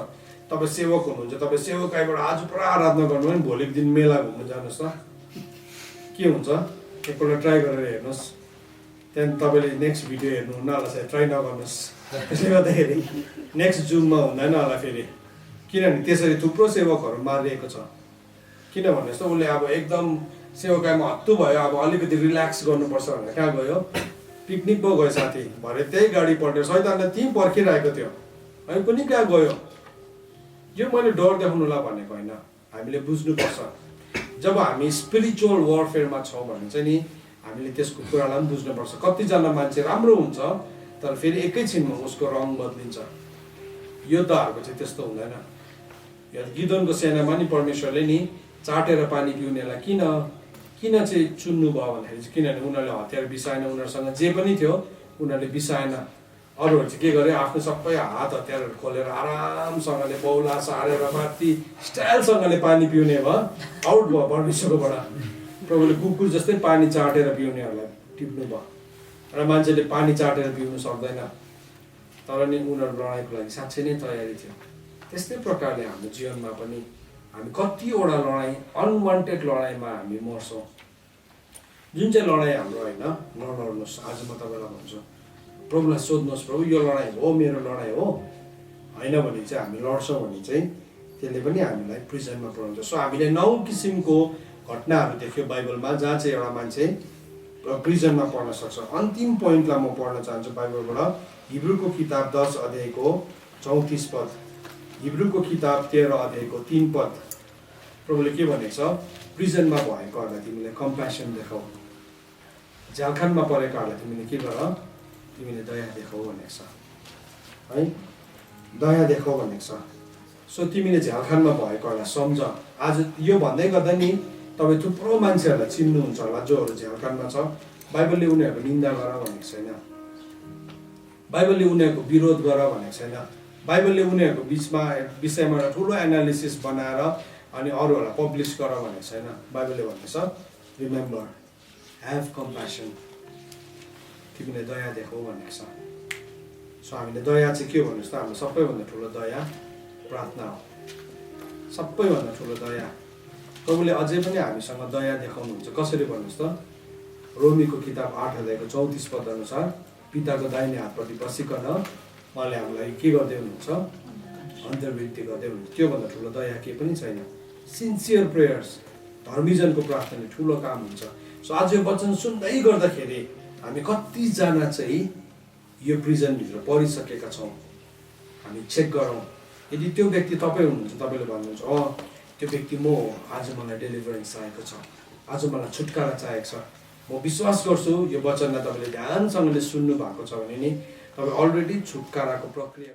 तपाईँ सेवक हुनुहुन्छ, तपाईँ सेवकाईबाट आज पुरा आराधना गर्नु भने भोलिको दिन मेला घुम्नु जानुहोस् त, के हुन्छ एकपल्ट ट्राई गरेर हेर्नुहोस्। त्यहाँदेखि तपाईँले नेक्स्ट भिडियो हेर्नुहुन्न होला, सायद ट्राई नगर्नुहोस्। त्यसले गर्दाखेरि नेक्स्ट जुममा हुँदैन होला फेरि, किनभने त्यसरी थुप्रो सेवकहरू मारिएको छ। किन भन्नुहोस् त, उसले अब एकदम सेवकाईमा हत्तु भयो, अब अलिकति रिल्याक्स गर्नुपर्छ भनेर कहाँ गयो, पिकनिक पो गयो साथी, भरे त्यही गाडी पल्टेर शैतानले त्यहीँ पर्खिरहेको थियो, है पनि कहाँ गयो। यो मैले डर देखाउनुलाई भनेको होइन, हामीले बुझ्नुपर्छ। जब हामी स्पिरिचुअल वारफेयरमा छौँ भने चाहिँ नि हामीले त्यसको कुरालाई पनि बुझ्नुपर्छ। कतिजना मान्छे राम्रो हुन्छ तर फेरि एकैछिनमा उसको रङ बदलिन्छ। योद्धाहरूको चाहिँ त्यस्तो हुँदैन। गिदोनको सेनामा नि परमेश्वरले नि चाटेर पानी पिउनेलाई किन चाहिँ चुन्नु भयो भन्दाखेरि चाहिँ किनभने उनीहरूले हतियार बिसाएन, उनीहरूसँग जे पनि थियो उनीहरूले बिसाएन। अरूहरू चाहिँ के गरे, आफ्नो सबै हात हतियारहरू खोलेर आरामसँगले बौला सारेर माथि स्टाइलसँगले पानी पिउने भयो, आउट भयो परमेश्वरकोबाट। प्रभुले कुकुर जस्तै पानी चाटेर पिउनेहरूलाई टिप्नु भयो। र मान्छेले पानी चाटेर पिउनु सक्दैन, तर नि उनीहरू लडाइँको लागि साँच्चै नै तयारी थियो। त्यस्तै प्रकारले हाम्रो जीवनमा पनि हामी कतिवटा लडाइँ, अनवान्टेड लडाइँमा हामी मर्छौँ। जुन चाहिँ लडाइँ हाम्रो होइन, नलड्नुहोस्। आज म तपाईँलाई भन्छु, प्रभुलाई सोध्नुहोस्, प्रभु यो लडाइँ हो, मेरो लडाइँ हो होइन भने चाहिँ हामी लड्छौँ भने चाहिँ त्यसले पनि हामीलाई प्रिजनमा पुऱ्याउँछ। सो हामीले 9 किसिमको घटनाहरू देख्यो बाइबलमा जहाँ चाहिँ एउटा मान्छे प्रिजनमा पर्न सक्छ। अन्तिम पोइन्टलाई म पढ्न चाहन्छु बाइबलबाट, हिब्रूको किताब 10 अध्यायको 34 पद, हिब्रूको किताब 13 अध्यायको 3 पद। प्रभुले के भनेको छ, प्रिजनमा भएकोहरूलाई तिमीले कम्प्यासन देखाऊ, झ्यालखानमा परेकाहरूलाई तिमीले के गर, तिमीले दया देखाऊ भनेको छ है, दया देखाऊ भनेको छ। सो तिमीले झ्यालखानमा भएकोहरूलाई सम्झ। आज यो भन्दै गर्दा नि तपाईँ थुप्रो मान्छेहरूलाई चिन्नुहुन्छ होला जोहरू झ्यालखानमा छ। बाइबलले उनीहरूको निन्दा गर भनेको छैन, बाइबलले उनीहरूको विरोध गर भनेको छैन, बाइबलले उनीहरूको विषयमा एउटा ठुलो एनालिसिस बनाएर अनि अरूहरूलाई पब्लिस गर भनेको छैन। बाइबलले भन्दैछ रिमेम्बर, ह्याभ कम्प्यासन, तिमीले दया देखाऊ भनेको छ। सो हामीले दया चाहिँ के हो भन्नुहोस् त, हाम्रो सबैभन्दा ठुलो दया प्रार्थना हो, सबैभन्दा ठुलो दया। प्रभुले अझै पनि हामीसँग दया देखाउनुहुन्छ। कसरी भन्नुहोस् त, रोमीको किताब 8 अध्यायको 34 पद अनुसार पिताको दाहिने हातपट्टि बसिकन उहाँले हामीलाई के गर्दै हुनुहुन्छ, अन्तर्वृत्ति गर्दै हुनुहुन्छ। त्योभन्दा ठुलो दया केही पनि छैन। सिन्सियर प्रेयर्स, धर्मीजनको प्रार्थनाले ठुलो काम हुन्छ। सो आज यो वचन सुन्दै गर्दाखेरि हामी कतिजना चाहिँ यो प्रिजनभित्र परिसकेका छौँ, हामी चेक गरौँ। यदि त्यो व्यक्ति तपाईँ हुनुहुन्छ, तपाईँले भन्नुहुन्छ त्यो व्यक्ति म हो, आज मलाई डेलिभरेन्स चाहिएको छ, आज मलाई छुटकारा चाहिएको छ, म विश्वास गर्छु यो वचनलाई तपाईँले ध्यानसँगले सुन्नु भएको छ भने नि तपाईँ अलरेडी छुटकाराको प्रक्रिया